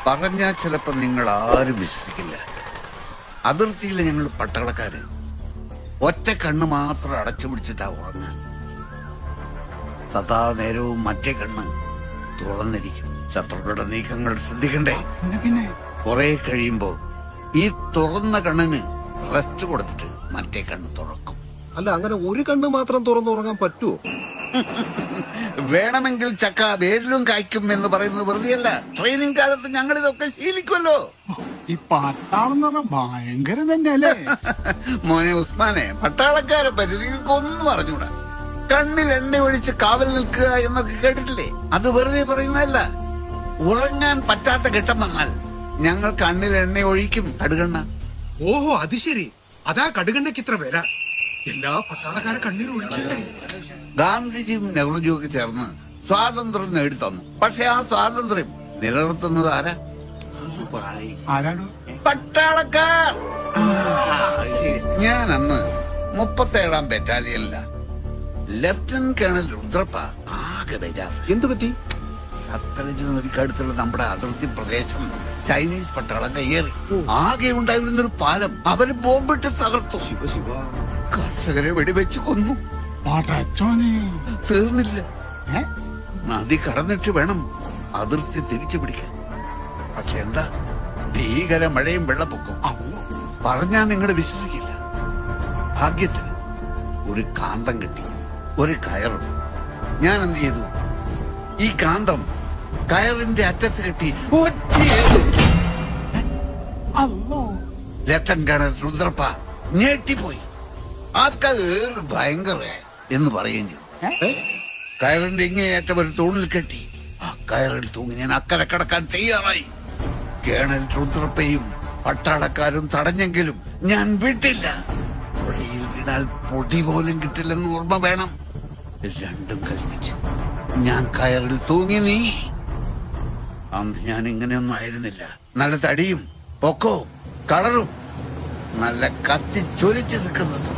പറഞ്ഞാൽ ചിലപ്പോ നിങ്ങൾ ആരും വിശ്വസിക്കില്ല. അതിർത്തിയിലെ ഞങ്ങൾ പട്ടാളക്കാര് ഒറ്റ കണ്ണ് മാത്രം അടച്ചു പിടിച്ചിട്ടാ ഉറങ്ങാൻ. സദാ നേരവും മറ്റേ കണ്ണ് തുറന്നിരിക്കും. ശത്രുക്കളുടെ നീക്കങ്ങൾ ശ്രദ്ധിക്കണ്ടേ? പിന്നെ കുറെ കഴിയുമ്പോ ഈ തുറന്ന കണ്ണിന് റെസ്റ്റ് കൊടുത്തിട്ട് മറ്റേ കണ്ണ് തുറക്കും. അല്ല, അങ്ങനെ ഒരു കണ്ണ് മാത്രം തുറന്നുറങ്ങാൻ പറ്റുമോ? വേണമെങ്കിൽ ചക്ക വേരിലും കായ്ക്കും എന്ന് പറയുന്നത് വെറുതെയല്ല. ട്രെയിനിങ് കാലത്ത് ഞങ്ങൾ ഇതൊക്കെ ശീലിക്കുമല്ലോ. ഈ പട്ടാളം എന്ന് പറഞ്ഞാൽ ഭയങ്കരം തന്നെയല്ലേ? മോനെ ഉസ്മാനെ, പട്ടാളക്കാരെ പറ്റി നിങ്ങൾക്ക് ഒന്നും അറിഞ്ഞൂടാ. കണ്ണിൽ എണ്ണ ഒഴിച്ച് കാവൽ നിൽക്കുക എന്നൊക്കെ കേട്ടിട്ടില്ലേ? അത് വെറുതെ പറയുന്നതല്ല. ഉറങ്ങാൻ പറ്റാത്ത ഘട്ടം വന്നാൽ ഞങ്ങൾ കണ്ണിൽ എണ്ണ ഒഴിക്കും. കടുകണ്ണ. ഓഹോ, അത് ശരി. അതാ കടുകണ്ണയ്ക്ക് ഇത്ര വില. എല്ലാ പട്ടാളക്കാരെ കണ്ണിൽ ഒഴിക്കണ്ടേ? ഗാന്ധിജിയും നെഹ്റുജിയും ഒക്കെ ചേർന്ന് സ്വാതന്ത്ര്യം നേടിത്തന്നു. പക്ഷെ ആ സ്വാതന്ത്ര്യം നിലനിർത്തുന്നത് ആരാ? ആരാണ്? പട്ടാളക്കാർ. ഞാൻ അന്ന് 37ാം ബറ്റാലിയനില. ലഫ്റ്റനന്റ് കേണൽ രുദ്രപ്പ ആകെ ബേജാറ്. എന്തു പറ്റി? സത്ലജ് നദിക്കടുത്തുള്ള നമ്മുടെ അതിർത്തി പ്രദേശം ചൈനീസ് പട്ടാളം കയ്യേറി. ആകെ ഉണ്ടായിരുന്നൊരു പാലം അവര് ബോംബിട്ട് തകർത്തു. കർഷകരെ വെടിവെച്ച് കൊന്നു. പടച്ചോനെ. തീർന്നില്ല. നദി കടന്നിട്ട് വേണം അതിർത്തി തിരിച്ചു പിടിക്കാൻ. പക്ഷെ എന്താ, ഭീകര മഴയും വെള്ളപ്പൊക്കും. പറഞ്ഞാ നിങ്ങൾ വിശ്വസിക്കില്ല. ഭാഗ്യത്തിന് ഒരു കാന്തം കിട്ടി, ഒരു കയറും. ഞാൻ എന്ത് ചെയ്തു? ഈ കാന്തം കയറിന്റെ അറ്റത്ത് കെട്ടി ലെഫ്റ്റനന്റ് കേണൽ രുദ്രപ്പ ഞെട്ടിപ്പോയി. ആർക്കത് ഭയങ്കര എന്ന് പറയുകയും ചെയ്തു. കയറിന്റെ ഇങ്ങേയറ്റം ഒരു തൂണിൽ കെട്ടി ആ കയറിൽ തൂങ്ങി ഞാൻ അക്കരെ കടക്കാൻ തയ്യാറായി. കേണൽ രുദ്രപ്പയും പട്ടാളക്കാരും തടഞ്ഞെങ്കിലും ഞാൻ വിട്ടില്ല. പുഴയിൽ വീണാൽ പൊടി പോലും കിട്ടില്ലെന്ന് ഓർമ്മ വേണം. രണ്ടും കൽപ്പിച്ചു. ഞാൻ കയറിൽ തൂങ്ങി നീ. അന്ന് ഞാൻ ഇങ്ങനെയൊന്നും ആയിരുന്നില്ല. നല്ല തടിയും പൊക്കവും കളറും നല്ല കത്തി ചൊലിച്ചു നിൽക്കുന്ന സമയം.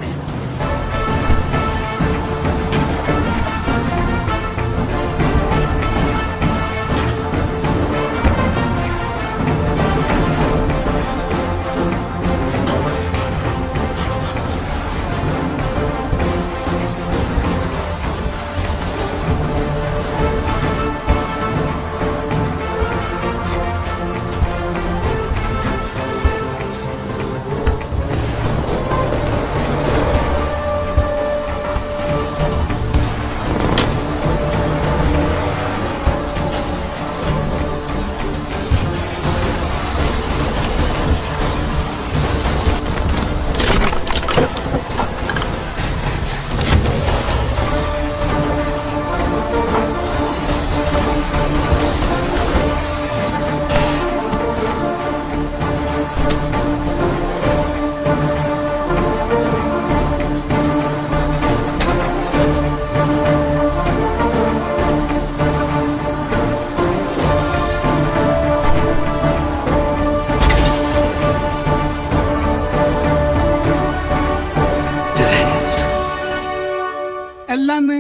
എല്ലാന്ന്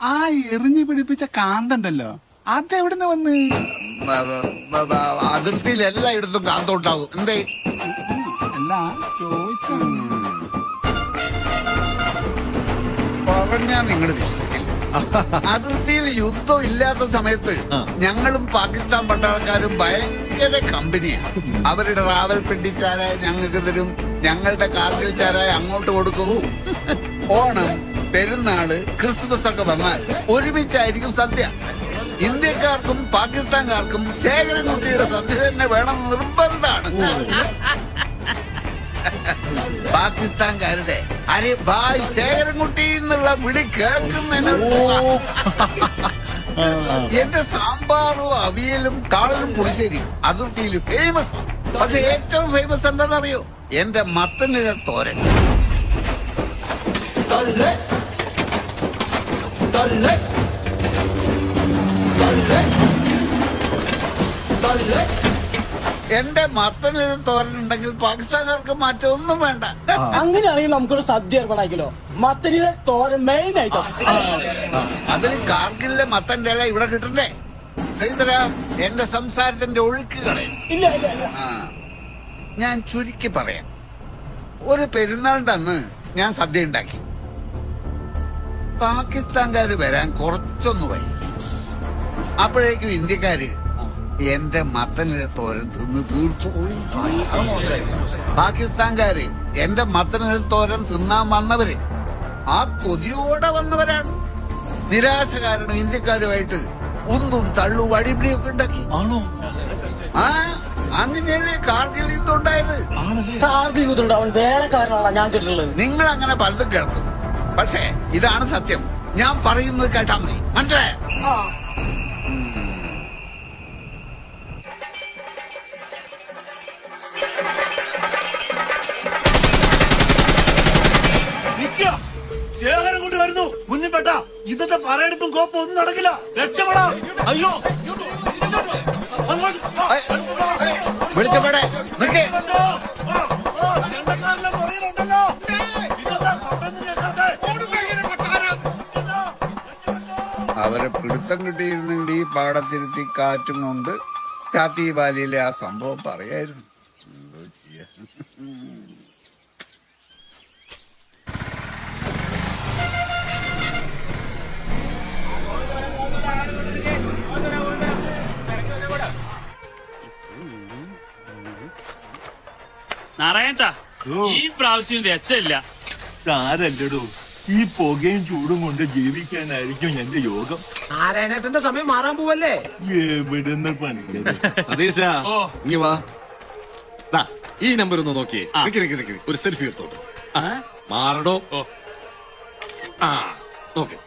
ആ എറിഞ്ഞു പിടിപ്പിച്ച കാന്തണ്ടല്ലോ, അതെവിടുന്ന് വന്ന്? അതിർത്തിയിൽ എല്ലായിടത്തും കാന്തോട്ടാവും. എന്തേ? അല്ല, ചോദിച്ചു. പറഞ്ഞാ നിങ്ങൾ വിശ്വസിക്കില്ല. അതിർത്തിയിൽ യുദ്ധം ഇല്ലാത്ത സമയത്ത് ഞങ്ങളും പാകിസ്ഥാൻ പട്ടാളക്കാരും ഭയങ്കര കമ്പനിയാണ്. അവരുടെ റാവൽപിണ്ടി ചാരായ ഞങ്ങൾക്ക് തരും, ഞങ്ങളുടെ കാർഗിൽ ചാരായ അങ്ങോട്ട് കൊടുക്കും. ഓണം, പെരുന്നാള്, ക്രിസ്മസ് ഒക്കെ വന്നാൽ ഒരുമിച്ചായിരിക്കും സദ്യ. ഇന്ത്യക്കാർക്കും പാകിസ്ഥാൻകാർക്കും ശേഖരൻകുട്ടിയുടെ സദ്യ തന്നെ വേണം നിർബന്ധമാണ്. പാകിസ്ഥാൻകാരുടെ അരെ ഭായ് ശേഖരൻകുട്ടി എന്നുള്ള വിളി കേൾക്കുന്നതിന് എന്റെ സാമ്പാറും അവിയലും കാളനും പുളിശ്ശേരിയും അതിർത്തിയിൽ ഫേമസ്. പക്ഷെ ഏറ്റവും ഫേമസ് എന്താണെന്നറിയോ? എന്റെ മത്തനില തോരൻ. എന്റെ മത്തനില തോരൻ ഉണ്ടെങ്കിൽ പാകിസ്ഥാൻകാർക്ക് മാറ്റമൊന്നും വേണ്ട. അങ്ങനെയാണെങ്കിൽ നമുക്കൊരു സദ്യ ഏർപ്പാടാക്കിയല്ലോ. മത്തനിലെ തോരൻ മെയിൻ ഐറ്റം. അതിന് കാർഗിലിലെ മത്തന്റെ ഇല ഇവിടെ കിട്ടണ്ടേ? ശ്രീധര എന്റെ സംസാരത്തിന്റെ ഒഴുക്കുകളെ ഇല്ല ഇല്ല ഇല്ല ഞാൻ ചുരുക്കി പറയാം. ഒരു പെരുന്നാളിന്റെ അന്ന് ഞാൻ സദ്യ ഉണ്ടാക്കി. പാകിസ്ഥാൻകാര് വരാൻ കുറച്ചൊന്ന് വൈകി. അപ്പോഴേക്കും ഇന്ത്യക്കാര് എന്റെ മത്തനിലെ തോരൻ തിന്ന് തീർത്തു. പാകിസ്ഥാൻകാര് എന്റെ മത്തനിലെ തോരൻ തിന്നാൻ വന്നവര് ആ കൊതിയോടെ വന്നവരാണ്. നിരാശ കാരണം ഇന്ത്യക്കാരുമായിട്ട് ഒന്നും തള്ളു വഴിപിടിയൊക്കെ ഉണ്ടാക്കി. ആ അങ്ങനെയല്ലേ കാർഗിൽ യുദ്ധം ഉണ്ടായത്. കാർഗിൽ യുദ്ധം ഉണ്ടാവാൻ വേറെ കാരണമാണ് ഞാൻ കേട്ടിട്ടുള്ളത്. നിങ്ങൾ അങ്ങനെ പലതും കേൾക്കും, പക്ഷേ ഇതാണ് സത്യം. ഞാൻ പറയുന്നത് കേട്ടാ മതി, മനസ്സിലായോ? ശേഖരം കൊണ്ട് വരുന്നു. മുന്നിൽപ്പെട്ട ഇന്നത്തെ പറയെടുപ്പും കോപ്പും ഒന്നും നടക്കില്ല. രക്ഷപ്പെടാ. അയ്യോ വിളിച്ചപ്പോടെ നിൽക്കേ. അവരെ പിടുത്തം കിട്ടിയിരുന്നെങ്കിൽ ഈ പാടത്തിരുത്തി കാറ്റും കൊണ്ട് ചാത്തി ബാലിയിലെ ആ സംഭവം പറയായിരുന്നു. എന്തോ ചെയ്യാ. നാരായണ ഈ പ്രാവശ്യം രസമില്ല. സാരല്ലടോ, ഈ പുകയും ചൂടും കൊണ്ട് ജീവിക്കാനായിരിക്കും എന്റെ യോഗം. നാരായണേട്ടന്റെ സമയം മാറാൻ പോവല്ലേ? എവിടുന്ന് പണിക്കത്? സതീശ ഓ. ഇങ്ങ് വാ. ദാ, ഈ നമ്പർ ഒന്ന് നോക്കിയേ. ഒരു സെൽഫി എടുത്തോട്ടെ. മാറടോ. ആ നോക്കേ.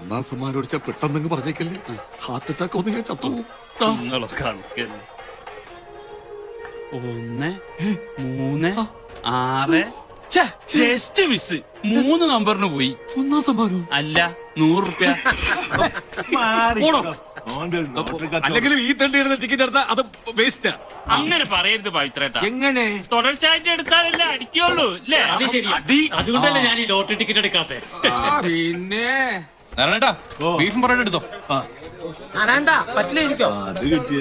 ഒന്നാം സമ്മാനം അടിച്ചാൽ പെട്ടെന്ന് പറഞ്ഞേക്കല്ലേ, ഹാർട്ട് അറ്റാക്ക് ഒന്ന് ഞാൻ ചത്തുപോകും. നിങ്ങളൊക്കെ 1 3 6 ജസ്റ്റ് മിസ് 3 നമ്പറിന് പോയി. ഒന്നാം സമ്മാനം അല്ല 100 റുപ്യ. അല്ലെങ്കിലും ഈ തണ്ടി എടുത്ത ടിക്കറ്റ് എടുത്താൽ അത് വേസ്റ്റാ. അങ്ങനെ പറയരുത് പവിത്രേട്ടാ. എങ്ങനെ തുടർച്ചയായിട്ട് എടുത്താലല്ലേ അടിക്കുള്ളൂ അല്ലേ? അതുകൊണ്ടല്ലേ ഞാൻ ഈ ലോട്ടറി ടിക്കറ്റ് എടുക്കാത്തെ. പിന്നെ ബീഫും പൊറോട്ട എടുത്തോ. പറ്റില്ല ഇരിക്കോ. അത് കിട്ടിയ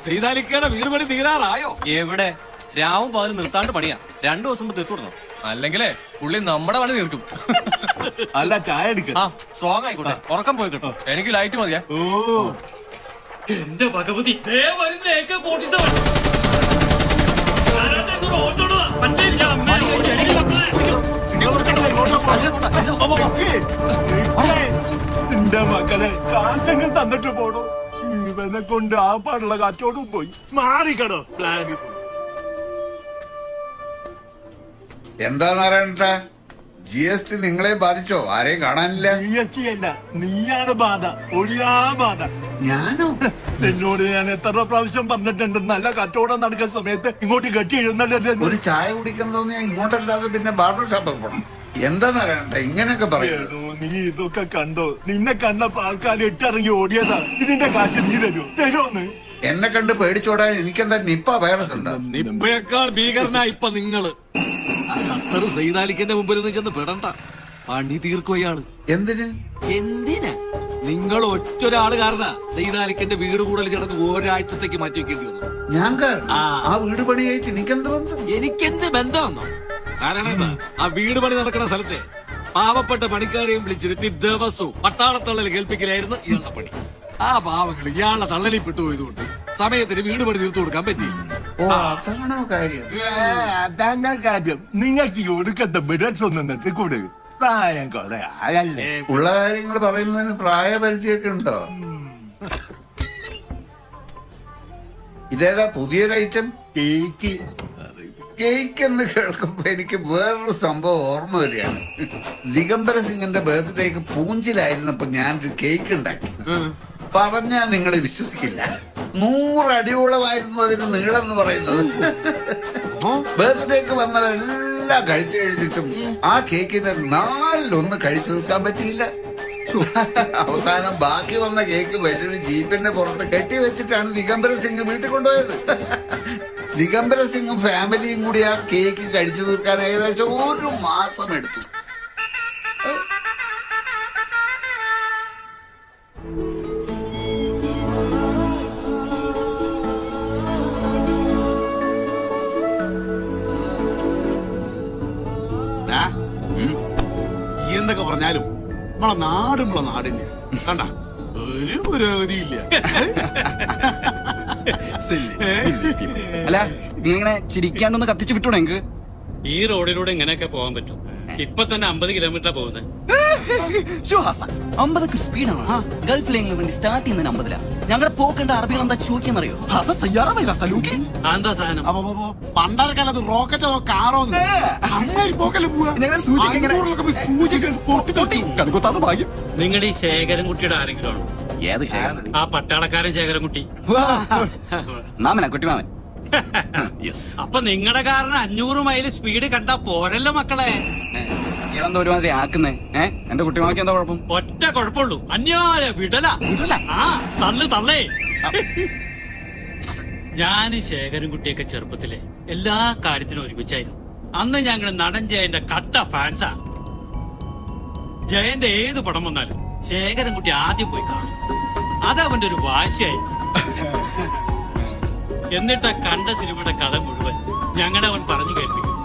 ശ്രീതാലിക്കയുടെ വീട് പണി തീരാറായോ? എവിടെ രാവും പകലും നിർത്താണ്ട് പണിയാ. 2 ദിവസം തീർത്തു കൊടുക്കണം. അല്ലെങ്കിലേ പുള്ളി നമ്മുടെ പണി തീർക്കും. അല്ല, ചായ എടുക്ക. സ്ട്രോങ് ആയിക്കോട്ടെ. ഉറക്കം പോയി കിട്ടും. എനിക്ക് ലൈറ്റ് മതിയാ. ഓ എന്റെ ഭഗവതി, എന്റെ മക്കളെ കാശങ്ങൾ തന്നിട്ട് പോണോ? ഇവനെ കൊണ്ട് ആ പാടുള്ള കച്ചവടം പോയി. മാറിക്കടോ പ്ലാൻ. എന്താ നാരായണ, GST നിങ്ങളെ ബാധിച്ചോ? ആരെയും കാണാനില്ല. GST അല്ല, നീയാണ് ബാധ. ഒഴിയാ ബാധ. ഞാനോ? എന്നോട് ഞാൻ എത്ര പ്രാവശ്യം പറഞ്ഞിട്ടുണ്ട്, നല്ല കച്ചവടം നടക്കുന്ന സമയത്ത് ഇങ്ങോട്ട് കെട്ടി എഴുന്നല്ലേ. ഒരു ചായ കുടിക്കാൻ തോന്നിയാ ഇങ്ങോട്ടല്ലാതെ പിന്നെ ബാർബർ ഷോപ്പിൽ പോണം. എന്താ നാരായണ ഇങ്ങനെയൊക്കെ പറയുന്നത്? നീ ഇതൊക്കെ കണ്ടോ? നിന്നെ കണ്ടപ്പോ ആൾക്കാർ ഇട്ടിറങ്ങി ഓടിയതാ. ഇതിന്റെ കാറ്റ് നീ തരുമോന്ന്? എന്നെ കണ്ട് പേടിച്ചോടാൻ എനിക്കെന്താ നിപ്പ വൈറസ് ഉണ്ടോ? നിപ്പയേക്കാൾ ഭീകരനാ ഇപ്പൊ നിങ്ങള്. ഖത്തർ സൈതാലിക്കന്റെ മുമ്പിൽ നിന്ന് ചെന്ന് പെടണ്ട. പണി തീർക്കുകയാണ്. എന്തിന്? എന്തിനാ? നിങ്ങൾ ഒറ്റൊരാള് കാരണ സൈതാലിക്കന്റെ വീട് കൂടൽ ചടങ്ങ് ഒരാഴ്ചത്തേക്ക് മാറ്റി വെക്കേണ്ടി വന്നു. ഞാൻ കാരണം ആ വീട് പണിയായിട്ട് എനിക്കെന്ത് ബന്ധം? എനിക്കെന്ത് ബന്ധമെന്നോ? കാരണം എന്താ, ആ വീട് പണി നടക്കുന്ന സ്ഥലത്തെ പാവപ്പെട്ട പണിക്കാരെയും വിളിച്ചിരുത്തി ദിവസവും പട്ടാളത്തള്ളൽ കേൾപ്പിക്കലായിരുന്നു ഇയാളുടെ പണി. ആ പാവങ്ങൾ ഇയാളുടെ തള്ളലിൽ പെട്ടുപോയതുകൊണ്ട് സമയത്തിന് വീട് പണി തീർത്തു കൊടുക്കാൻ പറ്റിയില്ല. ഓ അതാണോ കാര്യം? അതന്നെ കാര്യം. നിങ്ങൾക്ക് ഈ ഒടുക്കത്തെ ബിഡറ്റ്സ് ഒന്നും നിർത്തിക്കൂടെ? പ്രായം കുറെ ആയല്ലേ. ഉള്ള കാര്യങ്ങൾ പറയുന്നതിന് പ്രായപരിധിയൊക്കെ ഉണ്ടോ? ഇതേതാ പുതിയൊരു ഐറ്റം? കേക്ക്. കേക്ക് എന്ന് കേൾക്കുമ്പോ എനിക്ക് വേറൊരു സംഭവം ഓർമ്മ വരികയാണ്. ദിഗംബര സിംഗിന്റെ ബർത്ത്ഡേക്ക് പൂഞ്ചിലായിരുന്നപ്പോ ഞാനൊരു കേക്ക് ഉണ്ടാക്കി. പറഞ്ഞാ നിങ്ങൾ വിശ്വസിക്കില്ല, 100 അടിയോളമായിരുന്നു അതിന് നീളം എന്ന് പറയുന്നത്. ബർത്ത്ഡേക്ക് വന്നവരെല്ലാം കഴിച്ചു കഴിഞ്ഞിട്ടും ആ കേക്കിന്റെ 4/1 കഴിച്ചു തീർക്കാൻ പറ്റിയില്ല. അവസാനം ബാക്കി വന്ന കേക്ക് വലിയൊരു ജീപ്പിന്റെ പുറത്ത് കെട്ടി വെച്ചിട്ടാണ് ദിഗംബര സിംഗ് വീട്ടിൽ കൊണ്ടുപോയത്. ദിഗംബര സിംഗും ഫാമിലിയും കൂടി ആ കേക്ക് കഴിച്ചു തീർക്കാൻ ഏകദേശം 1 മാസം എടുത്തു. പറഞ്ഞാലും നമ്മളെ നാട് നമ്മളെ നാടിന്റെ കണ്ട ഒരു പുരോഗതിയില്ല. അല്ല നീ ഇങ്ങനെ ചിരിക്കാണ്ടൊന്ന് കത്തിച്ചു വിട്ടൂടെ എനിക്ക്? ഈ റോഡിലൂടെ ഇങ്ങനെയൊക്കെ പോകാൻ പറ്റും? ഇപ്പൊ തന്നെ 50 കിലോമീറ്റർ പോകുന്നത്. 50 സ്പീഡാണ്. ഗൾഫിലെങ്കിലും വേണ്ടി സ്റ്റാർട്ട് ചെയ്യുന്നതിന് 50. ഞങ്ങളുടെ പോക്കേണ്ട അറബികൾ എന്താ ചോദിക്കാന്നറിയോ? എന്താ സാധനം? പണ്ടാര കാലത്ത് റോക്കറ്റോ കാറോ അങ്ങനെ പോക്കല്ലേ പോവാ. നിങ്ങൾ ഈ ശേഖരൻകുട്ടിയുടെ ആരെങ്കിലും ആണോ? ഏത് ശേഖരൻ? ആ പട്ടാളക്കാരൻ ശേഖരൻകുട്ടി. മാമനാ കുട്ടിമാമൻ. അപ്പൊ നിങ്ങളുടെ കാരണം 500 മൈൽ സ്പീഡ് കണ്ടാ പോരല്ലോ മക്കളെ. എന്താ ഒരുമാതിരി ആക്കുന്നേ? എന്റെ കുട്ടിമാമയ്ക്ക് എന്താ കുഴപ്പം? ഒറ്റ കുഴപ്പമുള്ളൂ, അന്യായ വിടല. ആ തള്ളേ. ഞാൻ ശേഖരൻകുട്ടിയൊക്കെ ചെറുപ്പത്തിലെ എല്ലാ കാര്യത്തിനും ഒരുമിച്ചായിരുന്നു. അന്ന് ഞങ്ങൾ നടൻ ജയന്റെ കട്ട ഫാൻസാ. ജയന്റെ ഏത് പടം വന്നാലും ശേഖരൻകുട്ടി ആദ്യം പോയി കാണും. അതവന്റെ ഒരു വാശിയായിരുന്നു. എന്നിട്ട് കണ്ട സിനിമയുടെ കഥ മുഴുവൻ ഞങ്ങളെ അവൻ പറഞ്ഞു കേൾപ്പിക്കും.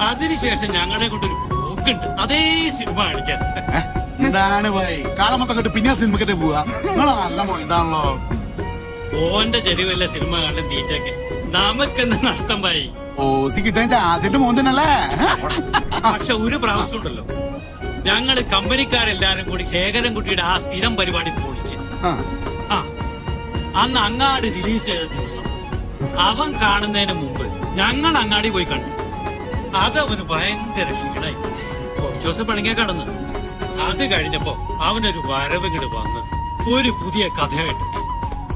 അതിനുശേഷം ഞങ്ങളെ കൊണ്ടൊരു പോക്കുണ്ട് അതേ സിനിമ കാണിക്കാൻ. എന്താണ് പോയി കാലമൊത്തം കെട്ട് പിന്നെ സിനിമക്കട്ടെ പോവാ. നല്ല ഇതാണല്ലോ. ഓന്റെ ചെരുവല്ല സിനിമ കാണാൻ തീറ്റൊക്കെ നമുക്കെന്ന് നഷ്ടം പോയി. ഓസി കിട്ടാൻ ആസിന്റെ മോൻ തന്നെയല്ലേ? പക്ഷെ ഒരു പ്രാവശ്യം ഉണ്ടല്ലോ, ഞങ്ങള് കമ്പനിക്കാരെല്ലാരും കൂടി ശേഖരൻകുട്ടിയുടെ ആ സ്ഥിരം പരിപാടി പൊളിച്ച്. അന്ന് അങ്ങാടി റിലീസ് ചെയ്ത ദിവസം അവൻ കാണുന്നതിന് മുമ്പ് ഞങ്ങൾ അങ്ങാടി പോയി കണ്ടു. അതവന് ഭയങ്കര ക്ഷീണായി. കുറച്ചു ദിവസം പണിങ്ങാൻ കടന്നു. അത് കഴിഞ്ഞപ്പോ അവനൊരു വരവിങ്ങട് വന്ന് ഒരു പുതിയ കഥയായിട്ട്.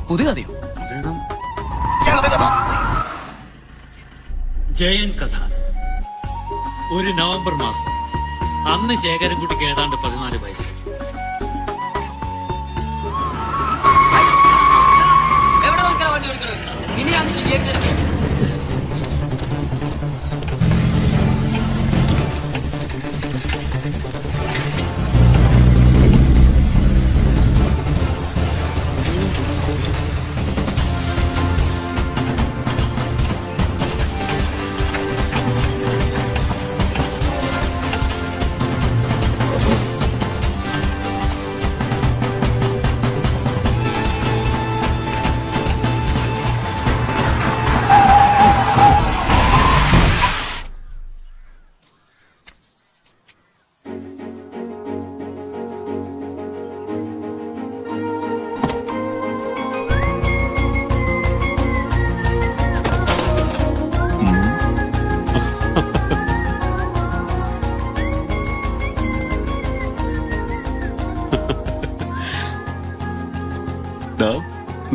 പുതിയ കഥയോ? ജയൻ കഥ. ഒരു നവംബർ മാസം. അന്ന് ശേഖരൻകുട്ടിക്ക് ഏതാണ്ട് 14 വയസ്സ്.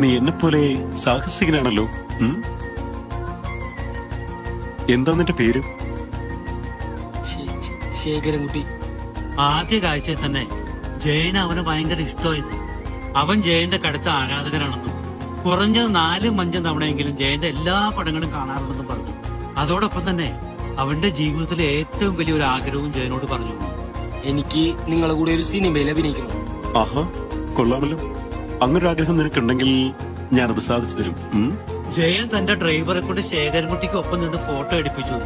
നീ എന്നെ പോലെ സാഹസികനാണല്ലോ. എന്താ നിന്റെ പേര്? ശേഖരൻകുട്ടി. ആദ്യ കാഴ്ചയിൽ തന്നെ ജയന് അവന് ഭയങ്കര ഇഷ്ടമായിരുന്നു. അവൻ ജയന്റെ കടുത്ത ആരാധകനാണെന്നും കുറഞ്ഞത് 4-5 തവണയെങ്കിലും ജയന്റെ എല്ലാ പടങ്ങളും കാണാറുണ്ടെന്നും പറഞ്ഞു. അതോടൊപ്പം തന്നെ അവന്റെ ജീവിതത്തിലെ ഏറ്റവും വലിയൊരു ആഗ്രഹവും ജയനോട് പറഞ്ഞു. എനിക്ക് നിങ്ങളെ കൂടെ ഒരു സിനിമയിൽ അഭിനയിക്കണം. ആഹാ, കൊള്ളാമല്ലോ. അങ്ങനൊരാഗ്രഹം നിനക്കുണ്ടെങ്കിൽ ഞാനത് സാധിച്ചു തരും. ജയൻ തന്റെ ഡ്രൈവറെ കൊണ്ട് ശേഖരൻകുട്ടിക്ക് ഒപ്പം നിന്ന് ഫോട്ടോ എടുപ്പിച്ചു.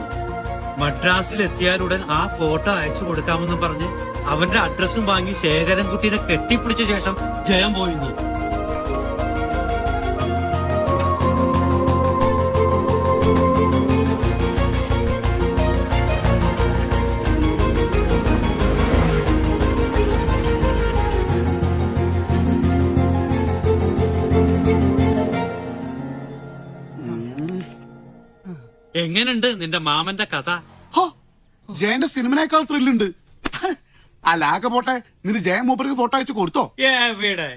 മദ്രാസിൽ എത്തിയാലുടൻ ആ ഫോട്ടോ അയച്ചു കൊടുക്കാമെന്നും പറഞ്ഞ് അവന്റെ അഡ്രസ്സും വാങ്ങി ശേഖരൻകുട്ടിനെ കെട്ടിപ്പിടിച്ച ശേഷം ജയൻ പോയിരുന്നു. എങ്ങനെയുണ്ട് നിന്റെ മാമന്റെ കഥ? ജയന്റെ സിനിമനേക്കാൾ ത്രില്ലുണ്ട്. അല്ലാകെ പോട്ടെ, നിന്റെ ജയൻ മൂപ്പർക്ക് ഫോട്ടോ അയച്ചു കൊടുത്തോ? എവിടെ?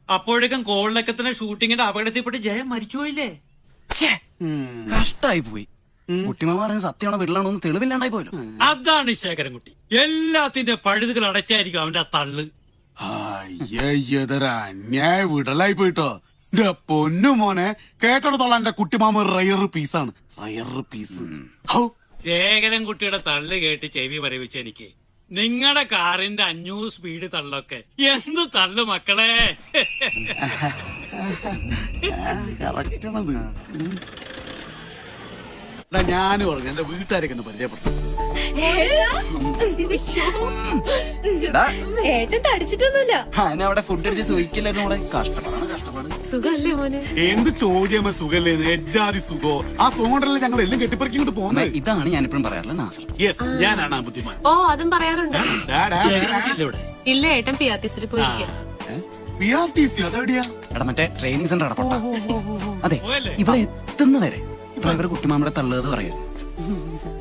അപ്പോഴേക്കും കോളിലക്കത്തിന് ഷൂട്ടിങ്ങിന്റെ അപകടത്തിൽപ്പെട്ട് ജയൻ മരിച്ചുപോയില്ലേ? കഷ്ടായി പോയി. കുട്ടിമാമ പറയുന്നത് സത്യമാണോ വീട്ടിലാണോ എന്ന് തെളിവില്ലാണ്ടായി പോയല്ലോ. അതാണ് ശേഖരൻകുട്ടി. എല്ലാത്തിന്റെ പഴുതുകൾ അടച്ചായിരിക്കും അവന്റെ തള്ളു. അന്യായ വിടലായി പോയിട്ടോ. എന്റെ പൊന്നു മോനെ, കേട്ടിടത്തോളം എന്റെ കുട്ടിമാമ റയർ പീസാണ്. Rare piece. ശേഖരൻകുട്ടിയുടെ തള്ളു കേട്ട് ചെവി വരവിച്ച എനിക്ക് നിങ്ങളുടെ കാറിന്റെ 500 സ്പീഡ് തള്ളൊക്കെ എന്ത് തള്ളു മക്കളെ. കറക്റ്റാണത്. ഞാൻ പറഞ്ഞു എന്റെ വീട്ടുകാരൊക്കെ ഒന്ന് പരിചയപ്പെട്ടു. എടാ ഏട്ടൻ തടിച്ചിട്ടൊന്നുമില്ല. എന്നെ അവിടെ ഫുഡ് അടിച്ച് സൂഹിക്കില്ലായിരുന്നു മോളെ. കഷ്ടപ്പാടാണ് കഷ്ടപ്പാട്. സുഖല്ലേ മോനെ? എന്ത് ചോദ്യമ സുഖല്ലേ? എജാതി സുഖോ? ആ സുഖം കൊണ്ടല്ലേ ഞങ്ങൾ എല്ലാം കെട്ടിപ്പറിക്കി കൊണ്ട് പോകുന്നത്. ഇതാണ് ഞാനിപ്പോഴും പറയാറില്ല നാസർ. യെസ്, ഞാനാണ് ആ ബുദ്ധിമാൻ. ഓ, അതും പറയാറുണ്ട്. ഇല്ല, ഏട്ടൻ പിയാത്തിസിൽ പോയിരിക്കുക. എടാ മറ്റേ ട്രെയിനിങ് സെന്റർ അടപ്പട്ട. അതെ, ഇവിടെ എത്തുന്ന വരെ ഡ്രൈവർ കുട്ടിമാമയുടെ തള്ളേത് പറയാം.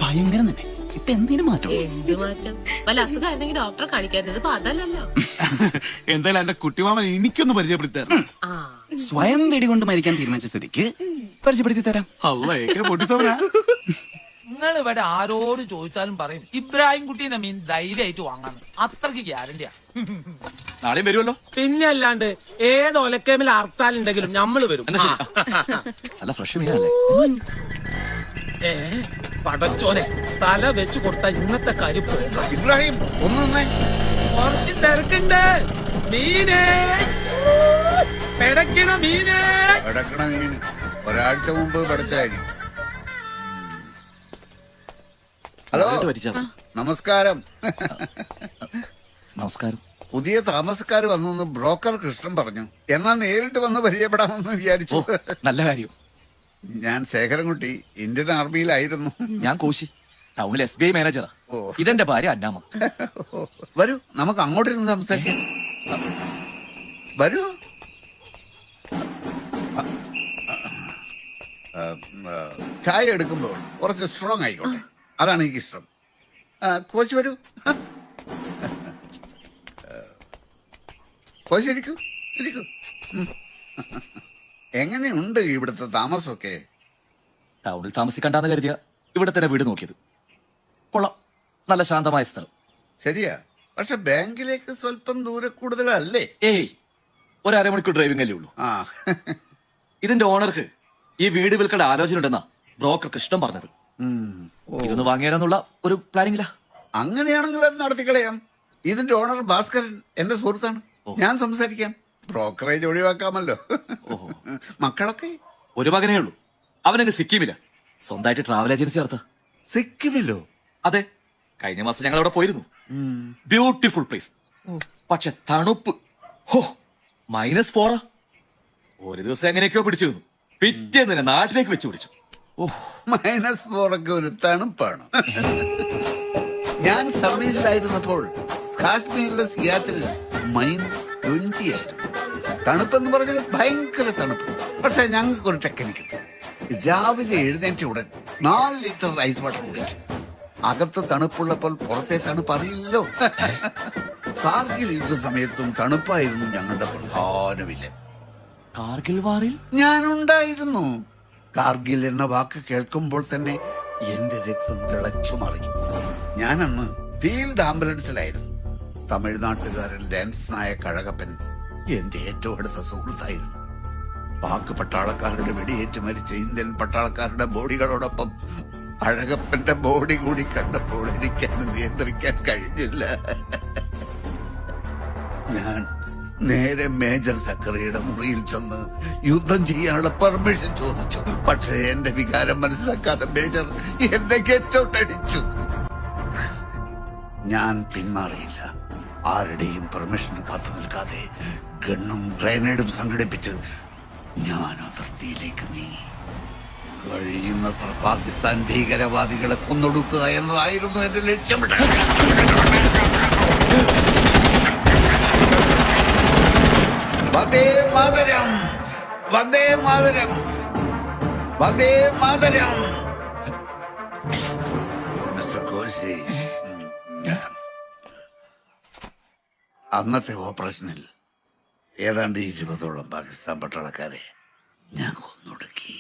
ഭയങ്കരം തന്നെ. ഇപ്പൊ എന്തിനു മാറ്റം? എന്ത് മാറ്റം? വല്ല അസുഖമായിരുന്നെങ്കിൽ ഡോക്ടറെ കാണിക്കാത്തത്. ഇപ്പൊ അതല്ലല്ലോ. എന്തായാലും എന്റെ കുട്ടിമാമൻ എനിക്കൊന്ന് പരിചയപ്പെടുത്താറ്. സ്വയം വെടികൊണ്ട് മരിക്കാൻ തീരുമാനിച്ച സ്ഥിതിക്ക് പരിചയപ്പെടുത്തി തരാം. നിങ്ങൾ ഇവിടെ ആരോട് ചോദിച്ചാലും പറയും ഇബ്രാഹിം കുട്ടീനെ മീൻ ധൈര്യമായിട്ട് വാങ്ങാന്ന്. അത്രക്ക് ഗ്യാരണ്ടിയാ. നാളെയും വരുമല്ലോ. പിന്നെ അല്ലാണ്ട് ഏത് ഒലക്കേമിൽ ഹർത്താലുണ്ടെങ്കിലും ഞമ്മള് വരും. നല്ല ഫ്രഷ് മീനല്ലേ? പടച്ചോനെ, തല വെച്ച് കൊടുത്ത ഇന്നത്തെ കാര്യം ഇബ്രാഹിം ഒന്ന് നിന്നേ. കുറച്ച് തിരക്കുണ്ട്. മീനേ, പെടക്കണ മീനേ. കിടക്കണ മീന് ഒരാഴ്ച മുമ്പ് പഠിച്ചായിരിക്കും. ഹലോ, നമസ്കാരം. നമസ്കാരം. പുതിയ താമസക്കാർ വന്നു ബ്രോക്കർ കൃഷ്ണൻ പറഞ്ഞു. എന്നാ നേരിട്ട് വന്ന് പരിചയപ്പെടാമെന്ന് വിചാരിച്ചു. നല്ല കാര്യം. ഞാൻ ശേഖരൻകുട്ടി, ഇന്ത്യൻ ആർമിയിലായിരുന്നു. ഞാൻ കോശി, ടൗണിൽ SBI മാനേജറാ. ഇതെന്റെ ഭാര്യ അന്നാമ്മ. വരൂ, നമുക്ക് അങ്ങോട്ടിരുന്ന് സംസാരിക്കാം. വരൂ. ചായ എടുക്കുമ്പോൾ കുറച്ച് സ്ട്രോങ് ആയിക്കോട്ടെ, അതാണ് എനിക്കിഷ്ടം. കോച്ച് വരൂ. കോച്ച് ഇരിക്കൂ, ഇരിക്കൂ. എങ്ങനെയുണ്ട് ഇവിടുത്തെ താമസമൊക്കെ? ടൗണിൽ താമസിക്കണ്ടെന്ന് കരുതിയ ഇവിടെ തന്നെ വീട് നോക്കിയത്. കൊള്ളാം, നല്ല ശാന്തമായ സ്ഥലം. ശരിയാ, പക്ഷെ ബാങ്കിലേക്ക് സ്വല്പം ദൂരെ കൂടുതലല്ലേ? ഏയ്, ഒരു അരമണിക്കൂർ ഡ്രൈവിംഗ് അല്ലേ ഉള്ളൂ. ഇതിന്റെ ഓണർക്ക് ഈ വീട് വിൽക്കേണ്ട ആലോചന ഉണ്ടെന്നാ ബ്രോക്കർ കൃഷ്ണൻ പറഞ്ഞത്. ഇതൊന്ന് വാങ്ങിയാലെന്നുള്ള ഒരു പ്ലാനിങ്ങില്ല. അങ്ങനെയാണെങ്കിൽ അത് നടത്തിക്കളയാം. ഇതിന്റെ ഓണർ ഭാസ്കരൻ എന്റെ സുഹൃത്താണ്. ഞാൻ സംസാരിക്കാം. ബ്രോക്കറേജ് ഒഴിവാക്കാമല്ലോ. മക്കളൊക്കെ? ഒരു മകനേ ഉള്ളൂ. അവനങ്ങ് സിക്കിമില്ല. സ്വന്തമായിട്ട് ട്രാവൽ ഏജൻസി നടത്ത. സിക്കിമില്ലോ? അതെ, കഴിഞ്ഞ മാസം ഞങ്ങൾ അവിടെ പോയിരുന്നു. Beautiful place. പക്ഷെ തണുപ്പ് -4. ഒരു ദിവസം എങ്ങനെയൊക്കെയോ പിടിച്ചിരുന്നു. പിറ്റേന്ന് തന്നെ നാട്ടിലേക്ക് വെച്ച് പിടിച്ചു. -4 ഒക്കെ ഒരു തണുപ്പാണ്. ഞാൻ സർവീസിലായിരുന്നപ്പോൾ കാശ്മീരിലെ സിയാച്ചിൽ -20 ആയിരുന്നു. തണുപ്പെന്ന് പറഞ്ഞാൽ ഭയങ്കര തണുപ്പ്. പക്ഷെ ഞങ്ങൾക്ക് ഒരു ടെക്നിക്ക്. രാവിലെ എഴുന്നേറ്റ ഉടൻ 4 ലിറ്റർ ഐസ് വാട്ടർ കുടിക്കും. അകത്ത് തണുപ്പുള്ളപ്പോൾ പുറത്തെ തണുപ്പ് അറിയില്ലല്ലോ. കാർഗിൽ യുദ്ധ സമയത്തും തണുപ്പായിരുന്നു ഞങ്ങളുടെ പ്രധാന വില്ലൻ. കാർഗിൽ വാറിൽ ഞാനുണ്ടായിരുന്നു. കാർഗിൽ എന്ന വാക്ക് കേൾക്കുമ്പോൾ തന്നെ എന്റെ രക്തം തിളച്ചു മറിയും. ഞാനന്ന് ഫീൽഡ് ആംബുലൻസിലായിരുന്നു. തമിഴ്നാട്ടുകാരൻ ലാൻസ് നായ കഴകപ്പൻ എന്റെ ഏറ്റവും അടുത്ത സുഹൃത്തായിരുന്നു. പാക് പട്ടാളക്കാരുടെ വെടിയേറ്റ് മരിച്ച ഇന്ത്യൻ പട്ടാളക്കാരുടെ ബോഡികളോടൊപ്പം അഴകപ്പന്റെ ബോഡി കൂടി കണ്ടപ്പോൾ എനിക്ക് നിയന്ത്രിക്കാൻ കഴിഞ്ഞില്ല. ഞാൻ നേരെ മേജർ സക്കറിയുടെ മുറിയിൽ ചെന്ന് യുദ്ധം ചെയ്യാനുള്ള പെർമിഷൻ ചോദിച്ചു. പക്ഷേ എന്റെ വികാരം മനസ്സിലാക്കാതെ മേജർ എന്നെ ഗെറ്റ് ഔട്ട് അടിച്ചു. ഞാൻ പിന്മാറിയില്ല. ആരുടെയും പെർമിഷൻ കാത്തു നിൽക്കാതെ ഗണ്ണും ഗ്രനേഡും സംഘടിപ്പിച്ച് ഞാൻ അതിർത്തിയിലേക്ക് നീങ്ങി. കഴിയുന്നത്ര പാകിസ്ഥാൻ ഭീകരവാദികളെ കൊന്നൊടുക്കുക എന്നതായിരുന്നു എന്റെ ലക്ഷ്യം. വന്ദേ മാതരം, വന്ദേ മാതരം, വന്ദേ മാതരം. മിസ്റ്റർ കോശി, അന്നത്തെ ഓപ്പറേഷനിൽ ഏതാണ്ട് 20ഓളം പാകിസ്ഥാൻ പട്ടാളക്കാരെ ഞാൻ കൊന്നൊടുക്കി.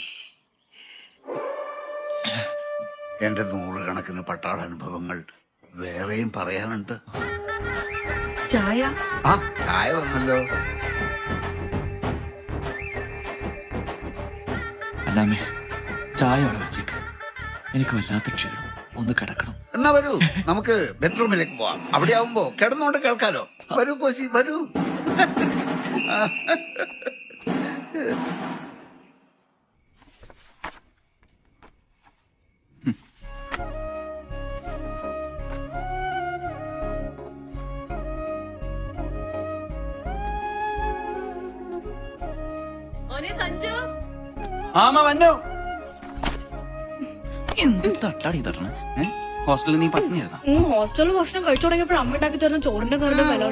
എന്റെ 100 പട്ടാളാനുഭവങ്ങൾ വേറെയും പറയാനുണ്ട്. ചായ? ആ, ചായ വന്നല്ലോ. അന്നാമേ, ചായ അവിടെ വെച്ചേക്ക്. എനിക്ക് വല്ലാത്ത ക്ഷീണം, ഒന്ന് കിടക്കണം. എന്നാ വരൂ, നമുക്ക് ബെഡ്റൂമിലേക്ക് പോവാം. അവിടെ ആവുമ്പോ കിടന്നുകൊണ്ട് കേൾക്കാലോ. വരൂ കോശി, വരൂ. ആമ വന്നോ. എന്ത് തട്ടാടി തട്ടണ? ഹോസ്റ്റലിൽ നീ പട്ടിണിയായിരുന്ന? ഹോസ്റ്റലിൽ ഭക്ഷണം കഴിച്ചു തുടങ്ങിയപ്പോൾ അമ്മ ഉണ്ടാക്കി തരുന്ന ചോറിന്റെ കറിയുടെ വില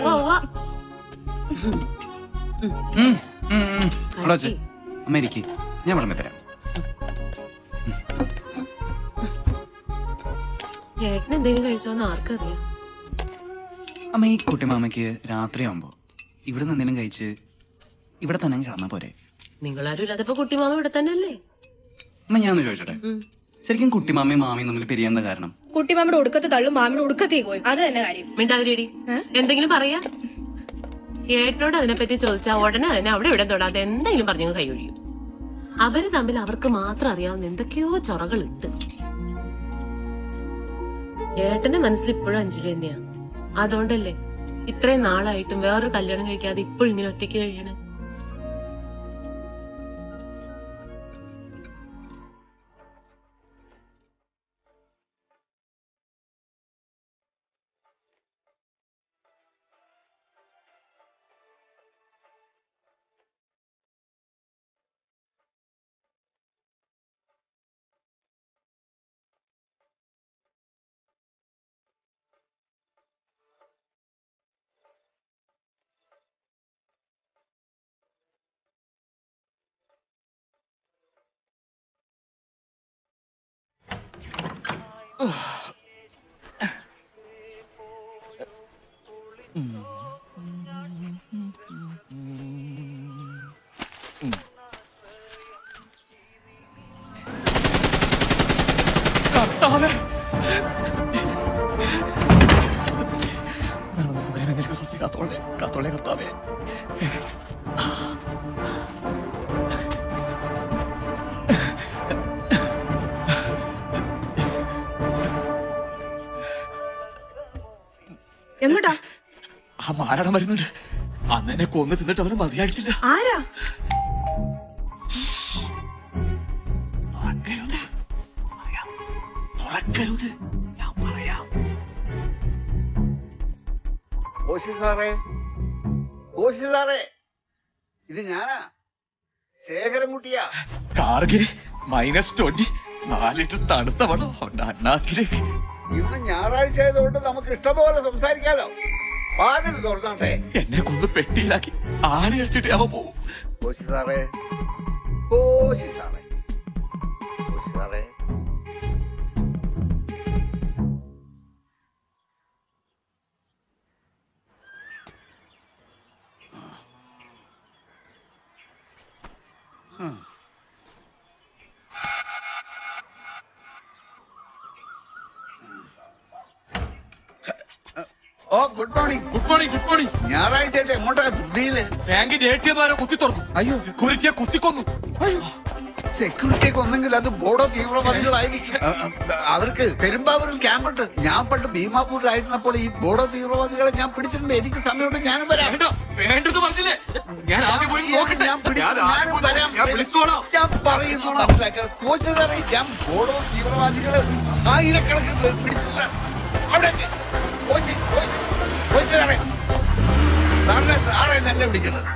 അമ്മ ഇരിക്ക്, ഞാൻ വിളമ്പി തരാം. ഏട്ടൻ എന്തെങ്കിലും കഴിച്ചോന്ന് ആർക്കറിയാം. അമ്മ ഈ കുട്ടിമാമയ്ക്ക് രാത്രിയാവുമ്പോ ഇവിടെ നിന്ന് എന്തെങ്കിലും കഴിച്ച് ഇവിടെ തന്നെ കിടന്നാ പോരെ? നിങ്ങളാരും ഇല്ലാത്തപ്പോ കുട്ടിമാമ ഇവിടെ തന്നെ അല്ലേ? അമ്മ ഞാനൊന്ന് ചോദിച്ചോട്ടെ, ശരിക്കും കുട്ടിമാമയും മാമിയും തമ്മിൽ പിരിയാൻ കാരണം? കുട്ടിമാമയുടെ ഒടുക്കത്തെ തള്ളും മാമിയുടെ ഒടുക്കത്തേക്ക് പോയി, അത് തന്നെ കാര്യം. മിണ്ടാതിരിയടി, എന്തെങ്കിലും പറയാ. ഏട്ടനോട് അതിനെപ്പറ്റി ചോദിച്ചാൽ ഉടനെ തന്നെ അവിടെ ഇവിടെ തൊടാതെ എന്തെങ്കിലും പറഞ്ഞു കൈ ഒഴിയും. അവര് തമ്മിൽ അവർക്ക് മാത്രം അറിയാവുന്ന എന്തൊക്കെയോ ചൊറകളുണ്ട്. ഏട്ടന്റെ മനസ്സിൽ ഇപ്പോഴും അഞ്ജലി തന്നെയാ. അതുകൊണ്ടല്ലേ ഇത്രയും നാളായിട്ടും വേറൊരു കല്യാണം കഴിക്കാതെ ഇപ്പോഴും ഇങ്ങനെ ഒറ്റയ്ക്ക് കഴിയണേ. എങ്ങോട്ടാ? ആ മാരണം വരുന്നുണ്ട്. അന്ന് എന്നെ കൊന്നു തിന്നിട്ട് അവന് മതിയായിട്ടില്ല. ആരാ? ഞാൻ പറയാം. ഇത് ഞാനാ, ശേഖരൻകുട്ടിയാ. കാർഗിൽ -20, 4 ലിറ്റർ തണുത്ത വെള്ളം അണ്ണാക്കിലേക്ക്. ഇന്ന് ഞായറാഴ്ച ആയതുകൊണ്ട് നമുക്ക് ഇഷ്ടംപോലെ സംസാരിക്കാലോ. വാതിൽ തുറന്നാട്ടെ. എന്നെ കൊന്ന് പെട്ടിയിലാക്കി ആനയടിച്ചിട്ട് അവ പോവും. കോശി സാറേ, കോശി സാറേ, കോശി സാറേ. Oh good morning. Good morning. Good morning. ഞായറാഴ്ച എങ്ങോട്ടൊക്കെ ധൃതിയില്? ബാങ്കിന്റെ ATM കുത്തി തുറന്നു. അയ്യോ, സെക്യൂരിറ്റിയെ കുത്തിക്കൊന്നു. അയ്യോ, സെക്യൂരിറ്റിയൊക്കെ ഒന്നെങ്കിൽ അത് ബോഡോ തീവ്രവാദികളായിരിക്കും. അവർക്ക് പെരുമ്പാവൂരിൽ ക്യാമ്പുണ്ട്. ഞാൻ പണ്ട് ഭീമാപൂരിലായിരുന്നപ്പോൾ ഈ ബോഡോ തീവ്രവാദികളെ ഞാൻ പിടിച്ചിട്ടുണ്ട്. എനിക്ക് സമയമുണ്ട്, ഞാനും വരാം. വേണ്ടത് പറഞ്ഞില്ലേ? ഞാൻ ആദ്യം പോയി നോക്കട്ടെ. ഞാനും വരാം. ഞാൻ വിളിച്ചോളാം. ഞാൻ പറയുന്നു മനസ്സിലാക്കുക. കോച്ച് സാറേ, ഞാൻ ബോഡോ തീവ്രവാദികളെ ആയിരക്കണക്കിന് പിടിച്ചിട്ടുണ്ട്. അവിടെ കോച്ച് സാറേ, സാറിനെ സാറേ നല്ല പിടിക്കേണ്ടത്.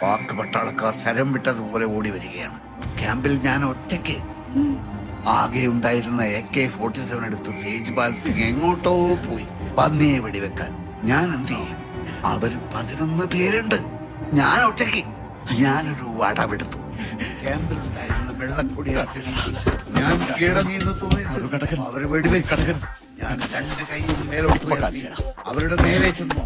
പാക് പട്ടാളക്കാർ ശരം വിട്ടതുപോലെ ഓടി വരികയാണ്. ക്യാമ്പിൽ ഞാൻ ഒറ്റയ്ക്ക്. ആകെ ഉണ്ടായിരുന്ന AK-47 എടുത്ത് തേജ്പാൽ സിംഗ് എങ്ങോട്ടോ പോയി പന്നിയെ വെടിവെക്കാൻ. ഞാൻ എന്ത് ചെയ്യും? അവർ 11 പേരുണ്ട്, ഞാൻ ഒറ്റയ്ക്ക്. ഞാനൊരു വടവെടുത്തു. ക്യാമ്പിൽ ഉണ്ടായിരുന്ന വെള്ളക്കൊടി ഞാൻ കീഴടങ്ങിയെന്ന് തോന്നിയിട്ട് അവർ വെടിവെച്ചു. ഞാൻ 2 കൈയും മേലോട്ട് ഉയർത്തി അവരുടെ നേരെ ചെന്നു.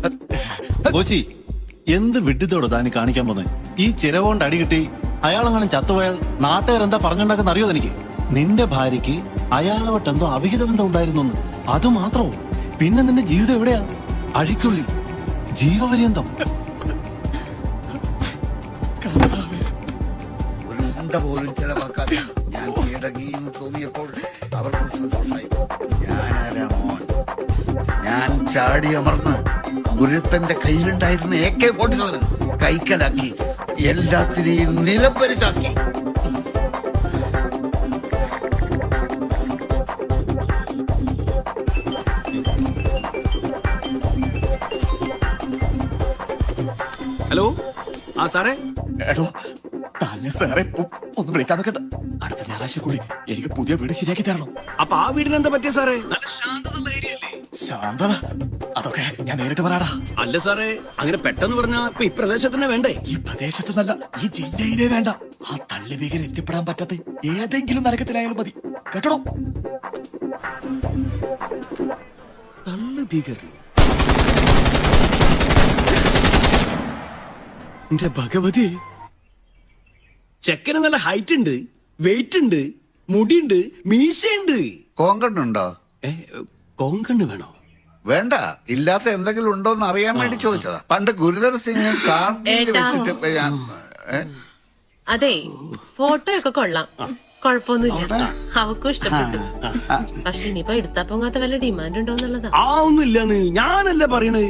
എന്ത് വിഡ്ഢിത്തോട് താനി കാണിക്കാൻ പോന്നെ? ഈ ചിരവുകൊണ്ട് അടി കിട്ടി അയാളെങ്ങനെ ചത്തുപോയാൽ നാട്ടുകാരെന്താ പറഞ്ഞുണ്ടാക്കുന്ന അറിയോ തനിക്ക്? നിന്റെ ഭാര്യയ്ക്ക് അയാളോട്ടെന്തോ അവിഹിത ബന്ധം ഉണ്ടായിരുന്നു. അത് മാത്രമോ? പിന്നെ നിന്റെ ജീവിതം എവിടെയാ? അഴിക്കുള്ളി, ജീവപര്യന്തം. ഒരു ഉണ്ട പോലും ചെലവാക്കാതെ ഞാൻ കീഴടങ്ങി എന്ന് തോന്നിയപ്പോൾ അവർക്കും സന്തോഷമായി. ഞാനാരാ മോൻ? ഞാൻ ചാടി അമർന്ന് ഗുരുത്തന്റെ കയ്യിലുണ്ടായിരുന്ന AK-47 കൈക്കലാക്കി എല്ലാത്തിനെയും നിലംപരിച്ചാക്കി. ഹലോ ആ സാറേ. എടോ തന്നെ സാറേ ഒന്ന് വിളിക്കാൻ നോക്കട്ടെ. അടുത്ത ഞായറാഴ്ചക്കുള്ളിൽ എനിക്ക് പുതിയ വീട് ശരിയാക്കി തരണം. അപ്പൊ ആ വീടിന് എന്താ പറ്റിയ സാറേ? ശാന്തത അതൊക്കെ ഞാൻ നേരിട്ട് പറയാടാ. അല്ല സാറേ, അങ്ങനെ പെട്ടെന്ന് പറഞ്ഞാ ഇപ്പൊ ഈ പ്രദേശത്തന്നെ വേണ്ടേ? ഈ പ്രദേശത്തുനിന്നല്ല, ഈ ജില്ലയിലേ വേണ്ട. ആ തള്ളി ഭീകരൻ എത്തിപ്പെടാൻ പറ്റാത്ത ഏതെങ്കിലും നരകത്തിലായാലും മതി. കേട്ടോ? തള്ളു ഭീകരൻ. എന്റെ ഭഗവതി, ചെക്കന് നല്ല ഹൈറ്റ് ഉണ്ട്, വെയിറ്റ് ഉണ്ട്, മുടിയുണ്ട്, മീശയുണ്ട്. കോങ്കണ്ണുണ്ടോ? കോങ്കണ്ണ് വേണോ? വേണ്ട, ഇല്ലാത്ത എന്തെങ്കിലും ഉണ്ടോന്ന് അറിയാൻ വേണ്ടി ചോദിച്ചതാ. പണ്ട് ഗുരുധർ സിംഗ് കാർഡിൽ വെച്ചിട്ട് അതെ, ഫോട്ടോ ഒക്കെ കൊള്ളാം, കൊഴപ്പൊന്നുമില്ല, അവക്കും ഇഷ്ടപ്പെട്ടു. പക്ഷെ ഇനിയിപ്പോ എടുത്താ പൊങ്ങാത്ത വല്ല ഡിമാൻഡ് ഉണ്ടോന്നുള്ളതാ. ആ ഒന്നുമില്ലെന്ന് ഞാനല്ല പറയണേ.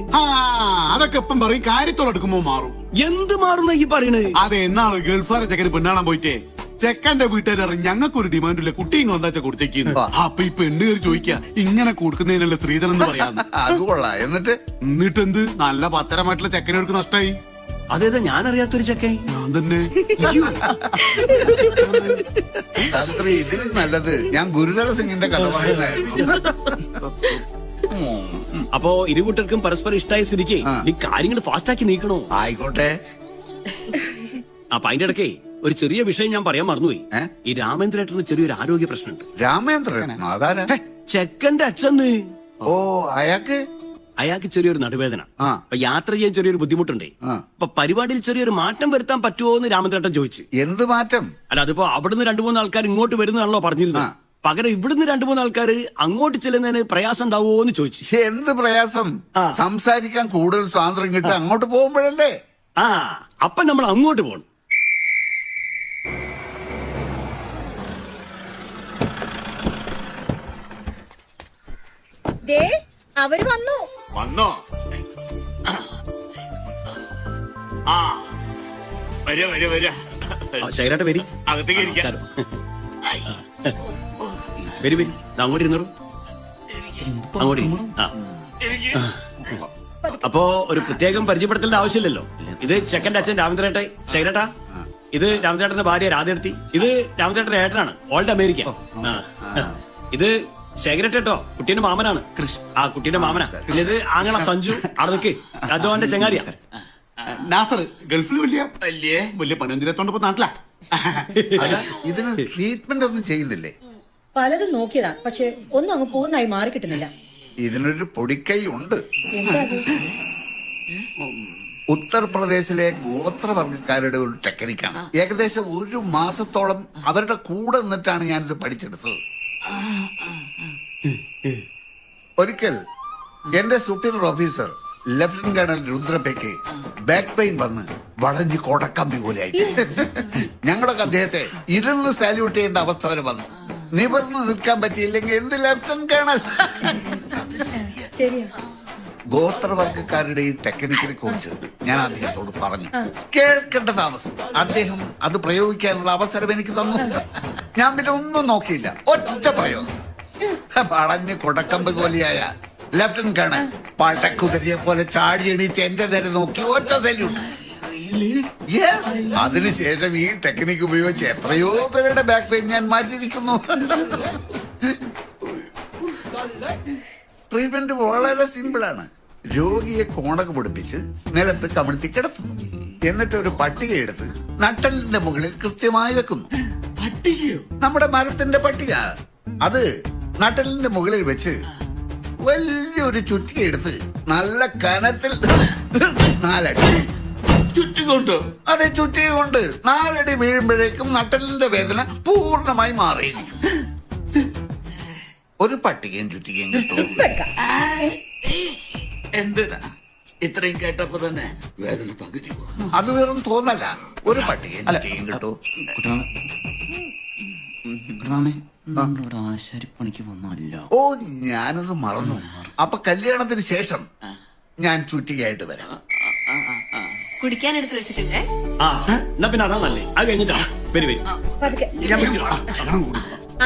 അതൊക്കെ ഇപ്പം പറയും, കാര്യത്തോടെ എടുക്കുമ്പോ മാറും. എന്ത് മാറുന്ന ഈ പറയണേ? അതെ, എന്നാണ് ഗൾഫാരെ ചെക്കന് പെണ്ണാണാൻ പോയിട്ടേ ചെക്കന്റെ വീട്ടുകാർ ഞങ്ങൾക്കൊരു ഡിമാൻഡില്ല, കുട്ടിയും എന്താ കൊടുത്തേക്കുന്നു. അപ്പൊ ഈ പെണ്ണ് കയറി ചോദിക്കാ ഇങ്ങനെ കൊടുക്കുന്നതിനല്ല സ്ത്രീധനം എന്ന് പറയാം. അത് കൊള്ളാം. എന്നിട്ടെന്ത് നല്ല പത്തരമായിട്ടുള്ള ചെക്കനവർക്ക് നഷ്ടായി. അതേതാ ഞാൻ അറിയാത്തൊരു ചെക്കൻ? ഞാൻ തന്നെ. തന്ത്രി, ഇതിലും നല്ലത് ഞാൻ ഗുരുധര സിംഗിന്റെ കഥ പറയുന്നതായിരുന്നു. അപ്പോ ഇരുകൂട്ടർക്കും പരസ്പരം ഇഷ്ടമായ സ്ഥിതിക്ക് നീ കാര്യങ്ങൾ ഫാസ്റ്റാക്കി നീക്കണോ? ആയിക്കോട്ടെ. അപ്പൊ അതിന്റെ ഇടയ്ക്ക് ഒരു ചെറിയ വിഷയം ഞാൻ പറയാൻ മറന്നുപോയി. ഈ രാമേന്ദ്രേട്ടന് ചെറിയൊരു ആരോഗ്യ പ്രശ്നമുണ്ട്. രാമേന്ദ്രൻ അതാരാ? ചെക്കന്റെ അച്ഛന്ന്. ഓ, അയാൾക്ക് ചെറിയൊരു നടുവേദന, അപ്പൊ യാത്ര ചെയ്യാൻ ചെറിയൊരു ബുദ്ധിമുട്ടുണ്ട്. അപ്പൊ പരിപാടിയിൽ ചെറിയൊരു മാറ്റം വരുത്താൻ പറ്റുമോ എന്ന് രാമേന്ദ്രേട്ടൻ ചോദിച്ചു. എന്ത് മാറ്റം? അല്ല, അതിപ്പോ അവിടുന്ന് 2-3 ആൾക്കാർ ഇങ്ങോട്ട് വരുന്നതാണല്ലോ പറഞ്ഞിരുന്നത്. പകരം ഇവിടുന്ന് 2-3 ആൾക്കാർ അങ്ങോട്ട് ചെല്ലുന്നതിന് പ്രയാസം ഉണ്ടാവുമോ എന്ന് ചോദിച്ചു. എന്ത് പ്രയാസം? സംസാരിക്കാൻ കൂടുതൽ സ്വാതന്ത്ര്യം കിട്ടുക അങ്ങോട്ട് പോകുമ്പോഴല്ലേ. അപ്പൊ നമ്മൾ അങ്ങോട്ട് പോകണം. അവര് വന്നോ? ശൈലാട്ട വരി, അകത്തേക്ക് ഇരിക്കാം. വരി വരി, അങ്ങോട്ട് ഇരുന്നോളൂ, അങ്ങോട്ട്. അപ്പോ ഒരു പ്രത്യേകം പരിചയപ്പെടുത്തേണ്ട ആവശ്യമില്ലല്ലോ. ഇത് ചെക്കന്റെ അച്ഛൻ രാമേന്ദ്രേട്ട, ശൈലേട്ടാ. ഇത് രാമേന്ദ്രേട്ടന്റെ ഭാര്യ രാധേർത്തി. ഇത് രാമേന്ദ്രേട്ടന്റെ ഏട്ടനാണ്, ഓൾഡ് അമേരിക്ക. ഇത് ശേഖരട്ടോ, കുട്ടീന്റെ മാമനാണ്. കുട്ടീന്റെ മാമനാ. പിന്നെ ഇത് ആങ്ങള സഞ്ജു. അതൊക്കെ രാഘവന്റെ ചെങ്ങാരിയാ. നാസർ ഗൾഫിൽ വലിയ പണിയൊന്നിരത്തോണ്ട് നാട്ടിലാ. ഇതിന് ട്രീറ്റ്മെന്റ് ഒന്നും ചെയ്യുന്നില്ലേ? പലതും നോക്കിയതാ, പക്ഷെ ഒന്നും അങ്ങ് പൂർണ്ണമായി മാറി കിട്ടുന്നില്ല. ഇതിനൊരു പൊടിക്കൈ ഉണ്ട്. ഉത്തർപ്രദേശിലെ ഗോത്രവർഗക്കാരുടെ ഒരു ടെക്നിക്കാണ്. ഏകദേശം 1 മാസത്തോളം അവരുടെ കൂടെ നിന്നിട്ടാണ് ഞാനിത് പഠിച്ചെടുത്തത്. ഒരിക്കൽ എന്റെ സൂപ്പീരിയർ ഓഫീസർ ലഫ്റ്റനന്റ് കേണൽ രുദ്രപ്പയ്ക്ക് ബാക്ക് പെയിൻ വന്ന് വളഞ്ഞ് കൊടക്കമ്പി പോലെയായി. ഞങ്ങളൊക്കെ അദ്ദേഹത്തെ ഇരുന്ന് സാല്യൂട്ട് ചെയ്യേണ്ട അവസ്ഥ വരെ വന്നു. നിവർന്ന് നിൽക്കാൻ പറ്റിയില്ലെങ്കിൽ എന്ത് ലഫ്റ്റനന്റ് കേണൽ. ഗോത്രവർഗക്കാരുടെ ഈ ടെക്നിക്കിനെ കുറിച്ച് ഞാൻ അദ്ദേഹത്തോട് പറഞ്ഞു. കേൾക്കേണ്ട താമസം അദ്ദേഹം അത് പ്രയോഗിക്കാനുള്ള അവസരം എനിക്ക് തന്നു. ഞാൻ പിന്നെ ഒന്നും നോക്കിയില്ല, ഒറ്റ പ്രയോഗം. വളഞ്ഞ് കൊടക്കമ്പ് പോലെയായ ലഫ്റ്റനന്റ് കേണൽ പടക്കുതിരിയെ പോലെ ചാടി എണീറ്റ് എന്റെ നേരെ നോക്കി ഒറ്റ സല്യൂട്ട്. അതിനുശേഷം ഈ ടെക്നിക്ക് ഉപയോഗിച്ച് എത്രയോ പേരുടെ ബാക്ക് പെയിൻ ഞാൻ മാറ്റിയിരിക്കുന്നു. ട്രീറ്റ്മെന്റ് വളരെ സിമ്പിളാണ്. രോഗിയെ കോണക പിടിപ്പിച്ച് നിലത്ത് കമിഴ്ത്തി കിടത്തുന്നു. എന്നിട്ട് ഒരു പട്ടിക എടുത്ത് നട്ടലിന്റെ മുകളിൽ കൃത്യമായി വെക്കുന്നു. നമ്മുടെ മരത്തിന്റെ പട്ടിക. അത് നട്ടലിന്റെ മുകളിൽ വെച്ച് വലിയൊരു ചുറ്റിക എടുത്ത് നല്ല കനത്തിൽ 4 അടി ചുറ്റിക്കൊണ്ട്, അതെ ചുറ്റിക കൊണ്ട് 4 അടി വീഴുമ്പോഴേക്കും നട്ടലിന്റെ വേദന പൂർണ്ണമായി മാറിയിരിക്കും. ഒരു പട്ടികയും ചുറ്റികയും കിട്ടും. എന്തിനാ ഇത്രയും കേട്ടപ്പോ തന്നെ വേദന പകുതി? അത് വെറും തോന്നല്ല. ഒരു പട്ടികയും ചുറ്റികയും കിട്ടും. നമ്മളിവിടെ ആശാരിപ്പണിക്ക് വന്നല്ല. ഓ ഞാനത് മറന്നു. അപ്പൊ കല്യാണത്തിന് ശേഷം ഞാൻ ചുറ്റികയായിട്ട് വരാം. കുടിക്കാൻ എടുത്ത് വെച്ചിട്ടുണ്ടേ. എന്നാ പിന്നെ അതാ നല്ലേ. അത് കഴിഞ്ഞിട്ടാ വരി വരി. പതുക്കെ. ഞാൻ വിളിച്ചു.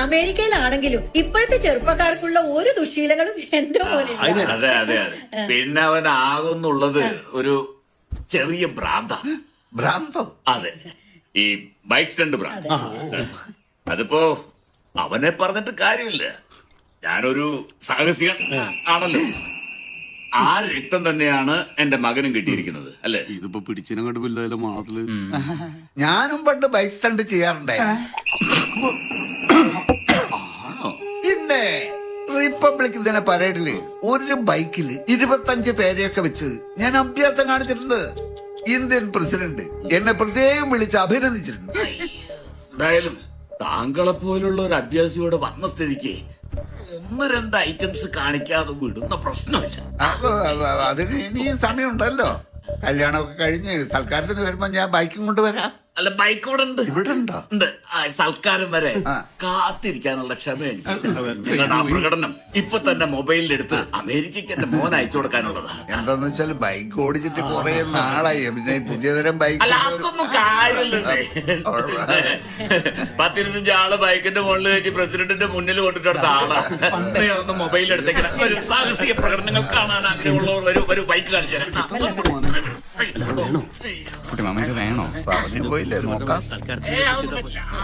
അമേരിക്കയിലാണെങ്കിലും ഇപ്പോഴത്തെ ചെറുപ്പക്കാർക്കുള്ള ഒരു ദുശീലങ്ങളും എന്റെ മോനില്ല. അതെ അതെ അതെ. പിന്നെ അവൻ ആകുന്നുള്ളത് ഒരു ചെറിയ ഭ്രാന്തോ? അതെ, ഈ ബൈക്ക് സ്റ്റണ്ട് ഭ്രാന്ത്. അതിപ്പോ അവനെ പറഞ്ഞിട്ട് കാര്യമില്ല. ഞാനൊരു സാഹസികൻ ആണല്ലോ. ആ രക്തം തന്നെയാണ് എന്റെ മകനും കിട്ടിയിരിക്കുന്നത്, അല്ലേ? ഇതിപ്പോ പിടിച്ചിനെ കണ്ട് വലുതായാലും മാളത്തില്. ഞാനും പണ്ട് ബൈക്ക് സ്റ്റണ്ട് ചെയ്യാറുണ്ടായിരുന്നു. പിന്നെ റിപ്പബ്ലിക് ദിന പരേഡില് ഒരു ബൈക്കില് 25 പേരെയൊക്കെ വെച്ച് ഞാൻ അഭ്യാസം കാണിച്ചിട്ടുണ്ട്. ഇന്ത്യൻ പ്രസിഡന്റ് എന്നെ പ്രത്യേകം വിളിച്ച് അഭിനന്ദിച്ചിട്ടുണ്ട്. എന്തായാലും താങ്കളെ പോലുള്ള ഒരു അഭ്യാസിയോടെ വന്ന സ്ഥിതിക്ക് 1-2 ഐറ്റംസ് കാണിക്കാതെ വിടുന്ന പ്രശ്നമില്ല. അതിന് ഇനിയും സമയമുണ്ടല്ലോ. കല്യാണമൊക്കെ കഴിഞ്ഞ് സൽക്കാരത്തിന് വരുമ്പോ ഞാൻ ബൈക്കും കൊണ്ടുവരാം. അല്ല, ബൈക്ക് ഇവിടെ ഉണ്ട്. ഇവിടെ ഉണ്ടോ? ഉണ്ട്. സൽക്കാരം വരെ കാത്തിരിക്കാനുള്ള ക്ഷമ എനിക്ക്. നിങ്ങളുടെ ആ പ്രകടനം ഇപ്പൊ തന്നെ മൊബൈലിലെടുത്ത് അമേരിക്കക്ക് എന്റെ മോൻ അയച്ചു കൊടുക്കാനുള്ളതാ. എന്താന്ന് വെച്ചാൽ ബൈക്ക് ഓടിച്ചിട്ട് കുറെ നാളായി. പിന്നെ പുതിയതരം ബൈക്ക് അല്ല, അതൊന്നും കാര്യമില്ലേ. 10-25 ആള് ബൈക്കിന്റെ മുകളിൽ കയറ്റി പ്രസിഡന്റിന്റെ മുന്നിൽ കൊണ്ടിട്ടെടുത്ത ആളാ. ഒന്ന് മൊബൈലിൽ എടുത്തേക്കണം. ഒരു സാഹസിക പ്രകടനങ്ങൾ കാണാൻ ആഗ്രഹമുള്ളവർ ഒരു ബൈക്ക് കാണിച്ചു തരാം. വേണോ? പറഞ്ഞു പോയില്ലേ, നോക്കാം.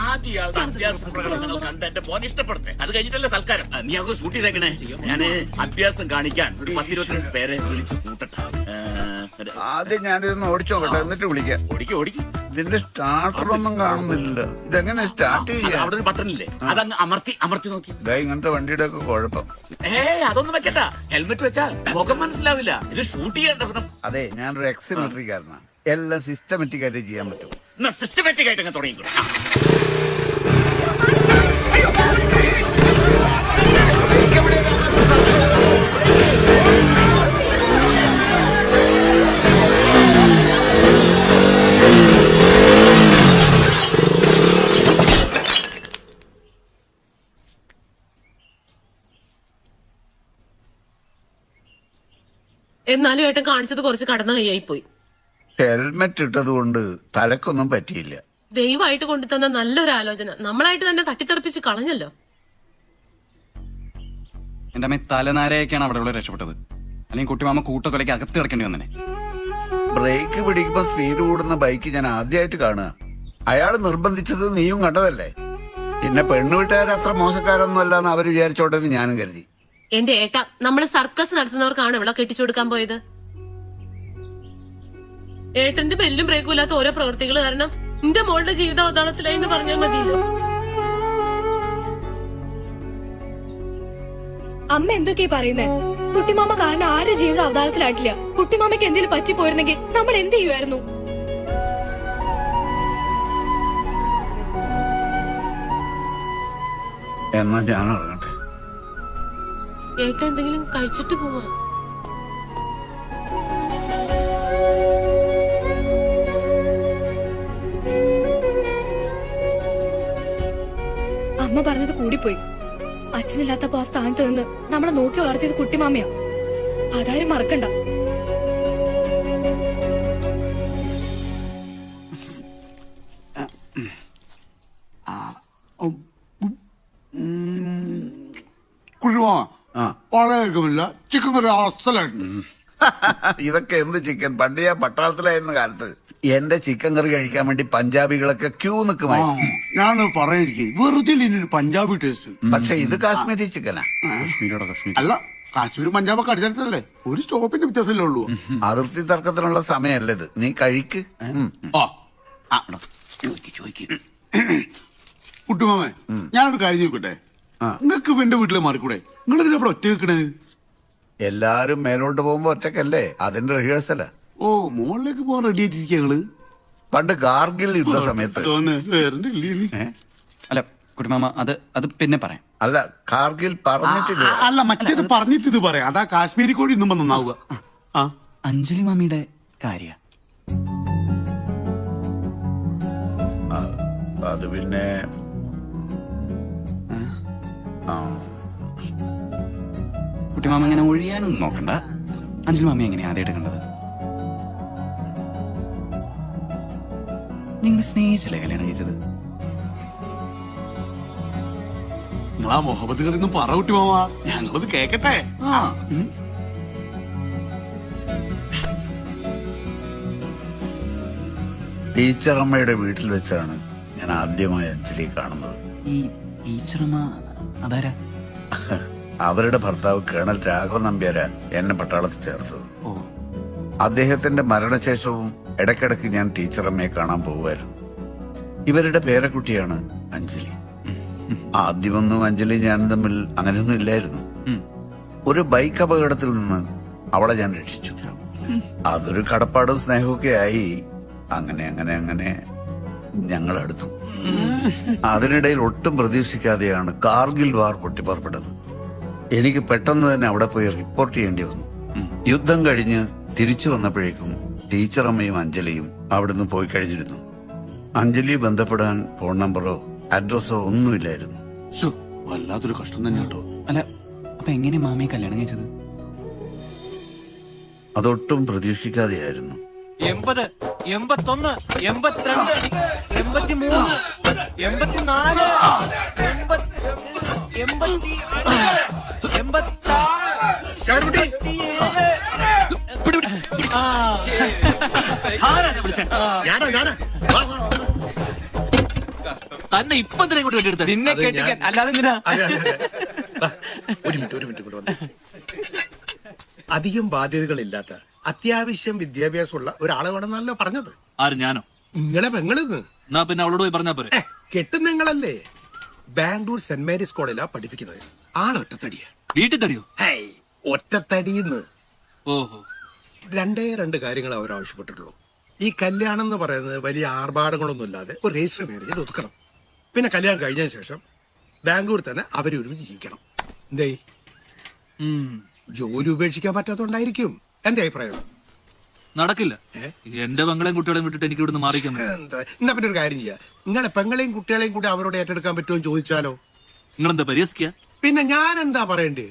ആദ്യ അഭ്യാസ പ്രകടനങ്ങൾ കണ്ട് എന്റെ മോൻ ഇഷ്ടപ്പെടുത്തേ. അത് കഴിഞ്ഞിട്ടല്ലേ സൽക്കാരം. നീ അത് ഷൂട്ട് ചെയ്തേക്കണേ. ഞാന് അഭ്യാസം കാണിക്കാൻ ഒരു 10-22 പേരെ വിളിച്ച് കൂട്ടട്ടെ. ആദ്യം ഞാനിതൊന്ന് ഓടിച്ചോക്കട്ടെ, എന്നിട്ട് വിളിക്കാം. ഓടിക്കും. ഇതിന്റെ സ്റ്റാർട്ടർ ഒന്നും കാണുന്നില്ല. ഇതെങ്ങനെ സ്റ്റാർട്ട് ചെയ്യാം? അവിടെ ഒരു ബട്ടൺ ഇല്ലേ, അതങ്ങ് അമർത്തി നോക്കി. ഇങ്ങനത്തെ വണ്ടിയുടെ ഒക്കെ കുഴപ്പം. അതൊന്നും വെക്കണ്ട. ഹെൽമെറ്റ് വെച്ചാൽ മുഖം മനസ്സിലാവില്ല. ഇത് ഷൂട്ട് ചെയ്യണ്ട. അതെ, ഞാനൊരു എക്സിമെട്രിക്കാരനാണ്. എല്ലാം സിസ്റ്റമാറ്റിക് ആയിട്ട് ചെയ്യാൻ പറ്റും. സിസ്റ്റമാറ്റിക് ആയിട്ട് അങ്ങ് തുടങ്ങിക്കോ. എന്നാലും ഏട്ടൻ കാണിച്ചത് കുറച്ച് കടന്ന കൈയായി പോയി. ഹെൽമെറ്റ് ഇട്ടത് കൊണ്ട് തലക്കൊന്നും പറ്റിയില്ല. ദൈവമായിട്ട് കൊണ്ടുതന്ന നല്ലൊരു ആലോചന നമ്മളായിട്ട് തന്നെ തട്ടിത്തെറിപ്പിച്ച് കളഞ്ഞല്ലോ. എന്റെ അമ്മ തലനാരയൊക്കെയാണ് അവിടെ ഉള്ള രക്ഷപ്പെട്ടത്. അല്ലെങ്കിൽ കുട്ടിമാമ കൂട്ടക്കൊലയ്ക്ക് അകത്ത് കിടക്കേണ്ടി വന്നെ. ബ്രേക്ക് പിടിക്കുമ്പോ സ്പീഡ് കൂടുന്ന ബൈക്ക് ഞാൻ ആദ്യമായിട്ട് കാണുക. അയാൾ നിർബന്ധിച്ചത് നീയും കണ്ടതല്ലേ. പിന്നെ പെണ്ണുവീട്ടുകാർ അത്ര മോശക്കാരൊന്നും അല്ലാന്ന് അവർ വിചാരിച്ചോട്ടെ എന്ന് ഞാനും കരുതി. എന്റെ ഏട്ട, നമ്മള് സർക്കസ് നടത്തുന്നവർക്കാണ് ഇവിടെ കെട്ടിച്ചു കൊടുക്കാൻ പോയത്. ഏട്ടന്റെ ബെല്ലും ബ്രേക്കും ഇല്ലാത്ത ഓരോ പ്രവൃത്തികൾ കാരണം എന്റെ മോളുടെ ജീവിതം അവതാളത്തിലായി എന്ന് പറഞ്ഞാൽ മതിയല്ലോ. അമ്മ എന്തൊക്കെയാ പറയുന്നേ? കുട്ടിമാമ കാരണം ആരുടെ ജീവിതം അവതാളത്തിലായിട്ടില്ല. കുട്ടിമാമയ്ക്ക് എന്തെങ്കിലും പറ്റിപ്പോയിരുന്നെങ്കിൽ നമ്മൾ എന്ത് ചെയ്യുമായിരുന്നു? എന്നാ ഞാൻ ഇറങ്ങട്ടെ. ഏട്ട എന്തെങ്കിലും കഴിച്ചിട്ട് പോവാ. അമ്മ പറഞ്ഞത് കൂടിപ്പോയി. അച്ഛനില്ലാത്തപ്പോ ആ സ്ഥാനത്ത് നിന്ന് നമ്മളെ നോക്കി വളർത്തിയത് കുട്ടിമാമയാ. അതാരും മറക്കണ്ട. പഴയമില്ല ചിക്കൻ കറി അസലായിട്ട്. ഇതൊക്കെ എന്ത് ചിക്കൻ? പണ്ട് ഞാൻ പട്ടാളത്തിലായിരുന്ന കാലത്ത് എന്റെ ചിക്കൻ കറി കഴിക്കാൻ വേണ്ടി പഞ്ചാബികളൊക്കെ ക്യൂ നിൽക്കുമായിരുന്നു. ഞാൻ പറയാതിരിക്കും, വെറുതെ ഒരു പഞ്ചാബി ടേസ്റ്റ്. പക്ഷെ ഇത് കാശ്മീരി ചിക്കനാ. അല്ല, കാശ്മീർ പഞ്ചാബൊക്കെ അടിച്ചല്ലേ, ഒരു സ്റ്റോപ്പിന്റെ വ്യത്യാസമല്ലേ ഉള്ളൂ. അതിർത്തി തർക്കത്തിനുള്ള സമയമല്ല ഇത്. നീ കഴിക്ക്. കുട്ടുമാമേ, ഞാനൊരു കാര്യം ചോദിക്കട്ടെ. നിങ്ങൾക്ക് എന്റെ വീട്ടിലെ മാറിക്കൂടെ? നിങ്ങൾ ഇതിൽ അവിടെ ഒറ്റ വെക്കണേ? എല്ലാരും മേലോട്ട് പോകുമ്പോ ഒറ്റക്കല്ലേ, അതിന്റെ റിഹേഴ്സലാ. ഓ, മുകളിലേക്ക് പോകാൻ റെഡി ആയിട്ടിരിക്കുക ഞങ്ങള്. പണ്ട് കാർഗിൽ യുദ്ധ സമയത്ത്. അല്ല കുട്ടിമാമ, അത് പിന്നെ പറയാം. അല്ല, കാർഗിൽ പറഞ്ഞിട്ട് അല്ല, മറ്റേത് പറഞ്ഞിട്ട് ഇത് പറയാം. അതാ കാശ്മീരി കോഴി ഇന്നും നന്നാവുക. അഞ്ജലി മാമിയുടെ കാര്യ അത് പിന്നെ കുട്ടിമാമ ഇങ്ങനെ ഒഴിയാനൊന്നും നോക്കണ്ട. അഞ്ജലി മാമി എങ്ങനെയാ ആദ്യമായിട്ട് കണ്ടത്? നിങ്ങൾ സ്നേഹിച്ചല്ലേ കല്യാണം കഴിച്ചത്? നിങ്ങളാ മുഹബത്ത് കറിയൊന്നും പറ കുട്ടിമാമ, ഞങ്ങളത് കേക്കട്ടെ. ടീച്ചറമ്മയുടെ വീട്ടിൽ വെച്ചാണ് ഞാൻ ആദ്യമായി അഞ്ജലി കാണുന്നത്. ഈ ടീച്ചറമ്മ അതാരാ? അവരുടെ ഭർത്താവ് കേണൽ രാഘവ നമ്പ്യാരാ എന്നെ പട്ടാളത്തിൽ ചേർത്തത്. അദ്ദേഹത്തിന്റെ മരണശേഷവും ഇടയ്ക്കിടയ്ക്ക് ഞാൻ ടീച്ചറമ്മയെ കാണാൻ പോകുമായിരുന്നു. ഇവരുടെ പേരക്കുട്ടിയാണ് അഞ്ജലി. ആദ്യമൊന്നും അഞ്ജലി ഞാനും തമ്മിൽ അങ്ങനെയൊന്നും ഇല്ലായിരുന്നു. ഒരു ബൈക്ക് അപകടത്തിൽ നിന്ന് അവളെ ഞാൻ രക്ഷിച്ചു. അതൊരു കടപ്പാടും സ്നേഹമൊക്കെ ആയി. അങ്ങനെ അങ്ങനെ അങ്ങനെ ഞങ്ങൾ അടുത്തു. അതിനിടയിൽ ഒട്ടും പ്രതീക്ഷിക്കാതെയാണ് കാർഗിൽ വാർ പൊട്ടിപ്പുറപ്പെട്ടത്. എനിക്ക് പെട്ടെന്ന് തന്നെ അവിടെ പോയി റിപ്പോർട്ട് ചെയ്യേണ്ടി വന്നു. യുദ്ധം കഴിഞ്ഞ് തിരിച്ചു വന്നപ്പോഴേക്കും ടീച്ചറമ്മയും അഞ്ജലിയും അവിടുന്ന് പോയി കഴിഞ്ഞിരുന്നു. അഞ്ജലി ബന്ധപ്പെടാൻ ഫോൺ നമ്പറോ അഡ്രസ്സോ ഒന്നുമില്ലായിരുന്നു. വല്ലാത്തൊരു കഷ്ടം തന്നെ കേട്ടോ. അല്ല, അപ്പൊ എങ്ങനെ മാമിയെ കല്യാണം കഴിച്ചത്? അതൊട്ടും പ്രതീക്ഷിക്കാതെയായിരുന്നു. 80, 81, 82, 83, 84, 86. തന്നെ ഇപ്പൊ തന്നെ ഇങ്ങോട്ട് വേണ്ടിയെടുത്ത നിന്നെ കേട്ടിക്കാൻ അല്ലാതെ എന്തിനാ? ഒരു മിനിറ്റ് കൊണ്ട് വന്നു. അധികം ബാധ്യതകളില്ലാത്ത അത്യാവശ്യം വിദ്യാഭ്യാസമുള്ള ഒരാളെ വേണമെന്നല്ലോ പറഞ്ഞത്. ആര്, ഞാനോ? നിങ്ങളെ പെങ്ങളിന്ന്. എന്നാ പിന്നെ അവളോട് പോയി പറഞ്ഞാ പോരെ? കെട്ടും നിങ്ങളല്ലേ. ബാംഗ്ലൂർ സെന്റ് മേരീസ് കോളേജിലാ പഠിപ്പിക്കുന്നത്. ആളൊറ്റത്തടിയാ. വീട്ടിൽ തടിയോ? ഒറ്റത്തടിന്ന്. ഓഹോ. 2 കാര്യങ്ങൾ അവർ ആവശ്യപ്പെട്ടിട്ടുള്ളൂ. ഈ കല്യാണം എന്ന് പറയുന്നത് വലിയ ആർഭാടങ്ങളൊന്നും ഇല്ലാതെ ഒരു രജിസ്റ്റർ മാരേജിൽ ഒതുക്കണം. പിന്നെ കല്യാണം കഴിഞ്ഞതിന് ശേഷം ബാംഗ്ലൂർ തന്നെ അവരൊരുമിച്ച് ജീവിക്കണം. എന്തേ, ജോലി ഉപേക്ഷിക്കാൻ പറ്റാത്തോണ്ടായിരിക്കും. എന്റെ അഭിപ്രായം. നടക്കില്ല. എന്റെ പെങ്ങളെയും കുട്ടികളെയും വിട്ടിട്ട് എനിക്ക് ഇവിടുന്ന് മാറിക്കാൻ എന്താ, എന്നാ പിന്നെ ഒരു കാര്യം ചെയ്യാം. നിങ്ങളെ പെങ്ങളെയും കുട്ടികളെയും കൂടി അവരോട് ഏറ്റെടുക്കാൻ പറ്റുമോ എന്ന് ചോദിച്ചാലോ? നിങ്ങളെന്താ പരിഹസിക്കുക? പിന്നെ ഞാൻ എന്താ പറയണ്ടേ?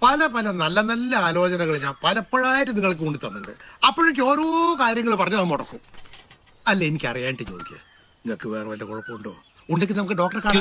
പല പല നല്ല നല്ല ആലോചനകൾ ഞാൻ പലപ്പോഴായിട്ട് നിങ്ങൾക്ക് കൊണ്ടു തന്നിട്ടുണ്ട്. അപ്പോഴേക്കും ഓരോ കാര്യങ്ങൾ പറഞ്ഞ് അത് മുടക്കും. അല്ല, എനിക്ക് അറിയാണ്ട് ചോദിക്കുക, നിങ്ങൾക്ക് വേറെ വല്ല കുഴപ്പമുണ്ടോ? ഉണ്ടെങ്കിൽ നമുക്ക് ഡോക്ടറെ കാണാം.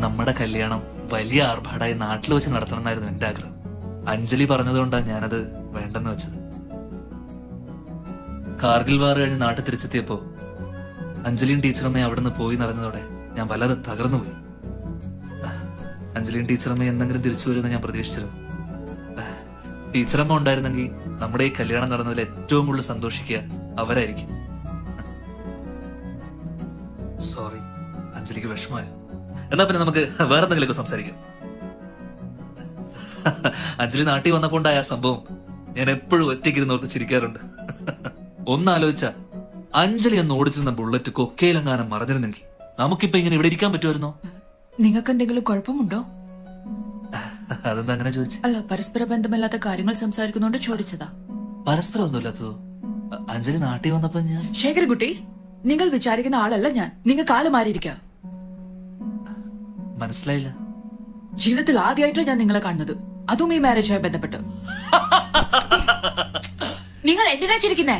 നമ്മുടെ കല്യാണം വലിയ ആർഭാടായി നാട്ടിൽ വെച്ച് നടത്തണം എന്നായിരുന്നു എന്റെ ആഗ്രഹം. അഞ്ജലി പറഞ്ഞതുകൊണ്ടാണ് ഞാനത് വേണ്ടെന്ന് വെച്ചത്. കാർഗിൽ വാർ കഴിഞ്ഞ് നാട്ടിൽ തിരിച്ചെത്തിയപ്പോ അഞ്ജലിയും ടീച്ചറമ്മയും അവിടുന്ന് പോയി നിറഞ്ഞതോടെ ഞാൻ വല്ലാതെ തകർന്നുപോയി. അഞ്ജലിയും ടീച്ചറമ്മയും എന്തെങ്കിലും തിരിച്ചു വരുമെന്ന് ഞാൻ പ്രതീക്ഷിച്ചിരുന്നു. ടീച്ചറമ്മ ഉണ്ടായിരുന്നെങ്കിൽ നമ്മുടെ ഈ കല്യാണം നടന്നതിൽ ഏറ്റവും കൂടുതൽ സന്തോഷിക്കുക അവരായിരിക്കും. സോറി, അഞ്ജലിക്ക് വിഷമമായോ? എന്നാ പിന്നെ നമുക്ക് വേറെ എന്തെങ്കിലുമൊക്കെ സംസാരിക്കാം. അഞ്ജലി നാട്ടിൽ വന്നപ്പോണ്ടായ ആ സംഭവം ഞാൻ എപ്പോഴും ഒറ്റയ്ക്കിരുന്ന് ഓർത്ത് ചിരിക്കാറുണ്ട്. ഒന്നാലോചിച്ച അഞ്ജലി ഒന്ന് ഓടിച്ചിരുന്ന ബുള്ളറ്റ് കൊക്കയിലെങ്ങാനും മറഞ്ഞിരുന്നെങ്കിൽ നമുക്കിപ്പോ ഇങ്ങനെ ഇവിടെ ഇരിക്കാൻ പറ്റുമായിരുന്നോ? നിങ്ങൾക്ക് എന്തെങ്കിലും കുഴപ്പമുണ്ടോ? അതെന്താ അങ്ങനെ ചോദിച്ചു? അല്ല, പരസ്പര ബന്ധമില്ലാത്ത കാര്യങ്ങൾ സംസാരിക്കുന്നോണ്ട് ചോദിച്ചതാ. പരസ്പരം ഒന്നുമില്ലാത്തതോ? അഞ്ജലി നാട്ടിൽ വന്നപ്പോ ഞാൻ... ശേഖരൻകുട്ടി, നിങ്ങൾ വിചാരിക്കുന്ന ആളല്ല ഞാൻ. നിങ്ങൾ കാല് മാറിയിരിക്കുക. മനസ്സിലായില്ല. ജീവിതത്തിൽ ആദ്യമായിട്ടാണ് ഞാൻ നിങ്ങളെ കാണുന്നത്, അതും ഈ മാരേജുമായി ബന്ധപ്പെട്ട്. നിങ്ങൾ എന്തിനാ ചിരിക്കുന്നേ?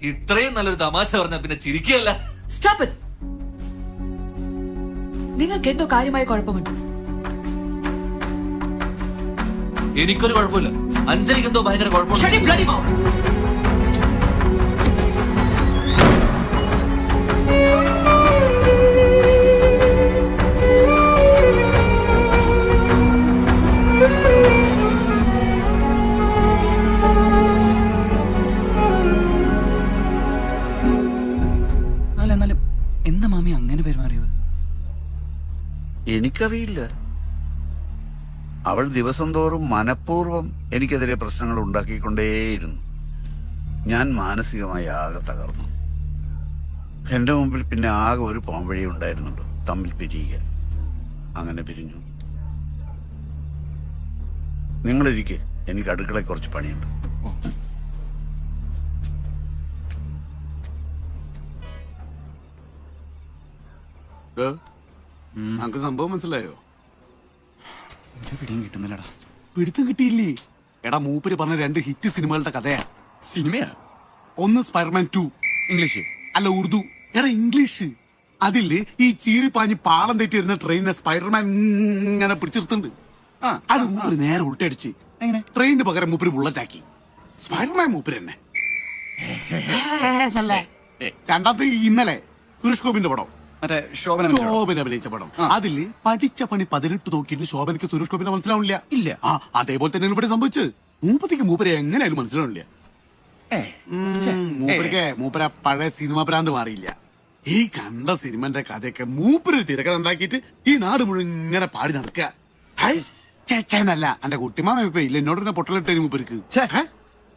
ഇത്രയും നല്ലൊരു തമാശ പറഞ്ഞാ പിന്നെ ചിരിക്കുകയല്ല. Stop it. നിങ്ങൾക്ക് എന്തോ കാര്യമായ കുഴപ്പമുണ്ട്. എനിക്കൊരു കുഴപ്പമില്ല. അഞ്ജലിക്ക് എന്തോ ഭയങ്കര കുഴപ്പമുണ്ട്. അല്ല, എന്നാലും എന്താ മാമി അങ്ങനെ പെരുമാറിയത്? എനിക്കറിയില്ല. അവൾ ദിവസം തോറും മനഃപൂർവ്വം എനിക്കെതിരെ പ്രശ്നങ്ങൾ ഉണ്ടാക്കിക്കൊണ്ടേയിരുന്നു. ഞാൻ മാനസികമായി ആകെ തകർന്നു. എന്റെ മുമ്പിൽ പിന്നെ ആകെ ഒരു പോംവഴി ഉണ്ടായിരുന്നുള്ളൂ, തമ്മിൽ പിരിയുക. അങ്ങനെ പിരിഞ്ഞു. നിങ്ങളിരിക്കെ, എനിക്ക് അടുക്കളയിൽ കുറച്ച് പണിയുണ്ട്. നമുക്ക് സംഭവം മനസ്സിലായോ? ഒരു പിടിയും കിട്ടുന്നില്ലടാ. പിടുത്തം കിട്ടിയില്ലേ? എടാ, മൂപ്പര് പറഞ്ഞ 2 ഹിറ്റ് സിനിമകളുടെ കഥയാ. സിനിമയാ? ഒന്ന് സ്പൈഡർമാൻ 2 ഇംഗ്ലീഷ് അല്ല ഉറുദു. എടാ ഇംഗ്ലീഷ്. അതില് ഈ ചീറിപ്പാഞ്ഞ് പാളം തെറ്റി വരുന്ന ട്രെയിനിനെ സ്പൈഡർമാൻ ഇങ്ങനെ പിടിച്ചിരുത്തുന്നുണ്ട്. അത് മൂപ്പര് നേരെ ഉൾട്ടടിച്ച് ട്രെയിനിന് പകരം മൂപ്പര് ബുള്ളറ്റ് ആക്കി. സ്പൈഡർമാൻ മൂപ്പര് തന്നെ. രണ്ടാമത്തെ ഇന്നലെ സുരേഷ് ഗോപിന്റെ പടം, ശോഭന അഭിനയിച്ച പടം. അതില് പഠിച്ച പണി 18 നോക്കിയിട്ട് ശോഭനയ്ക്ക് സുരേഷ് ഗോപിനെ മനസ്സിലാവില്ല. ഇല്ല. അതേപോലെ തന്നെ ഇവിടെ സംഭവിച്ചത്. മൂപ്പരെ എങ്ങനെയാലും മനസ്സിലാവില്ല. മൂപ്പര പഴയ സിനിമ ഭ്രാന്ത് മാറിയില്ല. ഈ കണ്ട സിനിമന്റെ കഥയൊക്കെ മൂപ്പര് തിരക്കഥ ഉണ്ടാക്കിയിട്ട് ഈ നാട് മുഴുവൻ ഇങ്ങനെ പാടി നടക്കുക. ചേച്ചെന്നല്ല, എന്റെ കുട്ടിമാമ ഇപ്പൊ ഇല്ല, എന്നോട് തന്നെ പൊട്ടലിട്ടു മൂപ്പർക്ക്.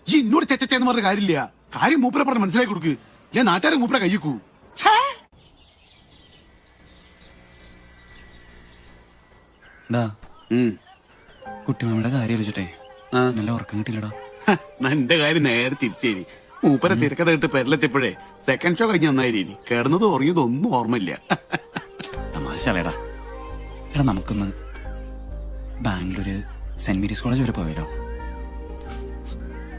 ഈ എന്നോട് ചേച്ചെന്ന് പറഞ്ഞ കാര്യമില്ല. കാര്യം മൂപ്പരെ പറഞ്ഞ് മനസ്സിലാക്കി കൊടുക്ക്. ഞാൻ നാട്ടുകാരെ മൂപ്പരെ കയ്യക്കൂ. കുട്ടിമാമയുടെ കാര്യം ആലോചിച്ചിട്ടേ നല്ല ഉറക്കം കിട്ടില്ലടാ. എന്റെ കാര്യം നേരെ തിരിച്ചേരി. മൂപ്പരെ തിരക്കഥ കിട്ട് പെരലെത്തിയപ്പോഴേ സെക്കൻഡ് ഷോ കഴിഞ്ഞ് നന്നായി. കിടന്നത് ഉറങ്ങിയത് ഒന്നും ഓർമ്മയില്ല. തമാശാലേടാ. എടാ, നമുക്കൊന്ന് ബാംഗ്ലൂര് സെന്റ് മേരീസ് കോളേജ് വരെ പോയാലോ?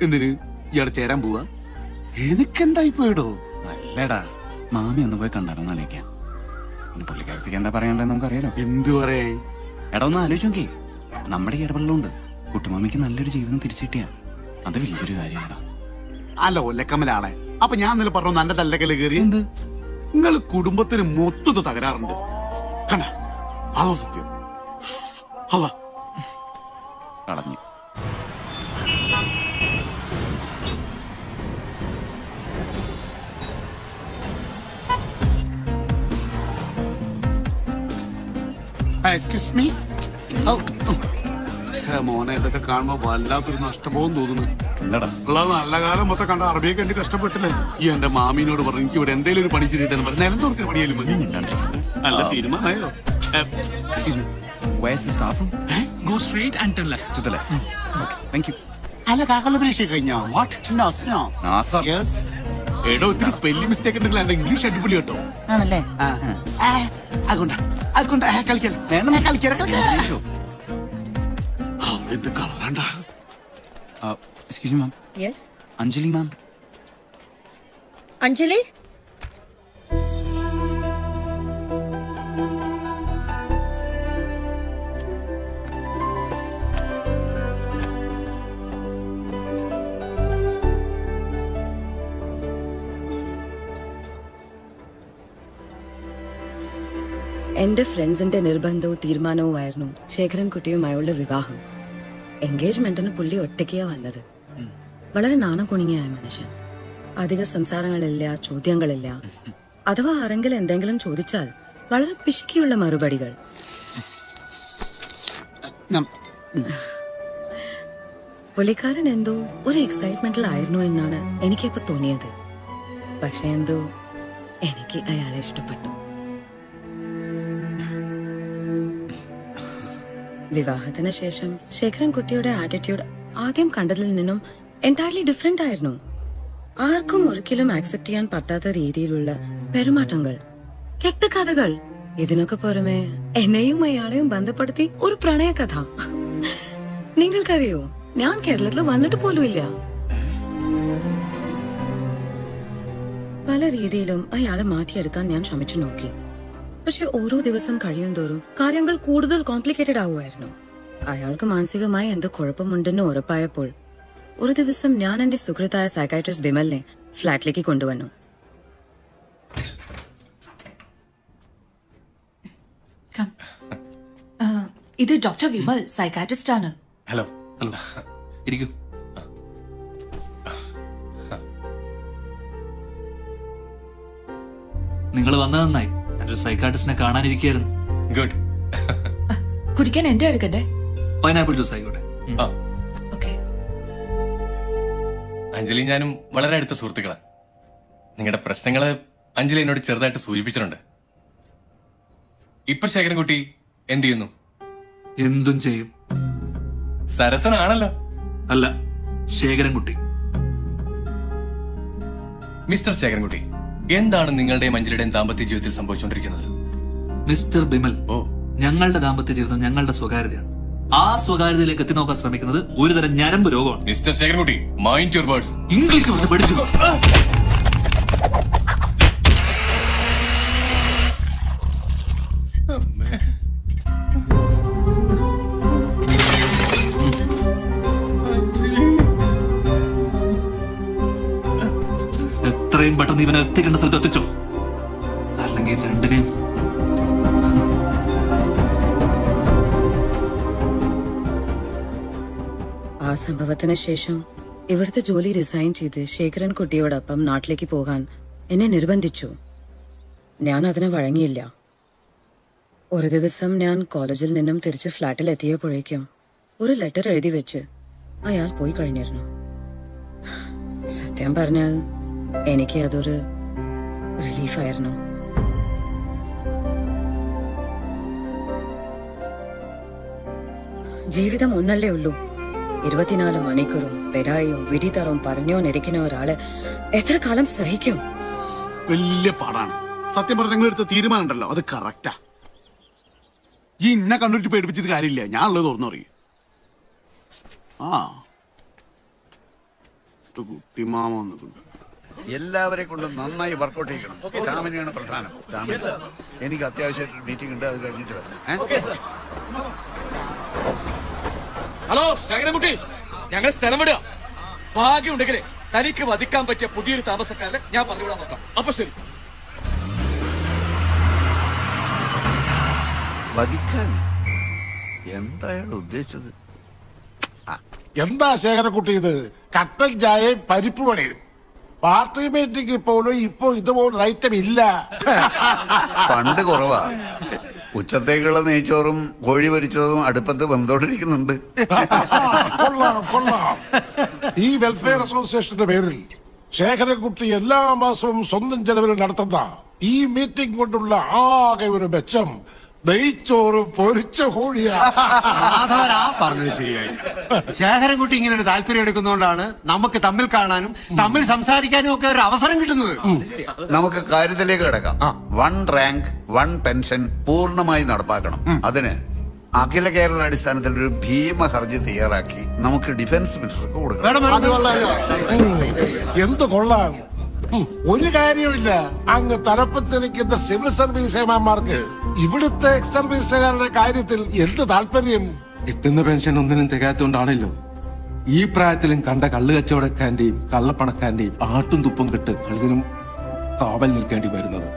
എന്തിന്? ഇയാളെ ചേരാൻ പോവാ? എനിക്കെന്തായി പോയിടോ? അല്ലടാ, മാമി ഒന്ന് പോയി കണ്ടാലോ ആലോചിക്കാം. പുള്ളിക്കാരത്തേക്ക് എന്താ പറയാനുള്ളത് നമുക്കറിയാലോ. എന്ത് പറയാ? എടാ, ഒന്ന് ആലോചിച്ച് നോക്കി. നമ്മുടെ ഇടപെടലുണ്ട് കുട്ടിമാമിക്ക് നല്ലൊരു ജീവിതം തിരിച്ചു കിട്ടിയ അത് വലിയൊരു കാര്യമാടാ. അല്ല ഒല്ലക്കമ്മലാളെ, അപ്പൊ ഞാൻ ഇന്നലെ പറഞ്ഞു എന്റെ തല്ലക്കല് കയറി. എന്ത്? നിങ്ങൾ കുടുംബത്തിന് മൊത്തത്ത് തകരാറുണ്ട്. കണ്ട, അതോ സത്യം? അല്ല കളഞ്ഞു. Excuse me. മോനെ, ഇതൊക്കെ കാണുമ്പോ വല്ലാത്തൊരു നഷ്ടബോധം തോന്നുന്നു. നല്ല കാലം മൊത്തം കണ്ട അറബിയെ കണ്ടി കഷ്ടപ്പെട്ടില്ലേ? ഈ എന്റെ മാമീനോട് പറഞ്ഞു എനിക്ക് ഇവിടെ എന്തെങ്കിലും ഒരു പണി ശരി തന്നെ പറഞ്ഞു. നിലം തുറക്കുന്ന പണിയാലും മതി. നല്ല തീരുമാനമായോ? Go straight and turn left. To the left. Okay, thank you. അല്ല, കാക്കല പരീക്ഷ കഴിഞ്ഞോ? എടോ, ഇത്തിരി സ്പെല്ലിംഗ് മിസ്റ്റേക്ക് ഉണ്ടെങ്കിൽ എന്റെ ഇംഗ്ലീഷ് അടിപൊളി കേട്ടോ. ആണല്ലേ? കളിക്കൽ എന്ത് കളറാണ്ട. Excuse me, ma'am. Yes. Anjali, ma'am. Anjali? എന്റെ ഫ്രണ്ട്സിന്റെ നിർബന്ധവും തീരുമാനവുമായിരുന്നു ശേഖരൻകുട്ടിയുമായുള്ള വിവാഹം. എൻഗേജ്മെന്റിന് പുള്ളി ഒറ്റയ്ക്കാ വന്നത്. വളരെ നാണം കുണുങ്ങിയായ മനുഷ്യൻ. അധിക സംസാരങ്ങളില്ല, ചോദ്യങ്ങളില്ല. അഥവാ ആരെങ്കിലും എന്തെങ്കിലും ചോദിച്ചാൽ വളരെ പിശുക്കിയുള്ള മറുപടികൾ. പുള്ളിക്കാരൻ എന്തോ ഒരു എക്സൈറ്റ്മെന്റിലായിരുന്നു എന്നാണ് എനിക്കിപ്പോ തോന്നിയത്. പക്ഷെ എന്തോ എനിക്ക് അയാളെ ഇഷ്ടപ്പെട്ടു. വിവാഹത്തിന് ശേഷം ശേഖരൻകുട്ടിയുടെ ആറ്റിറ്റ്യൂഡ് ആദ്യം കണ്ടതിൽ നിന്നും എൻറ്റയർലി ഡിഫറെന്റ് ആയിരുന്നു. ആർക്കും ഒരിക്കലും ആക്സെപ്റ്റ് ചെയ്യാൻ പറ്റാത്ത രീതിയിലുള്ള പെരുമാറ്റങ്ങൾ, കെട്ടുകഥകൾ. ഇതിനൊക്കെ പുറമെ എന്നെയും അയാളെയും ബന്ധപ്പെടുത്തി ഒരു പ്രണയകഥ. നിങ്ങൾക്കറിയോ, ഞാൻ കേരളത്തിൽ വന്നിട്ട് പോലുമില്ല. പല രീതിയിലും അയാളെ മാറ്റിയെടുക്കാൻ ഞാൻ ശ്രമിച്ചു നോക്കി. പക്ഷെ ഓരോ ദിവസം കഴിയും തോറും കാര്യങ്ങൾ കൂടുതൽ കോംപ്ലിക്കേറ്റഡ് ആവുമായിരുന്നു. അയാൾക്ക് മാനസികമായി എന്തോ കുഴപ്പമുണ്ടെന്ന് ഉറപ്പായപ്പോൾ ഒരു ദിവസം ഞാൻ എന്റെ സുഹൃത്തായ സൈക്കാട്രിസ്റ്റ് ബിമലിനെ ഫ്ലാറ്റിലേക്ക് കൊണ്ടുവന്നു. ഇത് ഡോക്ടർ വിമൽ, സൈക്കാട്രിസ്റ്റ് ആണ്. ഹലോ. ഹലോ, ഇരിക്കൂ. നിങ്ങൾ വന്നത് നന്നായി. ഞാനൊരു സൈക്കാട്രിസ്റ്റിനെ കാണാനിരിക്കുകയായിരുന്നു. ഗുഡ്. കുടിക്കാൻ എന്റെ എടുക്കണ്ടേ? പൈനാപ്പിൾ ജ്യൂസ് ആയിക്കോട്ടെ. അഞ്ജലി ഞാനും വളരെ അടുത്ത സുഹൃത്തുക്കളാണ്. നിങ്ങളുടെ പ്രശ്നങ്ങള് അഞ്ജലി എന്നോട് ചെറുതായിട്ട് സൂചിപ്പിച്ചിട്ടുണ്ട്. ഇപ്പൊ ശേഖരൻകുട്ടി എന്ത് ചെയ്യുന്നു? എന്തും ചെയ്യും. സരസനാണല്ലോ. അല്ല, ശേഖരൻകുട്ടി. മിസ്റ്റർ ശേഖരൻകുട്ടി, എന്താണ് നിങ്ങളുടെയും അഞ്ജലിയുടെയും ദാമ്പത്യ ജീവിതത്തിൽ സംഭവിച്ചുകൊണ്ടിരിക്കുന്നത്? മിസ്റ്റർ ബിമൽ, ഞങ്ങളുടെ ദാമ്പത്യ ജീവിതം ഞങ്ങളുടെ സ്വകാര്യതയാണ്. ആ സ്വകാര്യതയിലേക്ക് എത്തിനോക്കാൻ ശ്രമിക്കുന്നത് ഒരുതരം ഞരമ്പ് രോഗമാണ്. Mister Sekharankutty, mind your words. English പറഞ്ഞ് പഠിക്കുന്നു. എത്രയും പെട്ടെന്ന് ഇവനെ എത്തിക്കേണ്ട സ്ഥലത്ത് എത്തിച്ചോ, അല്ലെങ്കിൽ രണ്ടിനെയും. ആ സംഭവത്തിന് ശേഷം ഇവിടുത്തെ ജോലി റിസൈൻ ചെയ്ത് ശേഖരൻ കുട്ടിയോടൊപ്പം നാട്ടിലേക്ക് പോകാൻ എന്നെ നിർബന്ധിച്ചു. ഞാൻ അതിന് വഴങ്ങിയില്ല. ഒരു ദിവസം ഞാൻ കോളേജിൽ നിന്നും തിരിച്ച് ഫ്ലാറ്റിൽ എത്തിയപ്പോഴേക്കും ഒരു ലെറ്റർ എഴുതി വെച്ച് അയാൾ പോയി കഴിഞ്ഞിരുന്നു. സത്യം പറഞ്ഞാൽ എനിക്ക് അതൊരു റിലീഫായിരുന്നു. ജീവിതം ഒന്നല്ലേ ഉള്ളൂ. 24 മണിക്കൂറും പെടായും വിടിതറവും പറഞ്ഞോന്നിരിക്കുന്ന ഒരാള് എത്ര കാലം സഹിക്കും? വലിയ പാടാണ്. സത്യം പറഞ്ഞ നിങ്ങൾ എടുത്ത തീരുമാനം ഉണ്ടല്ലോ, അത് കറക്റ്റാ. ഈ ഇന്നെ കണ്ടിട്ട് പേടിപ്പിച്ചിട്ട് കാര്യമില്ല. ഞാൻ ഉള്ളത് തുറന്നു പറയും. കുട്ടിമാമ വന്നിട്ടുണ്ട്. എല്ലാവരെ കൊണ്ടും നന്നായി വർക്കൗട്ട് ചെയ്യണം. സ്റ്റാമിനയാണ് പ്രധാനം. സ്റ്റാമിന. എനിക്ക് അത്യാവശ്യമായിട്ടൊരു മീറ്റിംഗ് ഉണ്ട്, അത് കഴിഞ്ഞിട്ട് വരണം. ഹലോ ശേഖരൻകുട്ടി, ഞങ്ങൾ സ്ഥലം വിടുക. ഭാഗ്യമുണ്ടെങ്കിലേ തനിക്ക് വധിക്കാൻ പറ്റിയ പുതിയൊരു താമസക്കാരനെ ഞാൻ പറഞ്ഞുവിടാൻ നോക്കാം. അപ്പൊ ശരി. വധിക്കാൻ എന്തായാണ് ഉദ്ദേശിച്ചത്? എന്താ ശേഖരക്കുട്ടി ഇത്? കട്ടൻ ചായയും പരിപ്പ് പണിയും. പാർട്ടി മീറ്റിംഗ് പോലും ഇപ്പൊ ഇതുപോലെ ഐറ്റം ഇല്ല. പണ്ട് കുറവാ. ഉച്ചത്തേക്കുള്ള നെയ്ച്ചോറും കോഴി പൊരിച്ചതും അടുപ്പത്ത് വെന്തോണ്ടിരിക്കുന്നുണ്ട്. കൊള്ളാം കൊള്ളാം. ഈ വെൽഫെയർ അസോസിയേഷന്റെ പേരിൽ ശേഖരൻകുട്ടി എല്ലാ മാസവും സ്വന്തം ചെലവിൽ നടത്തുന്ന ഈ മീറ്റിംഗ് കൊണ്ടുള്ള ആകെ ഒരു മെച്ചം നെയ്ച്ചോറും പൊരിച്ച കോഴിയാ. പറഞ്ഞത് ശരിയായി. ശേഖരൻകുട്ടി ഇങ്ങനെ ഒരു താല്പര്യം എടുക്കുന്നതുകൊണ്ടാണ് നമുക്ക് തമ്മിൽ കാണാനും തമ്മിൽ സംസാരിക്കാനും ഒക്കെ ഒരു അവസരം കിട്ടുന്നത്. നമുക്ക് കാര്യത്തിലേക്ക് കിടക്കാം. 1 റാങ്ക് 1 പെൻഷൻ പൂർണ്ണമായി നടപ്പാക്കണം. അതിന് അഖില കേരള അടിസ്ഥാനത്തിൽ ഒരു ഭീമ ഹർജി തയ്യാറാക്കി നമുക്ക് ഡിഫൻസ് മിനിസ്റ്റർക്ക് കൊടുക്കണം. എന്ത് കൊള്ളാം. ഒരു കാര്യമില്ല, അങ്ങ് തലപ്പത്തിരിക്കുന്ന സിവിൽ സർവീസ് ഏമാന്മാർക്ക് ഇവിടുത്തെ എക്സ് സർവീസുകാരുടെ കാര്യത്തിൽ എന്ത് താല്പര്യം? കിട്ടുന്ന പെൻഷൻ ഒന്നിനും തികയാത്തോണ്ടാണല്ലോ ഈ പ്രായത്തിലും കണ്ട കള്ളു കച്ചവടക്കാരന്റെയും കള്ളപ്പണക്കാരന്റെയും ആട്ടും തുപ്പും കെട്ട് അതിനും കാവൽ നിൽക്കേണ്ടി വരുന്നത്.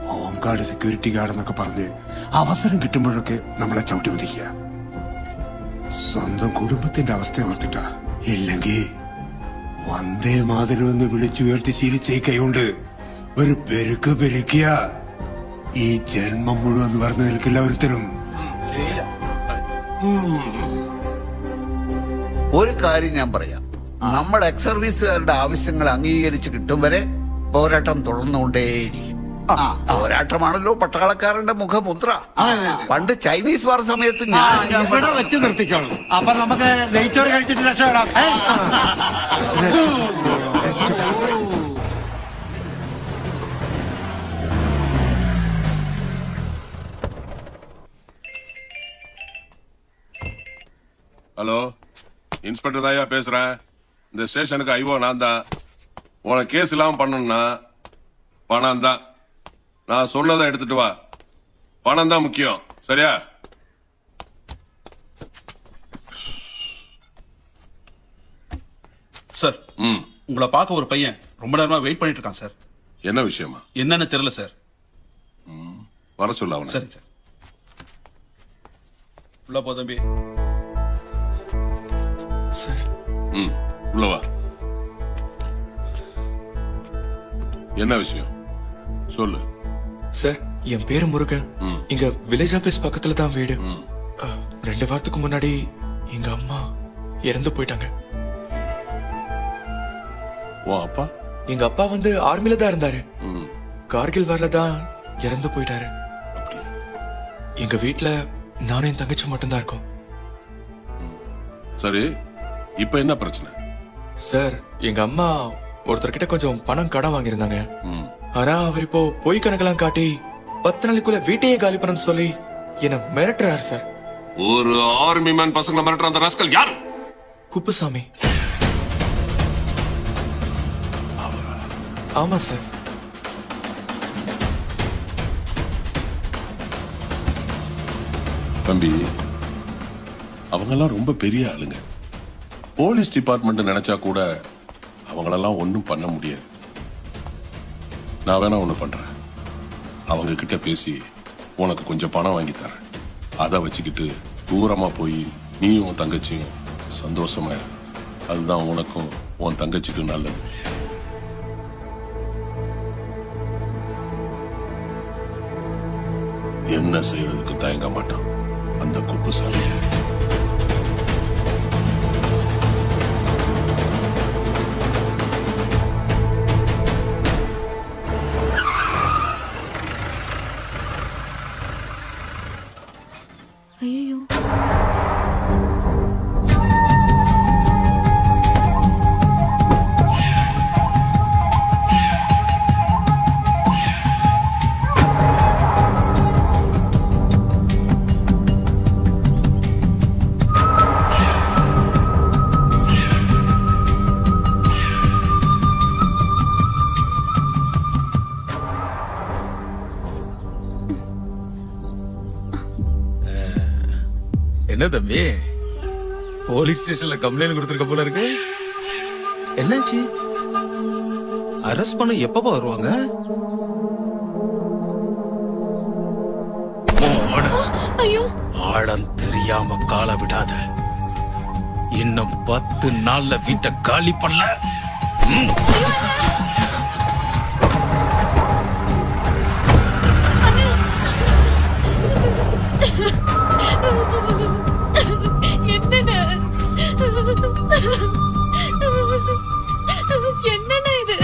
ഹോം ഗാർഡ്, സെക്യൂരിറ്റി ഗാർഡ് എന്നൊക്കെ പറഞ്ഞ് അവസരം കിട്ടുമ്പോഴൊക്കെ നമ്മളെ ചവിട്ടി വധിക്കുക. സ്വന്തം കുടുംബത്തിന്റെ അവസ്ഥ ഓർത്തിട്ടാ. ഇല്ലെങ്കിൽ വന്ദേ മാതരം എന്ന് വിളിച്ചുയർത്തി ശീലിച്ച കൈകൊണ്ട് ഒരു പെരുക്ക് പെരുക്കിയ ഈ ജന്മം മുഴുവൻ പറഞ്ഞു നിൽക്കില്ല ഒരുത്തരും. ഒരു കാര്യം ഞാൻ പറയാം. നമ്മുടെ എക്സ് സർവീസുകാരുടെ ആവശ്യങ്ങൾ അംഗീകരിച്ച് കിട്ടും വരെ പോരാട്ടം തുടർന്നുകൊണ്ടേയിരിക്കും. പോരാട്ടമാണല്ലോ പട്ടാളക്കാരന്റെ മുഖമുദ്ര. പണ്ട് ചൈനീസ് വാർ സമയത്ത് ഞാൻ ഇവിടെ വെച്ച് നിർത്തിക്കോളൂ. അപ്പൊ നമുക്ക് നെയ്ച്ചോറ് കഴിച്ചിട്ട് രക്ഷപ്പെടാം. ஹலோ, இன்ஸ்பெக்டர் ஐயா பேசுறேன். இந்த ஸ்டேஷனுக்கு ஐவோ நான் தான். உனக்கு கேஸ் இல்லாம பண்ணணும்னா பணம் தான். நான் சொன்னதை எடுத்துட்டு வா. பணம் தான் முக்கியம், சரியா? சார், உங்களை பார்க்க ஒரு பையன் ரொம்ப நேரமா வெயிட் பண்ணிட்டு இருக்கான் சார். என்ன விஷயமா? என்னன்னு தெரியல சார். வர சொல்ல அவனை. சரி சார். உள்ள போ தம்பி. சார். உள்ள வா. என்ன விஷயம் சொல்லு. சார், என் பேரு முருகன். இங்க வில்லேஜ் ஆபீஸ் பக்கத்துல தான் வீடு. 2 வாரத்துக்கு முன்னாடி எங்க அம்மா இறந்து போயிட்டாங்க. உன் அப்பா? எங்க அப்பா வந்து ஆர்மில தான் இருந்தாரு. கார்கில் வார்ல தான் இறந்து போயிட்டாரு. எங்க வீட்ல நானும் என் தங்கச்சி மட்டும்தான் இருக்கோம். சரி, இப்ப என்ன பிரச்சனை? சார், எங்க அம்மா ஒருத்தர்கிட்ட கொஞ்சம் பணம் கடன் வாங்கியிருந்தாங்க. ஆனா அவர் இப்போ பொய் கணக்கெல்லாம் காட்டி 10 நாளைக்குள்ள வீட்டையே காலி பண்ணு சொல்லி என்ன மிரட்டுறாரு சார். ஒரு ஆர்மி மேன் பசங்களை மிரட்டுற அந்த ராஸ்கல் யாரு? குப்புசாமி. ஆமா சார். தம்பி, அவங்கெல்லாம் ரொம்ப பெரிய ஆளுங்க. போலீஸ் டிபார்ட்மெண்ட் நினைச்சா கூட அவங்களெல்லாம் ஒன்றும் பண்ண முடியாது. நான் வேணா ஒண்ணு பண்றேன். அவங்க கிட்ட பேசி உனக்கு கொஞ்சம் பணம் வாங்கி தரேன். அதை வச்சுக்கிட்டு தூரமா போய் நீயும் உன் தங்கச்சியும் சந்தோஷமா இரு. அதுதான் உனக்கும் உன் தங்கச்சிக்கும் நல்லது. என்ன செய்யறதுக்கு தயங்க மாட்டான் அந்த குப்புசாமி. ஐயோ, என்ன தம்பி, போலீஸ் ஸ்டேஷன்ல கம்ப்ளைண்ட் கொடுத்திருக்க போல இருக்கு. என்னாச்சு? அரெஸ்ட் பண்ண எப்பப்பா வருவாங்க? ஆழம் தெரியாம கால விடாத. இன்னும் 10 நாள்ல வீட்டை காலி பண்ணல. என்னண்ணா இது?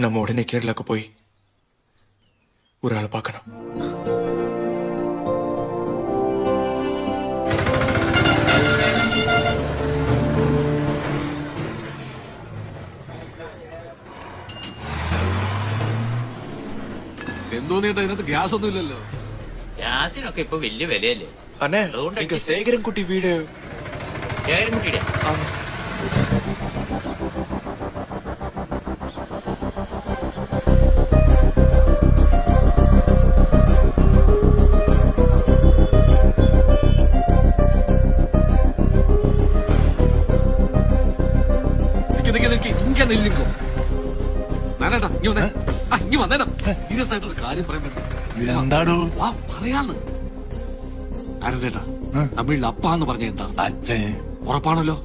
நம்ம உடனே கேரளாக்கு போய் ஒரு ஆளை பார்க்கணும். എന്തോന്നേട്ടാ, ഇതിനകത്ത് ഗ്യാസ് ഒന്നും ഇല്ലല്ലോ. ഗ്യാസിനൊക്കെ ഇപ്പൊ വലിയ വിലയല്ലേ. അണ്ണേ, ഇങ്ങ ശേഖരൻകുട്ടി വീട്. ശേഖരൻകുട്ടിയുടെ ഇങ്ങനെ നില്ലിക്കോ. നാനേട്ടാ ഇങ്ങ വന്നേ. ഇങ്ങ വന്നേടാ. സീരിയസ് ആയിട്ടൊരു കാര്യം പറയാൻ പറ്റും. എന്താടോ? പറയാന്ന്. ആരേട്ടാ, തമിഴിൽ അപ്പ എന്ന് പറഞ്ഞ എന്താണ്? അച്ഛൻ. ഉറപ്പാണല്ലോ.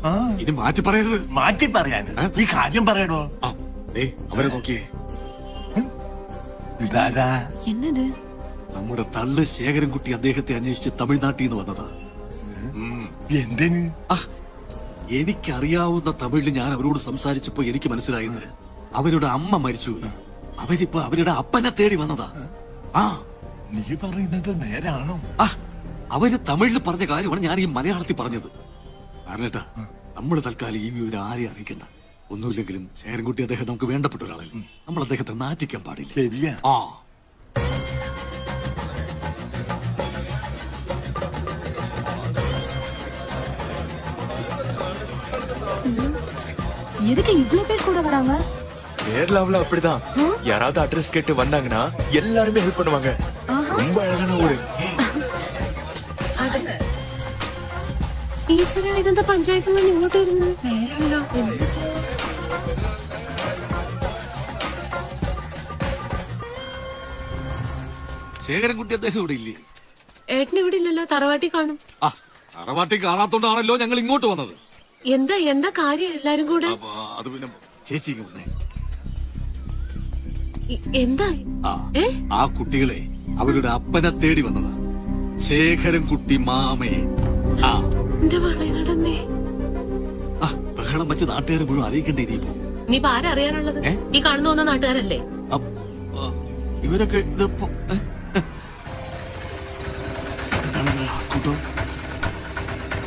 ഇനി മാറ്റി പറയരുത്. മാറ്റി പറയാന് ഈ കാര്യം പറയണോ? അവരെ നോക്കിയേ. എന്നത്? നമ്മുടെ തള്ളു ശേഖരൻകുട്ടി അദ്ദേഹത്തെ അന്വേഷിച്ച് തമിഴ്നാട്ടിൽ നിന്ന് വന്നതാ. എന്തിന്? എനിക്കറിയാവുന്ന തമിഴിൽ ഞാൻ അവരോട് സംസാരിച്ചപ്പോ എനിക്ക് മനസ്സിലായത് അവരുടെ അമ്മ മരിച്ചു. അവരിപ്പോ അവരുടെ അപ്പനെ തേടി വന്നതാ. നീ പറയുന്നത് നേരാണോ? അവര് തമിഴിൽ പറഞ്ഞ കാര്യമാണ് ഞാൻ ഈ മലയാളത്തിൽ പറഞ്ഞത്. കാരണേട്ടാ, നമ്മള് തൽക്കാലം ഈ വിവരം ആരെയും അറിയിക്കണ്ട. ഒന്നുമില്ലെങ്കിലും ശേഖരൻകുട്ടി അദ്ദേഹം നമുക്ക് വേണ്ടപ്പെട്ട ഒരാളല്ലേ. നമ്മൾ അദ്ദേഹത്തെ നാറ്റിക്കാൻ പാടില്ല. ശരിയാ. எதுக்கு இவ்ளோ பேர் கூட வராங்க? கேரளாவுல அப்படிதான். யாராவது அட்ரஸ் கேட்டு வந்தாங்கன்னா எல்லாருமே ஹெல்ப் பண்ணுவாங்க. ரொம்ப அழகான ஊரு. ഈശ്വര, ഇതെന്താ പഞ്ചായത്തിൽ നിന്ന് ഇങ്ങോട്ട് വരുന്നത്? ശേഖരൻകുട്ടി അദ്ദേഹം ഇവിടെ ഇല്ലേ? ഏട്ടന് ഇവിടെ ഇല്ലല്ലോ, തറവാട്ടി കാണും. തറവാട്ടി കാണാത്തോണ്ടാണല്ലോ ഞങ്ങൾ ഇങ്ങോട്ട് വന്നത്. എന്താ കാര്യം എല്ലാരും കൂടെ? അത് പിന്നെ ചേച്ചിക്ക് വന്നേ. എന്താ? ആ കുട്ടികളെ അവരുടെ അപ്പനെ തേടി വന്നതാ, ശേഖരൻകുട്ടി മാമയെ. ബഹളം വെച്ച് നാട്ടുകാരെ മുഴുവൻ അറിയിക്കണ്ടേ ഇനിയിപ്പോ? ഇനിയിപ്പോ ആരറിയാനുള്ളത്? ഈ കാണുന്ന വന്ന നാട്ടുകാരല്ലേ? ഇവരൊക്കെ ഇതിപ്പോ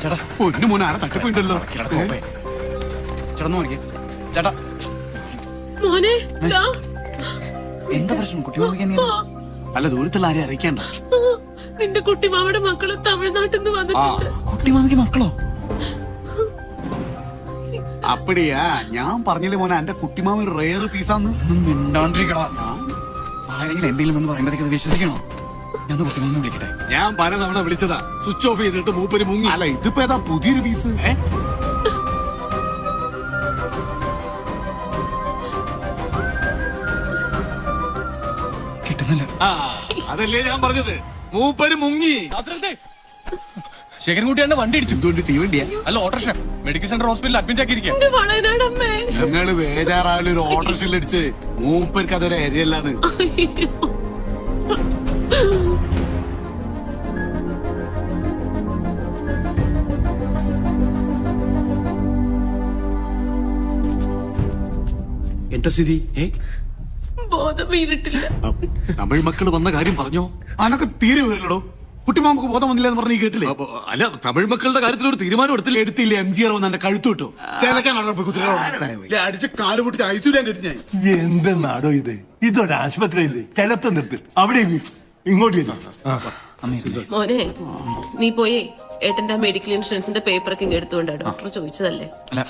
ചേട്ടാ പൊന്നു മോനെ ആരെ തട്ടിപ്പോയിട്ടല്ലോ. ചേട്ടാ നോക്കിയേ ചേട്ടാ. മോനെ എന്താ പ്രശ്നം? കുട്ടിമാമയ്ക്ക് അല്ല ദൂരത്തുള്ള ആരെയും അറിയിക്കണ്ട. നിന്റെ കുട്ടിമാമയുടെ മക്കള് തമിഴ്നാട്ടിൽ നിന്ന് വന്നിട്ടുണ്ട്. കുട്ടിമാമയ്ക്ക് മക്കളോ? അപ്പടിയാ ഞാൻ പറഞ്ഞില്ലേ മോനെ, എന്റെ കുട്ടിമാമ ഒരു റെയർ പീസാന്ന്. മിണ്ടാണ്ടിരിക്കടാ. ആരെങ്കിലും എന്തെങ്കിലും എന്ന് പറയുമ്പോഴത്തേക്ക് അത് വിശ്വസിക്കണോ? ഞാൻ കുട്ടിമാമനെ വിളിക്കട്ടെ. ഞാൻ പലതവണ വിളിച്ചതാ, സ്വിച്ച് ഓഫ് ചെയ്തിട്ട് മൂപ്പര് മുങ്ങി. അല്ല ഇതിപ്പോ ഏതാ പുതിയൊരു പീസ്? കിട്ടുന്നില്ല. അതല്ലേ ഞാൻ പറഞ്ഞത്, മൂപ്പര് മുങ്ങി. ശേഖരൻകുട്ടിയാണ് വണ്ടി ഇടിച്ചു. എന്തുകൊണ്ട് തീവണ്ടിയാ? അല്ല ഓട്ടോറിക്ഷ. മെഡിക്കൽ സെന്റർ ഹോസ്പിറ്റലിൽ അഡ്മിറ്റ് ആക്കിയിരിക്കുക. ഞങ്ങള് വേദാറായാലും ഒരു ഓട്ടോറിക്ഷയിലടിച്ച് മൂപ്പർക്ക് അതൊരു ഏരിയല്ലാണ്. എന്താ സ്ഥിതി? ബോധം വീണിട്ടില്ല. തമിഴ് മക്കള് വന്ന കാര്യം പറഞ്ഞോ? അനക്ക് തീരെ വരില്ലടോ. കുട്ടിമാമക്ക് ബോധം വന്നില്ലെന്ന് പറഞ്ഞ് കേട്ടില്ലേ? അല്ല തമിഴ് മക്കളുടെ കാര്യത്തിൽ ഒരു തീരുമാനം എടുത്തില്ല. MGR വന്ന് എന്റെ കഴുത്തു കിട്ടു. അടിച്ച് കാല് പൊട്ടിച്ച് ഐശ്വര്യം കെട്ടി ഞാൻ. എന്തെന്നാടോ ഇത്? ഇതൊരു ആശുപത്രിയില്ലേ? ചിലപ്പോ നിർത്തി അവിടെ ഇങ്ങോട്ട്. മോനെ നീ പോയി ഏട്ടന്റെ മെഡിക്കൽ ഇൻഷുറൻസിന്റെ പേപ്പറൊക്കെ ഇങ്ങ് എടുത്തുകൊണ്ടാ ഡോക്ടർ ചോദിച്ചതല്ലേ? അല്ല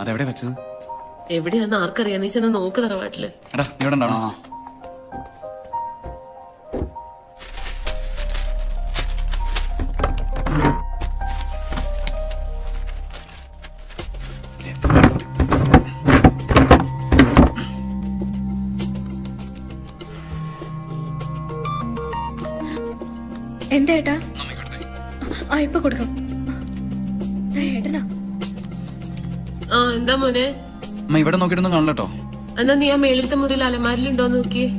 അതെവിടെ വെച്ചത്? എവിടെയാന്ന് ആർക്കറിയാം? നീ ചെന്ന് നോക്ക് തറവാട്ടില്. എടാ ഇവിടെ ഉണ്ടാവണോ? എന്താ ഏട്ടാ? ഇപ്പൊ കൊടുക്കാം. ഏട്ടനാ? എന്താ മോനെ? അമ്മ ഇവിടെ നോക്കിയിട്ടൊന്നും കാണല്ലോ. എന്നാ നീ ആ മേളിലത്തെ മുറിയിൽ അലമാരിലുണ്ടോ നോക്കിയേ.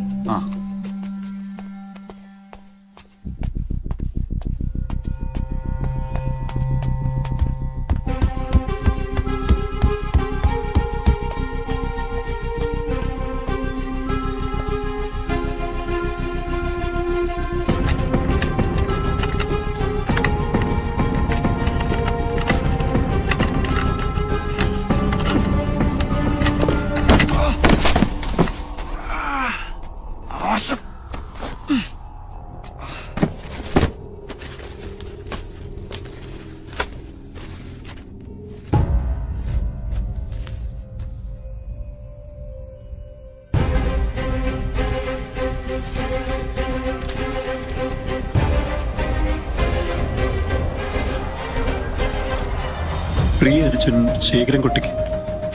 പ്രിയ അനുജൻ ശേഖരൻകുട്ടിക്ക്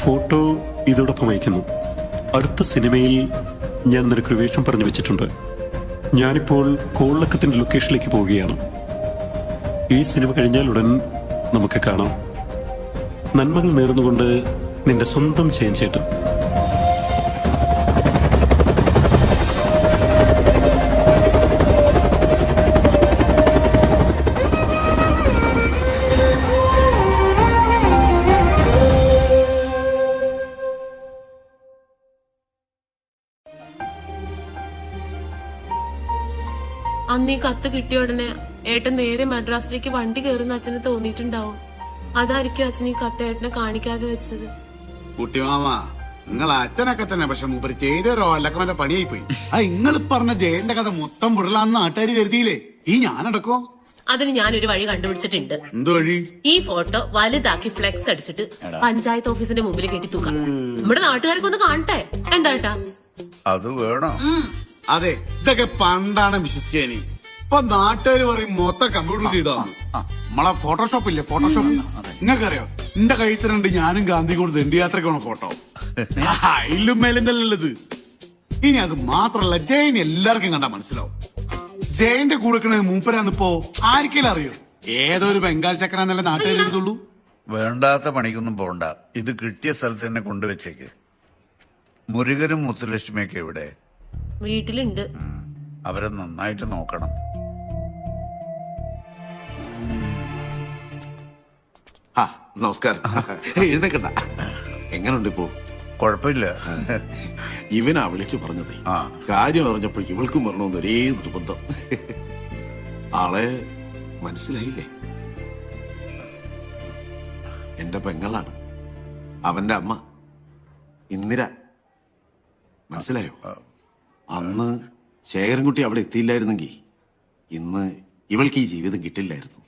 ഫോട്ടോ ഇതോടൊപ്പം അയക്കുന്നു. അടുത്ത സിനിമയിൽ ഞാൻ നിനക്കൊരു വേഷം പറഞ്ഞു വെച്ചിട്ടുണ്ട്. ഞാനിപ്പോൾ കോളക്കത്തിന്റെ ലൊക്കേഷനിലേക്ക് പോവുകയാണ്. ഈ സിനിമ കഴിഞ്ഞാൽ ഉടൻ നമുക്ക് കാണാം. നന്മകൾ നേർന്നുകൊണ്ട് നിന്റെ സ്വന്തം ചേട്ടൻ. അന്ന് ഈ കത്ത് കിട്ടിയ ഉടനെ ഏട്ടൻ നേരെ മദ്രാസിലേക്ക് വണ്ടി കയറുന്ന അച്ഛന് തോന്നിയിട്ടുണ്ടാവും. അതായിരിക്കും അച്ഛൻ ഈ കത്ത് ഏട്ടനെ കാണിക്കാതെ വെച്ചത്. കുട്ടിമാമ നിങ്ങൾ അച്ഛനൊക്കെ തന്നെ, പക്ഷെ മൂപ്പര് ചെയ്തൊരു അല്ലക്കമല്ല പണിയായി പോയി. നിങ്ങൾ പറഞ്ഞ ജയന്റെ കഥ മൊത്തം വിടലാന്ന് നാട്ടുകാർ കരുതിയില്ലേ? ഈ ഞാനടക്കോ? അതിന് ഞാനൊരു വഴി കണ്ടുപിടിച്ചിട്ടുണ്ട്. എന്ത് വഴി? ഈ ഫോട്ടോ വലുതാക്കി ഫ്ലെക്സ് അടിച്ചിട്ട് പഞ്ചായത്ത് ഓഫീസിന്റെ മുമ്പിൽ കെട്ടി തൂക്കാം. നമ്മുടെ നാട്ടുകാർക്ക് ഒന്ന് കാണട്ടെ. എന്താ? അത് വേണം. അതെ, ഇതൊക്കെ പണ്ടാണ് വിശ്വസിക്കാനി. ഇപ്പൊ നാട്ടുകാർ പറയും മൊത്തം കമ്പ്യൂട്ടർ ചെയ്താണ്. നമ്മളെ ഫോട്ടോഷോപ്പ് ഇല്ലേ, ഫോട്ടോഷോപ്പ്. നിങ്ങൾക്കറിയോ, എന്റെ കഴുത്തിനുണ്ട് ഞാനും ഗാന്ധി കൂടെ ദണ്ഡിയാത്രയ്ക്കാണ് ഫോട്ടോ. ഇല്ലും മേലും തല്ലത്. ഇനി അത് മാത്രല്ല, ജയൻ എല്ലാവർക്കും കണ്ടാ മനസ്സിലാവും. ജയന്റെ കൂടെ മൂപ്പരാന്നിപ്പോ ആർക്കെങ്കിലും അറിയോ? ഏതൊരു ബംഗാൾ ചക്കരാന്നല്ല നാട്ടുകാർ എഴുതുള്ളൂ. വേണ്ടാത്ത പണിക്കൊന്നും പോണ്ട. ഇത് കിട്ടിയ സ്ഥലത്ത് തന്നെ കൊണ്ടുവച്ചേക്ക്. മുരുകനും മുത്തുലക്ഷ്മിയൊക്കെ ഇവിടെ വീട്ടിലുണ്ട്. അവരെ നന്നായിട്ട് നോക്കണം. നമസ്കാരം. എഴുന്നേക്കണ്ട. എങ്ങനുണ്ട് ഇപ്പോ? കുഴപ്പമില്ല. ഇവനാ വിളിച്ചു പറഞ്ഞതേ. കാര്യം അറിഞ്ഞപ്പോൾ ഇവൾക്കും വരണമെന്ന് ഒരേ നിർബന്ധം. ആളെ മനസ്സിലായില്ലേ? എന്റെ പെങ്ങളാണ്, അവന്റെ അമ്മ ഇന്ദിര. മനസ്സിലായോ? അന്ന് ശേഖരൻകുട്ടി അവിടെ എത്തിയില്ലായിരുന്നെങ്കിൽ ഇന്ന് ഇവൾക്ക് ഈ ജീവിതം കിട്ടില്ലായിരുന്നു.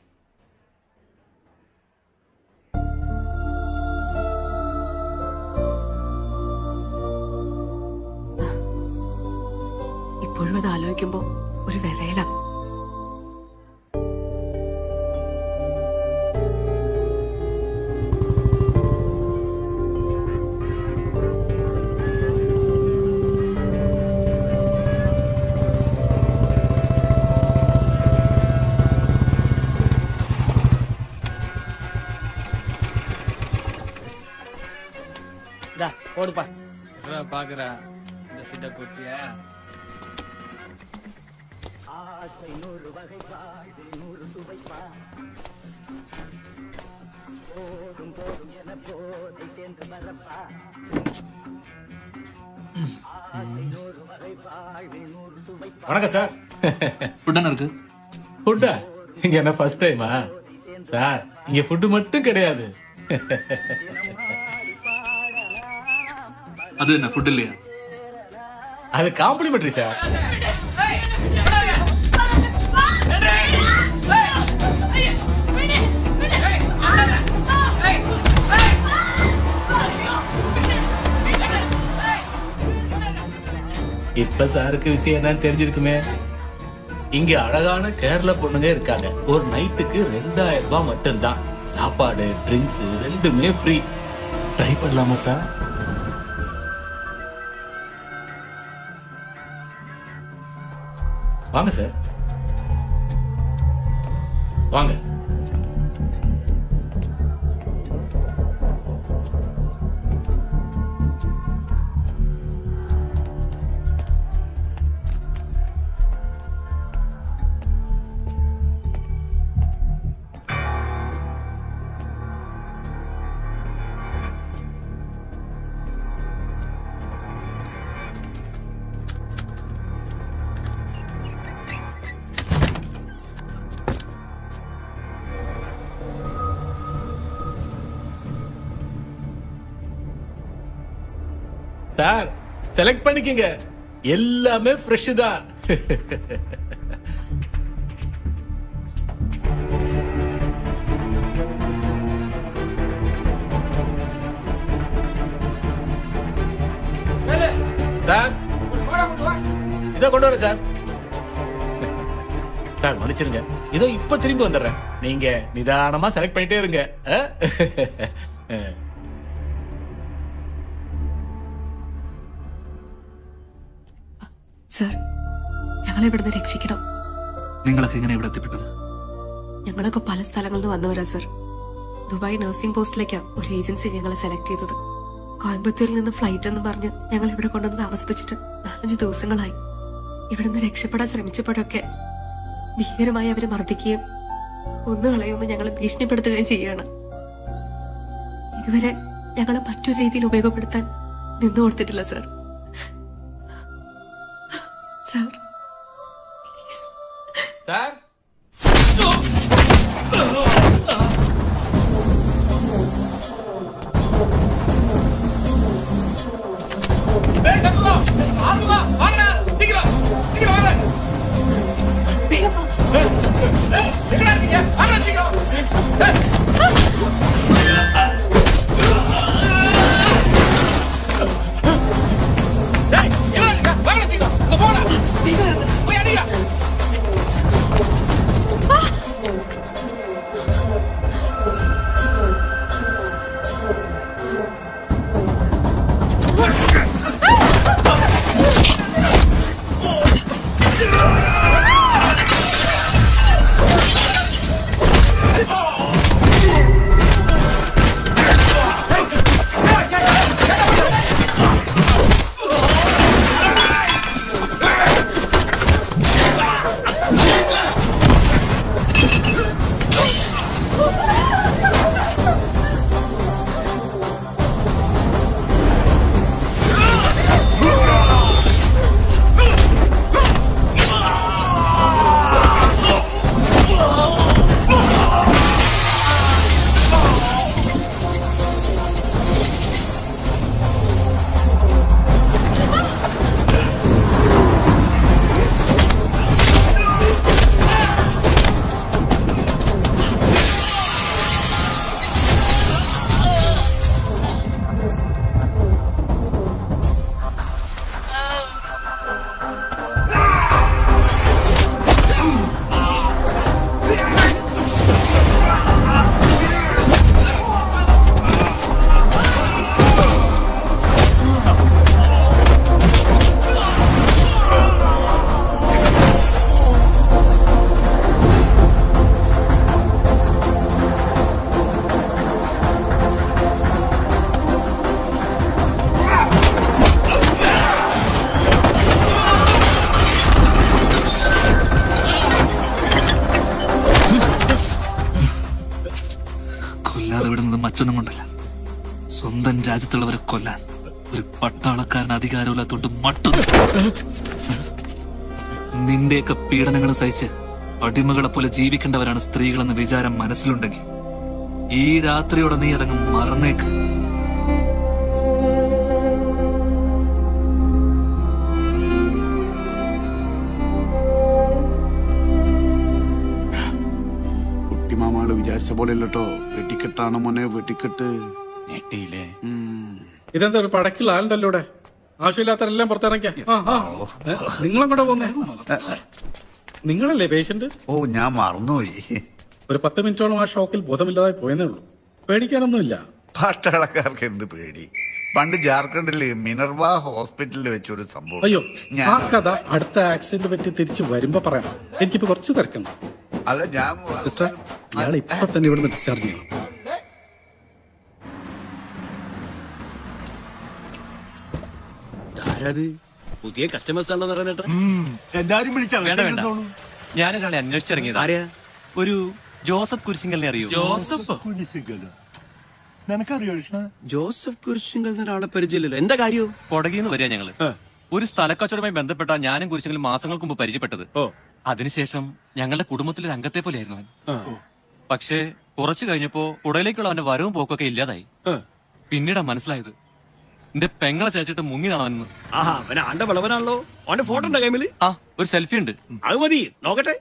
ഇപ്പോഴും അത് ആലോചിക്കുമ്പോ ഒരു വിറയല. ஓடுப்பா பாக்குறா இந்த சிட்ட குட்டியா. வணக்கம் சார். ஃபுட் என்ன இருக்கு? ஃபுட்டா? இங்க என்ன ஃபர்ஸ்ட் டைமா சார்? இங்க ஃபுட் மட்டும் கிடையாது. அது என்ன ஃபுட் இல்லையா? அது காம்ப்ளிமெண்டரி சார். இப்ப சாருக்கு விஷயம் என்னன்னு தெரிஞ்சிருக்குமே. இங்க அழகான கேரள பொண்ணுங்க இருக்காங்க. ஒரு நைட்டுக்கு 2000 ரூபாய் மட்டும்தான். சாப்பாடு, ட்ரிங்க்ஸ் ரெண்டுமே ஃப்ரீ. ட்ரை பண்ணலாமா சார்? வாங்க சார், வாங்க. சார் செலக்ட் பண்ணிக்கங்க, எல்லாமே ஃப்ரெஷ் தான். சார் இத கொண்டு வரேன் சார். சார் மன்னிச்சிருங்க, இதோ இப்ப திரும்பி வந்துடுறேன். நீங்க நிதானமா செலக்ட் பண்ணிட்டே இருங்க. സർ, ഞങ്ങളെ ഇവിടുന്ന് രക്ഷിക്കണം. നിങ്ങളൊക്കെ എങ്ങനെ ഇവിടെ എത്തിപ്പെട്ടത്? ഞങ്ങളൊക്കെ പല സ്ഥലങ്ങളിൽ നിന്ന് വന്നവരാ സർ. ദുബായ് നഴ്സിംഗ് പോസ്റ്റിലേക്കാ ഒരു ഏജൻസി ഞങ്ങളെ സെലക്ട് ചെയ്തത്. കോയമ്പത്തൂരിൽ നിന്ന് ഫ്ലൈറ്റ് എന്ന് പറഞ്ഞ് ഞങ്ങൾ ഇവിടെ കൊണ്ടുവന്ന് താമസിപ്പിച്ചിട്ട് 4-5 ദിവസങ്ങളായി. ഇവിടുന്ന് രക്ഷപ്പെടാൻ ശ്രമിച്ചപ്പോഴൊക്കെ ഭീകരമായി അവര് മർദ്ദിക്കുകയും കൊന്നുകളയുമെന്ന് ഞങ്ങളെ ഭീഷണിപ്പെടുത്തുകയും ചെയ്യാണ്. ഇതുവരെ ഞങ്ങളെ മറ്റൊരു രീതിയിൽ ഉപയോഗപ്പെടുത്താൻ നിന്നു കൊടുത്തിട്ടില്ല സർ. Sir please. சார் சீக்கிரம் சீக்கிரம் வாங்க. മറ്റൊന്നും കൊണ്ടല്ല, സ്വന്തം രാജ്യത്തുള്ളവരെ കൊല്ലാൻ ഒരു പട്ടാളക്കാരന് അധികാരമില്ലാത്തോണ്ട് മട്ടൊന്നും. നിന്റെയൊക്കെ പീഡനങ്ങൾ സഹിച്ച് അടിമകളെ പോലെ ജീവിക്കേണ്ടവരാണ് സ്ത്രീകളെന്ന വിചാരം മനസ്സിലുണ്ടെങ്കിൽ ഈ രാത്രിയോടെ നീ അതങ്ങ് മറന്നേക്ക്. കുട്ടിമാമാട് വിചാരിച്ച പോലെ അല്ലട്ടോ. വെട്ടിക്കെട്ടാണ് മോനെ, വെട്ടിക്കെട്ട്. ഞെട്ടിയില്ലേ? ഇതെന്താ ഒരു പടക്കുള്ള ആളുണ്ടല്ലോ ഇവിടെ? ആവശ്യമില്ലാത്തവരെല്ലാം പുറത്തിറങ്ങിയ. നിങ്ങളെങ്ങോട്ടാ പോന്നേ? നിങ്ങളല്ലേ പേഷ്യന്റ്? ഓ, ഞാൻ മറന്നുപോയി. ഒരു 10 മിനിറ്റോളം ആ ഷോക്കിൽ ബോധമില്ലാതെ പോയെന്നേ ഉള്ളൂ. പേടിക്കാനൊന്നുമില്ല. പട്ടാളക്കാർക്ക് എന്ത് പേടി? പണ്ട് ജാർഖണ്ഡില് മിനർവ ഹോസ്പിറ്റലിൽ വെച്ചൊരു സംഭവം. അയ്യോ, ആ കഥ അടുത്ത ആക്സിഡന്റ് പറ്റി തിരിച്ചു വരുമ്പോ പറയാം. എനിക്കിപ്പോ കുറച്ച് തിരക്കുണ്ട്. അല്ല, ഞാൻ സിസ്റ്റർ, ഇയാളെ ഇപ്പൊ തന്നെ ഇവിടുന്ന് ഡിസ്ചാർജ് ചെയ്യണം. പുതിയ കസ്റ്റമേഴ്സ് ആണോ പറഞ്ഞിട്ട് എല്ലാരും ഞാനൊരാളെ അന്വേഷിച്ചിറങ്ങിയത്. ഒരു ജോസഫ് കുരിശിങ്കലിനെ അറിയോ? ജോസഫ് നിനക്കറിയോ? ജോസഫ് കുരിശിങ്കൽ എന്നൊരാളെ പരിചയമില്ലല്ലോ. എന്താ കാര്യം? കൊടകിന്ന് വരിക ഞങ്ങള്. ഒരു സ്ഥലക്കച്ചവടവുമായി ബന്ധപ്പെട്ട ഞാനും കുരിശിങ്കലും മാസങ്ങൾക്ക് മുമ്പ് പരിചയപ്പെട്ടത്. അതിനുശേഷം ഞങ്ങളുടെ കുടുംബത്തിലൊരു അംഗത്തെ പോലെയായിരുന്നു അവൻ. പക്ഷേ കുറച്ചു കഴിഞ്ഞപ്പോ കുടയിലേക്കുള്ള അവന്റെ വരവും പോക്കൊക്കെ ഇല്ലാതായി. പിന്നീടാ മനസ്സിലായത് എന്റെ പെങ്ങളെ ചേച്ചിട്ട് മുങ്ങിനാണെന്ന്. അവനെ ആണ്ട വിളവനാണല്ലോ. അവന്റെ ഫോട്ടോ ഉണ്ടോ കൈമില്? ആ, ഒരു സെൽഫി ഉണ്ട്. അത് മതി, നോക്കട്ടെ.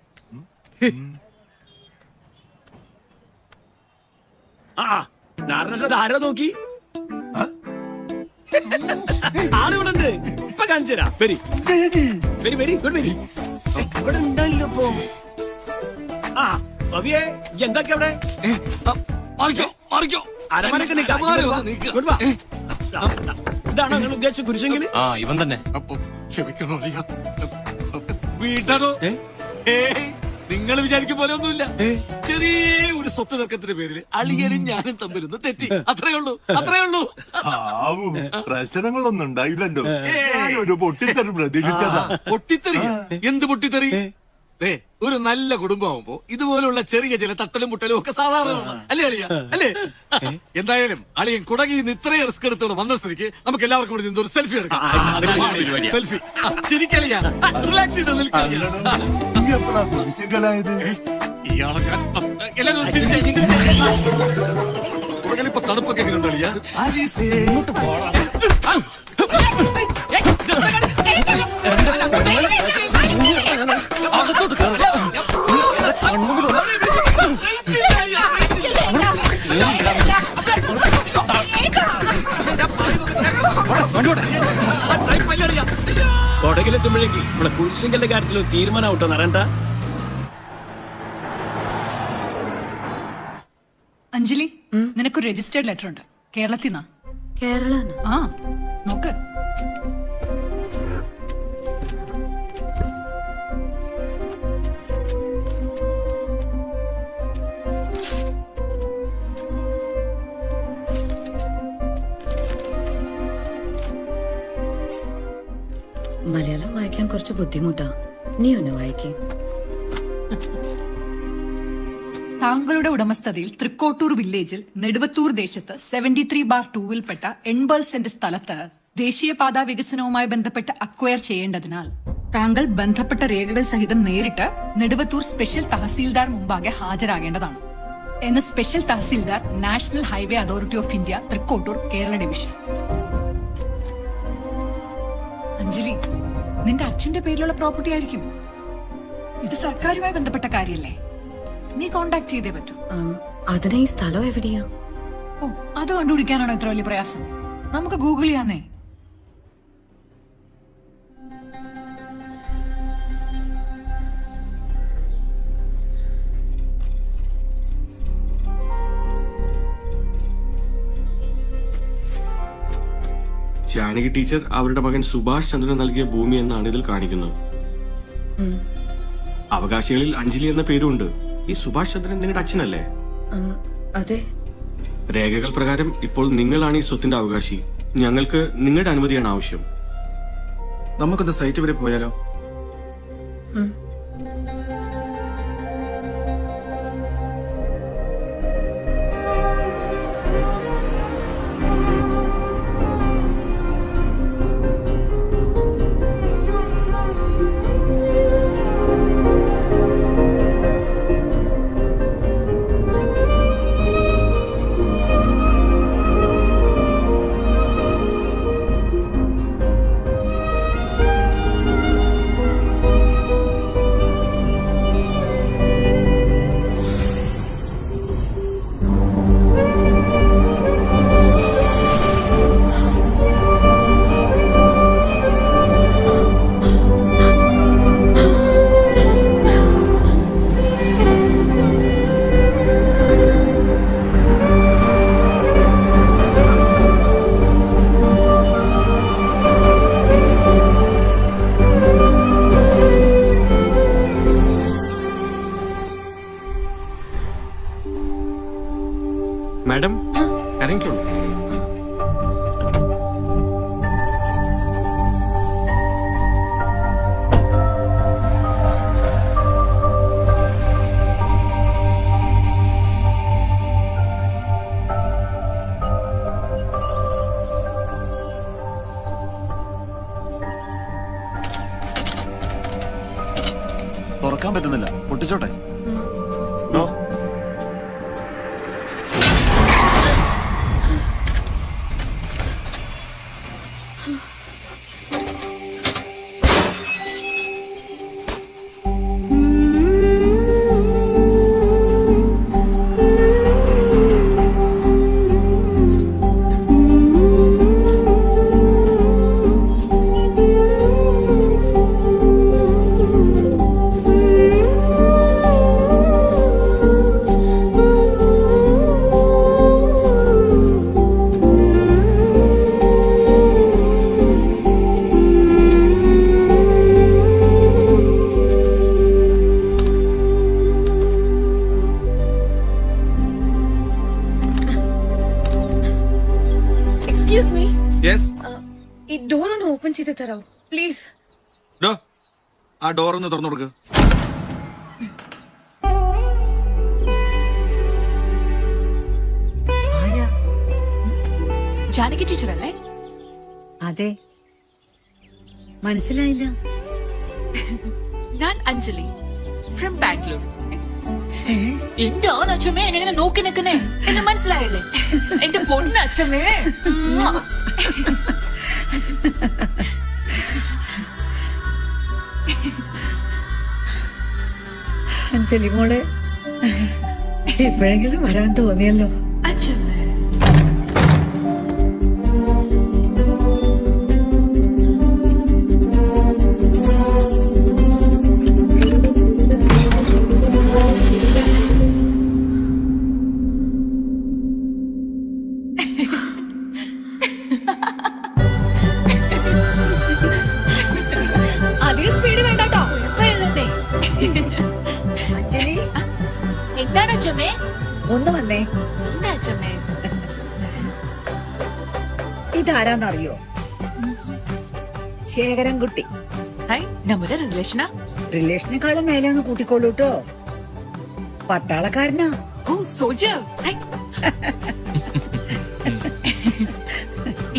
ആരോ നോക്കി ആളിവിടെ ഉണ്ട്. ഇപ്പൊ കാണിച്ചു തരാം. Very very very good. Very ഇവിടെ ഉണ്ടല്ലോ ഇപ്പൊ. ആ ഭവിയെ, എന്തൊക്കെ അവിടെ അരമനക്ക് നിൽക്കാം. ഇതാണോ നിങ്ങൾ ഉദ്ദേശിച്ച കുരിശെങ്കിൽ? ആ, ഇവൻ തന്നെ. ക്ഷമിക്കണോ? വീട്ടാണോ? നിങ്ങൾ വിചാരിക്കും പോലെ ഒന്നുമില്ല. ചെറിയ ഒരു സ്വത്ത് തർക്കത്തിന്റെ പേരിൽ അളിയനും ഞാനും തമ്മിലൊന്ന് തെറ്റി. അത്രേ ഉള്ളൂ, അത്രേ ഉള്ളൂ. പ്രശ്നങ്ങളൊന്നും ഉണ്ടായില്ലല്ലോ. ഒരു പൊട്ടിത്തെറി പ്രതീക്ഷിച്ചതാ. പൊട്ടിത്തെറി? എന്ത് പൊട്ടിത്തെറി? ഒരു നല്ല കുടുംബമാകുമ്പോ ഇതുപോലുള്ള ചെറിയ ചില തട്ടലും മുട്ടലും ഒക്കെ സാധാരണ അല്ലേ അളിയ? അല്ലേ? എന്തായാലും അളിയൻ കുടകിന്ന് ഇത്രയും റിസ്ക് എടുത്തോണ്ട് വന്ന സ്ഥിതിക്ക് നമുക്ക് എല്ലാവർക്കും കൂടി നിന്ന് ഒരു സെൽഫി എടുക്കാം. സെൽഫി ശരിക്കളിയ റിലാക്സ് ചെയ്ത് നിൽക്കാം. ഇയാളെ എല്ലാവരും കുടകളിപ്പോ തണുപ്പൊക്കെ എങ്ങനെയുണ്ട് അളിയ? അകത്തോട്ട് കൊടകിലെത്തുമ്പോഴേക്ക് നമ്മളെ കുരിശിങ്കലിന്റെ കാര്യത്തിൽ തീരുമാനമാവട്ടോ നരണ്ട. അഞ്ജലി, നിനക്കൊരു രജിസ്റ്റേർഡ് ലെറ്റർ ഉണ്ട് കേരളത്തിൽ നിന്നാ. കേരള? ആ നോക്ക്. മലയാളം വായിക്കാൻ കുറച്ച് ബുദ്ധിമുട്ടാ, നീ ഒന്ന് വായിക്കേ. താങ്കളുടെ ഉടമസ്ഥതയിൽ തൃക്കോട്ടൂർ വില്ലേജിൽ നെടുവത്തൂർ ദേശത്ത് 73/2-ൽപ്പെട്ട 80 സെന്റ് സ്ഥലത്ത് ദേശീയപാതാ വികസനവുമായി ബന്ധപ്പെട്ട് അക്വയർ ചെയ്യേണ്ടതിനാൽ താങ്കൾ ബന്ധപ്പെട്ട രേഖകൾ സഹിതം നേരിട്ട് നെടുവത്തൂർ സ്പെഷ്യൽ തഹസീൽദാർ മുമ്പാകെ ഹാജരാകേണ്ടതാണ് എന്ന് special tahsildar, national highway authority of India, Thrikkottur, Kerala division. Anjali, നിന്റെ അച്ഛന്റെ പേരിലുള്ള പ്രോപ്പർട്ടി ആയിരിക്കും. ഇത് സർക്കാരുമായി ബന്ധപ്പെട്ട കാര്യല്ലേ, നീ കോണ്ടാക്ട് ചെയ്തേ പറ്റൂ. അതിന് ഈ സ്ഥലം എവിടെയാ? ഓ, അത് കണ്ടുപിടിക്കാനാണോ ഇത്ര വലിയ പ്രയാസം? നമുക്ക് ഗൂഗിൾ ചെയ്യാന്നേ. ജാനകി ടീച്ചർ അവരുടെ മകൻ സുഭാഷ് ചന്ദ്രൻ നൽകിയ ഭൂമി എന്നാണ് ഇതിൽ കാണിക്കുന്നത്. അവകാശികളിൽ അഞ്ജലി എന്ന പേരുണ്ട്. ഈ സുഭാഷ് ചന്ദ്രൻ നിങ്ങളുടെ അച്ഛനല്ലേ? അതെ. രേഖകൾ പ്രകാരം ഇപ്പോൾ നിങ്ങളാണ് ഈ സ്വത്തിന്റെ അവകാശി. ഞങ്ങൾക്ക് നിങ്ങളുടെ അനുമതിയാണ് ആവശ്യം. നമുക്കൊന്ന് സൈറ്റ് വരെ പോയാലോ? മാഡം, ഇറങ്ങിക്കോളൂ. തുറക്കാൻ പറ്റുന്നില്ല, പൊട്ടിച്ചോട്ടെ? നോ. Excuse me, yes. ഈ ഡോർ ഒന്ന് ഓപ്പൺ ചെയ്ത് തരാമോ പ്ലീസ്? ആ ഡോർ ഒന്ന് തുറന്നു കൊടുക്ക്. ജാനകി ടീച്ചർ അല്ലേ? അതെ, മനസ്സിലായില്ല. ഞാൻ അഞ്ജലി ഫ്രം ബാംഗ്ലൂർ. എന്റെ അച്ഛമ്മേ എങ്ങനെ നോക്കി നിൽക്കുന്നേ, എന്നെ മനസ്സിലായില്ലേ? എന്റെ പൊണ്ണ അച്ഛമ്മേ. അഞ്ജലി മോളെ, എപ്പോഴെങ്കിലും വരാൻ തോന്നിയല്ലോ. അച്ഛമ്മേ, ഒന്ന് വന്നേ. ഇതാരാന്നറിയോ? ശേഖരൻകുട്ടി. നമ്മുടെ റിലേഷനാ? റിലേഷനേക്കാളും മേലെ ഒന്ന് കൂട്ടിക്കോളൂട്ടോ. പട്ടാളക്കാരനാ. ഓ സോൾജർ.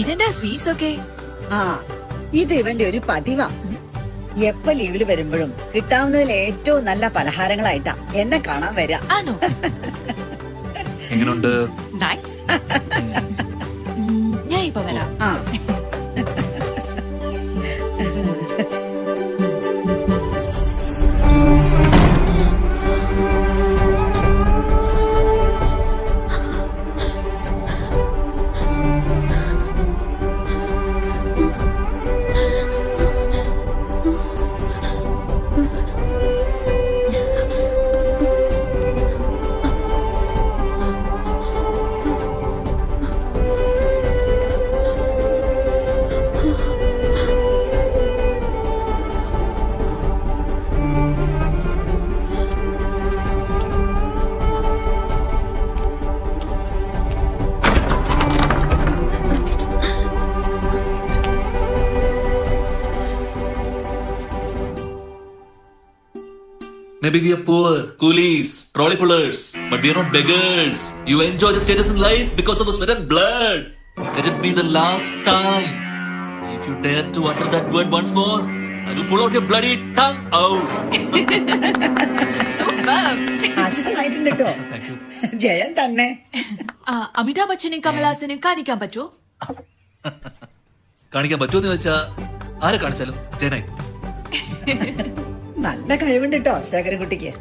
ഇതെന്താ സ്വീറ്റ്സ് ഒക്കെ? ആ, ഇത് ഇവന്റെ ഒരു പതിവാ. എപ്പ ലീവില് വരുമ്പോഴും കിട്ടാവുന്നതിൽ ഏറ്റവും നല്ല പലഹാരങ്ങളായിട്ടാ എന്നെ കാണാൻ വരാ. എങ്ങനെയുണ്ട്? ഞാൻ ഇപ്പൊ വരാം. Maybe we are poor, coolies, trolley pullers, but we are not beggars. You enjoy the status in life because of the sweat and blood. Let it be the last time. If you dare to utter that word once more, I will pull out your bloody tongue out. അസലായിട്ടുണ്ട് കേട്ടോ. ജയൻ തന്നെ. അമിതാഭ് ബച്ചനെയും കമൽഹാസനെയും കാണിക്കാൻ പറ്റുമോ? കാണിക്കാൻ പറ്റുമോ എന്ന് ചോദിച്ചാ ആരെ കാണിച്ചാലും ജയനായി. നല്ല കഴിവുണ്ട് കേട്ടോ ശേഖരൻകുട്ടിക്ക്.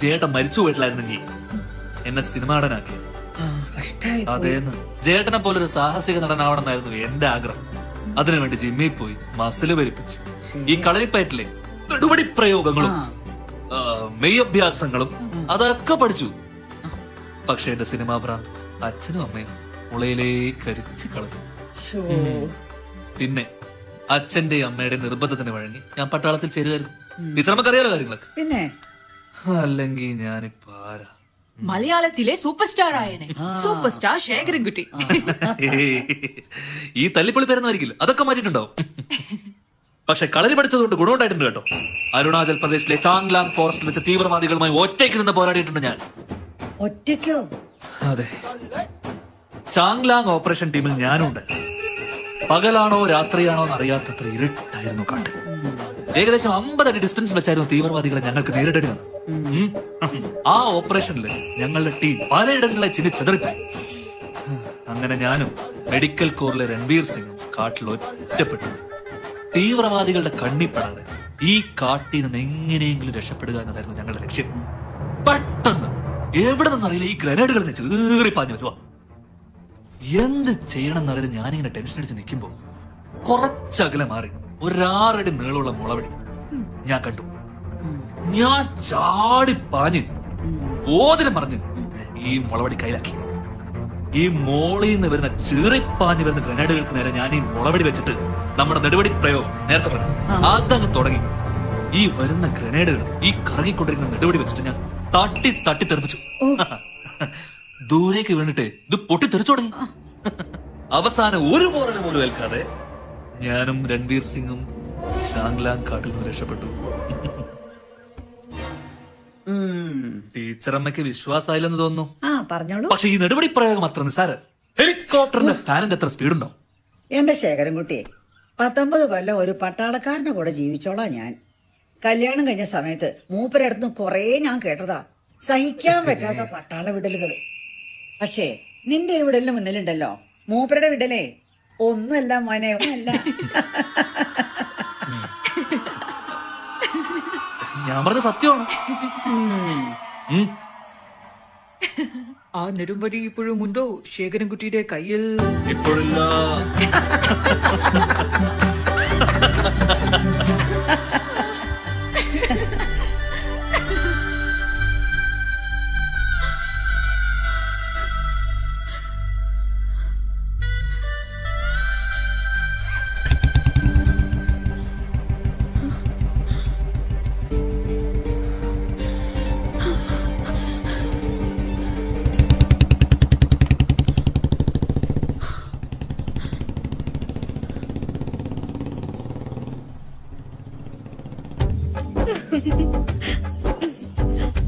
ജയേട്ടൻ മരിച്ചു പോയിട്ടില്ലായിരുന്നെങ്കിൽ എന്നെ സിനിമ നടനാക്കി. അതേന്ന് ജയേട്ടനെ പോലെ ഒരു സാഹസിക നടനാവണമെന്നായിരുന്നു എന്റെ ആഗ്രഹം. അതിനുവേണ്ടി ജിമ്മിൽ പോയി മസില് വലിപ്പിച്ച് ഈ കളരിപ്പയറ്റിലെ നെടുപടി പ്രയോഗങ്ങളും മെയ് അഭ്യാസങ്ങളും അതൊക്കെ പഠിച്ചു. പക്ഷെ എന്റെ സിനിമാ ഭ്രാന്ത് അച്ഛനും അമ്മയും മുളയിലേക്ക് കരിച്ചു കളഞ്ഞു. പിന്നെ അച്ഛന്റെ അമ്മയുടെ നിർബന്ധത്തിന് വഴങ്ങി ഞാൻ പട്ടാളത്തിൽ ചേരുമായിരുന്നു. ടീച്ചർ നമുക്കറിയാലോ കാര്യങ്ങളൊക്കെ. പിന്നെ അല്ലെങ്കിൽ ഞാനിപ്പോ ആരാ? മലയാളത്തിലെ സൂപ്പർ സ്റ്റാർ ആയനെ. Super star Sekharankutty. ഈ തല്ലിപ്പൊളി പേരൊന്നുമായിരിക്കില്ല, അതൊക്കെ മാറ്റിയിട്ടുണ്ടാവും. പക്ഷെ കളരി പഠിച്ചതുകൊണ്ട് ഗുണമുണ്ടായിട്ടുണ്ട് കേട്ടോ. അരുണാചൽ പ്രദേശിലെ ചാങ്ലാങ് ഫോറസ്റ്റിൽ വെച്ച് തീവ്രവാദികളുമായി ഒറ്റയ്ക്ക് നിന്ന് പോരാടിയിട്ടുണ്ട് ഞാൻ. ഒറ്റയ്ക്കോ? അതെ, ചാങ്ലാങ് ഓപ്പറേഷൻ ടീമിൽ ഞാനുണ്ട്. പകലാണോ രാത്രിയാണോ എന്നറിയാത്തത്ര ഇരുട്ടായിരുന്നു കാട്ട്. ഏകദേശം 50 അടി ഡിസ്റ്റൻസ് വെച്ചായിരുന്നു തീവ്രവാദികളെ ഞങ്ങൾക്ക് നേരിടേണ്ടി വന്നത്. ആ ഓപ്പറേഷനിൽ ഞങ്ങളുടെ ടീം പലയിടങ്ങളിലെ ചിന്നിച്ചെതറിപ്പോയി. അങ്ങനെ ഞാനും മെഡിക്കൽ കോറിലെ രൺവീർ സിംഗും കാട്ടിൽ ഒറ്റപ്പെട്ടു. തീവ്രവാദികളുടെ കണ്ണിപ്പെടാതെ ഈ കാട്ടിൽ നിന്ന് എങ്ങനെയെങ്കിലും രക്ഷപ്പെടുക എന്നതായിരുന്നു ഞങ്ങളുടെ ലക്ഷ്യം. പെട്ടെന്ന് എവിടെ നിന്നറിയില്ല ഈ ഗ്രനേഡുകൾ ചീറിപ്പാഞ്ഞു വരുവാ. എന്ത് ചെയ്യണം എന്നറിയാതെ ഞാനിങ്ങനെ ടെൻഷൻ അടിച്ച് നിൽക്കുമ്പോ കുറച്ചകലെ മാറി ഒരു 6 അടി നീളമുള്ള മുളവടി ഞാൻ കണ്ടു. ഞാൻ ചാടിപ്പാഞ്ഞ് ഓതിരം മറിഞ്ഞ് ഈ മുളവടി കയ്യിലാക്കി. ഈ മോളിൽ നിന്ന് വരുന്ന ചീറിപ്പാഞ്ഞ് വരുന്ന ഗ്രനേഡുകൾക്ക് നേരെ ഞാൻ ഈ മുളവടി വെച്ചിട്ട് നമ്മുടെ നെടുവടി പ്രയോഗം നേരത്തെ പറഞ്ഞു അതങ്ങ് തുടങ്ങി. ഈ വരുന്ന ഗ്രനേഡുകൾ ഈ കറങ്ങിക്കൊണ്ടിരിക്കുന്ന നെടുവടി വെച്ചിട്ട് ഞാൻ തട്ടി തെറിപ്പിച്ചു. ദൂരേക്ക് വീണിട്ട് ഇത് പൊട്ടിത്തെറിച്ചു തുടങ്ങി. അവസാനം ഒരു പോറൽ പോലും ഏൽക്കാതെ ഞാനും രൺവീർ സിംഗും ചാങ്ലാങ് കാട്ടിൽ നിന്ന് രക്ഷപ്പെട്ടു. ടീച്ചറമ്മയ്ക്ക് വിശ്വാസമായില്ലെന്ന് തോന്നുന്നു. പക്ഷെ ഈ നെടുപടി പ്രയോഗം അത്ര നിസ്സാരം. ഹെലികോപ്റ്ററിന്റെ ഫാനിന്റെ എത്ര സ്പീഡുണ്ടോ? എന്റെ ശേഖരൻകുട്ടിയെ 19 കൊല്ലം ഒരു പട്ടാളക്കാരന്റെ കൂടെ ജീവിച്ചോളാം ഞാൻ. കല്യാണം കഴിഞ്ഞ സമയത്ത് മൂപ്പരടുത്ത് കൊറേ ഞാൻ കേട്ടതാ സഹിക്കാൻ പറ്റാത്ത പട്ടാള വിടലുകൾ. പക്ഷേ നിന്റെ ഈ വിടലിന് മുന്നിലുണ്ടല്ലോ മൂപ്പരുടെ വിടലേ ഒന്നുമല്ല മോനെ, ഒന്നുമല്ല. ഞാൻ പറഞ്ഞ സത്യമാണ്. ആ നെടുമ്പടി ഇപ്പോഴും ഉണ്ടോ ശേഖരൻകുട്ടിയുടെ കയ്യിൽ? ഇപ്പോഴില്ല.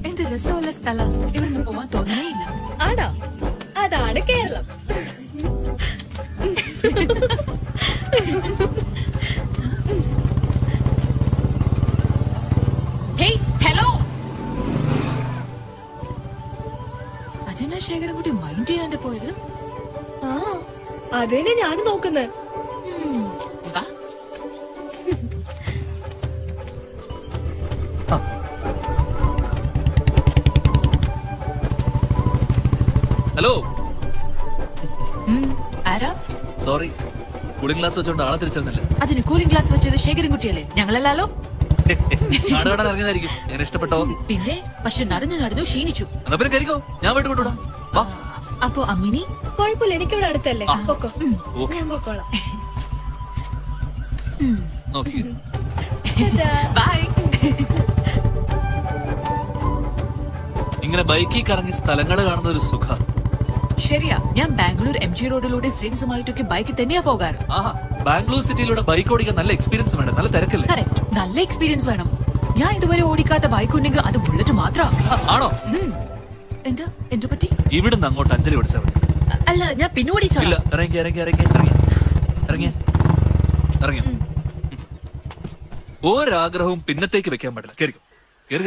എന്ത് രസമുള്ള സ്ഥലം. ഇവിടുന്ന് പോവാൻ തോന്നുന്നേയില്ല. ആണോ? അതാണ് കേരളം. ഹലോ, അതെന്നാ ശേഖരൻകുട്ടി മൈൻഡ് ചെയ്യാണ്ട് പോയത്? ആ അത് തന്നെ ഞാനും നോക്കുന്നത്. ഹലോ, ആരാ? സോറി, കൂളിംഗ് ഗ്ലാസ് വെച്ചോണ്ട് ആളെ തിരിച്ചറിഞ്ഞില്ല. അതിന് കൂളിംഗ് ഗ്ലാസ് വെച്ചത് ശേഖരൻകുട്ടിയല്ലേ, ഞങ്ങളല്ലാലോ. നാട് കാണാൻ ഇറങ്ങിയതായിരിക്കും. ഞാൻ ഇഷ്ടപ്പെട്ടോ? പിന്നെ പക്ഷെ നടന്നു ക്ഷീണിച്ചു. എന്നാ പിന്നെ കരിക്കോ, ഞാൻ വീട്ടിൽ കൊണ്ടുവിടാം. അപ്പൊ അമ്മിനി? കുഴപ്പമില്ല, എനിക്കിവിടെ അടുത്തല്ലേ. പൊക്കോ, ഞാൻ പൊക്കോളാം. നോക്കി ബൈ. ഇങ്ങനെ ബൈക്കിൽ കറങ്ങി സ്ഥലങ്ങൾ കാണുന്ന ഒരു സുഖം. ശരിയാ, ഞാൻ ബാംഗ്ലൂർ MG റോഡിലൂടെ ഫ്രണ്ട്സുമായിട്ടൊക്കെ ബൈക്കിൽ തന്നെയാ പോകാറ്. ആഹാ, ബാംഗ്ലൂർ സിറ്റിയിലൂടെ ബൈക്ക് ഓടിക്കാൻ നല്ല എക്സ്പീരിയൻസ് വേണം. നല്ല തിരക്കല്ലേ? കറക്റ്റ്, നല്ല എക്സ്പീരിയൻസ് വേണം. ഞാൻ ഇതുവരെ ഓടിക്കാത്ത ബൈക്ക് ഉണ്ടെങ്കിൽ അത് ബുള്ളറ്റ് മാത്രമാണ്. ആണോ? എന്താ എന്തു പറ്റി? ഇവിടുന്ന് അങ്ങോട്ട് അഞ്ജലി ഓടിച്ചാൽ മതി. അല്ല, ഞാൻ പിന്നോടിച്ചോ. ഇല്ല, ഇറങ്ങി. ഒരാഗ്രഹവും പിന്നത്തേക്ക് വെക്കാൻ പാടില്ല. കേറിക്കോ, കേറി.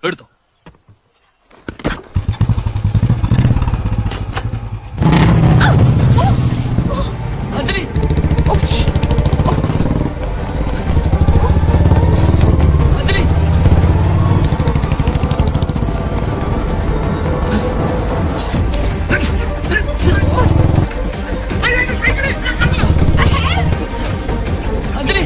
എടുത്തോ. അഞ്ജലി, അഞ്ജലി, അഞ്ജലി, അഞ്ജലി.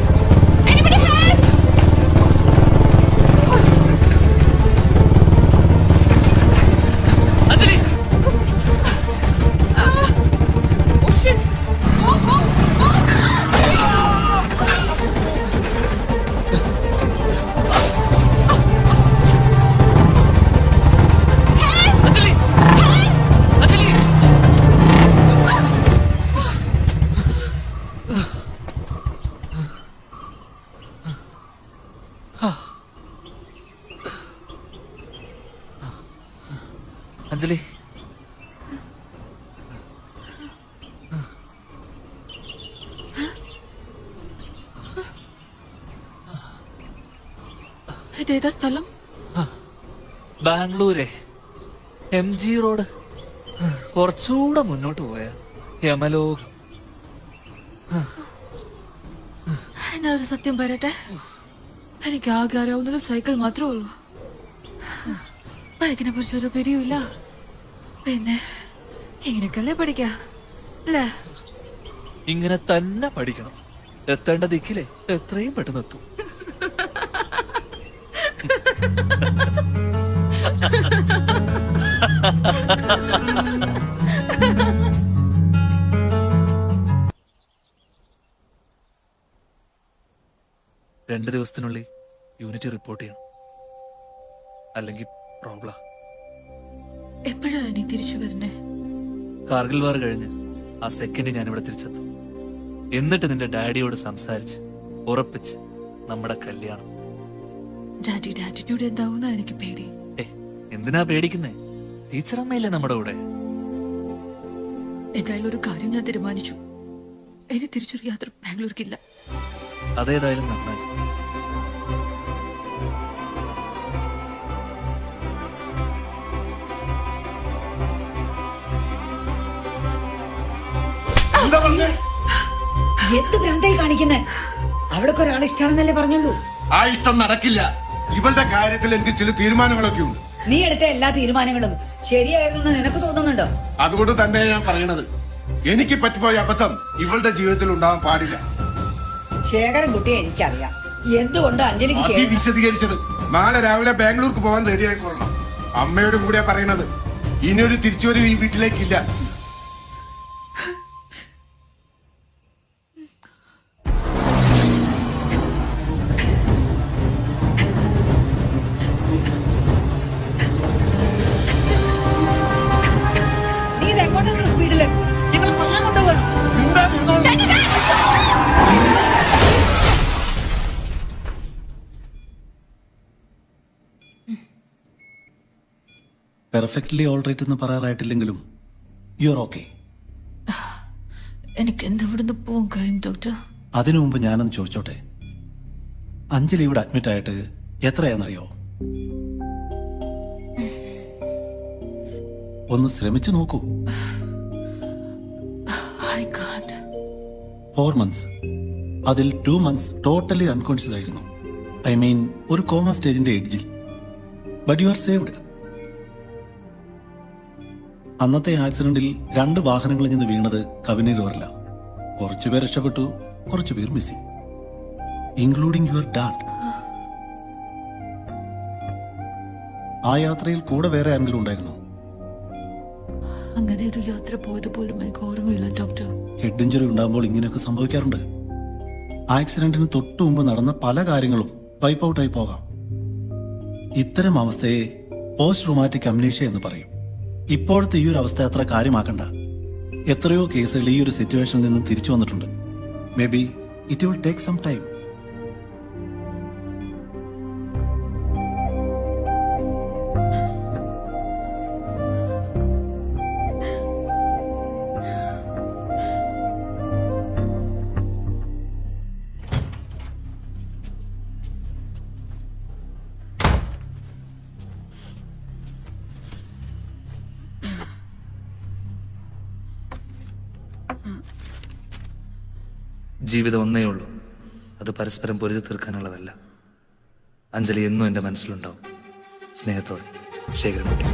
അഞ്ജലി, ഇതേതാ സ്ഥലം? ബാംഗ്ലൂരെ MG റോഡ്. കുറച്ചുകൂടെ മുന്നോട്ട് പോയ യമലോകം. എന്നൊരു സത്യം പറയട്ടെ, എനിക്ക് ആകെ അറിയാവുന്നത് സൈക്കിൾ മാത്രമേ ഉള്ളൂ. ബൈക്കിനെ കുറിച്ച് ഒരു പിരിയില്ല. പിന്നെ ഇങ്ങനെയൊക്കെയല്ലേ പഠിക്കാ അല്ലേ? ഇങ്ങനെ തന്നെ പഠിക്കണം. എത്തേണ്ട ദിക്കിലെ എത്രയും പെട്ടെന്ന് എത്തും. രണ്ട് ദിവസത്തിനുള്ളിൽ യൂണിറ്റ് റിപ്പോർട്ട് ചെയ്യണം, അല്ലെങ്കിൽ പ്രോബ്ലം. എപ്പോഴാ നീ തിരിച്ചു വരുന്നേ? കാർഗിൽ വാർ കഴിഞ്ഞ് ആ സെക്കൻഡ് ഞാൻ ഇവിടെ തിരിച്ചെത്തും. എന്നിട്ട് നിന്റെ ഡാഡിയോട് സംസാരിച്ച് ഉറപ്പിച്ച് നമ്മുടെ കല്യാണം. ഡാഡിയുടെ ആറ്റിറ്റ്യൂഡ് എന്താവുന്ന എനിക്ക് പേടി. എന്തിനാ പേടിക്കുന്നേ? ടീച്ചർ അമ്മയില്ലേ നമ്മുടെ കൂടെ. എന്തായാലും ഒരു കാര്യം ഞാൻ തീരുമാനിച്ചു, ഇനി തിരിച്ചൊരു യാത്ര ബാംഗ്ലൂർക്കില്ല. അതേതായാലും നന്നായി. എന്ത് ഭ്രാന്തായി കാണിക്കുന്നേ? അവൾക്ക് ഒരാളെ ഇഷ്ടമാണെന്നല്ലേ പറഞ്ഞുള്ളൂ. ആ ഇഷ്ടം നടക്കില്ല. ഇവളുടെ കാര്യത്തിൽ എനിക്ക് ചില തീരുമാനങ്ങളൊക്കെ ഉണ്ട്. നീ എടുത്ത എല്ലാ തീരുമാനങ്ങളും ശരിയായിരുന്നു നിനക്ക് തോന്നുന്നുണ്ടോ? അതുകൊണ്ട് തന്നെ ഞാൻ പറയണത്, എനിക്ക് പറ്റിപ്പോയ അബദ്ധം ഇവളുടെ ജീവിതത്തിൽ ഉണ്ടാവാൻ പാടില്ല. ശേഖരൻകുട്ടിയെ എനിക്കറിയാം. എന്തുകൊണ്ട് അഞ്ജലിക്ക് വിശദീകരിച്ചത് നാളെ രാവിലെ ബാംഗ്ലൂർക്ക് പോകാൻ റെഡിയായിക്കൊള്ളണം. അമ്മയോടും കൂടിയാ പറയണത്. ഇനിയൊരു തിരിച്ചുവരവ് ഈ വീട്ടിലേക്കില്ല. നീ ഇതെങ്ങോട്ടാണ് സ്പീഡില്? ഞങ്ങൾ കൊല്ലാൻ കൊണ്ടുപോകണം. പെർഫെക്റ്റ്ലി ഓൾറൈറ്റ് എന്ന് പറയാറായിട്ടില്ലെങ്കിലും യു ആർ ഓക്കെ. എനിക്ക് എന്താ ഇവിടുന്ന് പോകാൻ കഴിയും ഡോക്ടർ? അതിനു മുമ്പ് ഞാനൊന്ന് ചോദിച്ചോട്ടെ, അഞ്ജലി ഇവിടെ അഡ്മിറ്റ് ആയിട്ട് എത്രയാണെന്നറിയോ? ഒന്ന് ശ്രമിച്ചു നോക്കൂ. 4 months. അതിൽ 2 months ടോട്ടലി അൺകോൺഷ്യസ് ആയിരുന്നു. ഐ മീൻ ഒരു കോമ സ്റ്റേജിന്റെ എഡ്ജിൽ. But you are saved. അന്നത്തെ ആക്സിഡന്റിൽ 2 വാഹനങ്ങളിൽ നിന്ന് വീണത് കബനി റിവറില. കുറച്ചുപേർ രക്ഷപ്പെട്ടു, കുറച്ചുപേർ മിസ്സിംഗ്, ഇൻക്ലൂഡിംഗ് യുവർ ഡാഡ്. ആ യാത്രയിൽ കൂടെ വേറെ ആരെങ്കിലും ഉണ്ടായിരുന്നു? അങ്ങനെ ഒരു യാത്ര പോയത് പോലും എനിക്ക് ഓർമ്മയില്ല ഡോക്ടർ. ഹെഡ് ഇഞ്ചുറി ഉണ്ടാകുമ്പോൾ ഇങ്ങനെയൊക്കെ സംഭവിക്കാറുണ്ട്. ആക്സിഡന്റിന് തൊട്ടു മുമ്പ് നടന്ന പല കാര്യങ്ങളും വൈപ്പ് ഔട്ടായി പോകാം. ഇത്തരം അവസ്ഥയെ പോസ്റ്റ് ട്രോമാറ്റിക് അമ്നീഷ്യ എന്ന് പറയും. ഇപ്പോഴത്തെ ഈ ഒരു അവസ്ഥ അത്ര കാര്യമാക്കണ്ട. എത്രയോ കേസുകൾ ഈ ഒരു സിറ്റുവേഷനിൽ നിന്ന് തിരിച്ചു വന്നിട്ടുണ്ട്. Maybe it will take some time. ജീവിതം ഒന്നേ ഉള്ളൂ, അത് പരസ്പരം പൊരുതി തീർക്കാനുള്ളതല്ല. അഞ്ജലി എന്നും എൻ്റെ മനസ്സിലുണ്ടാവും. സ്നേഹത്തോടെ, ശേഖരൻകുട്ടി.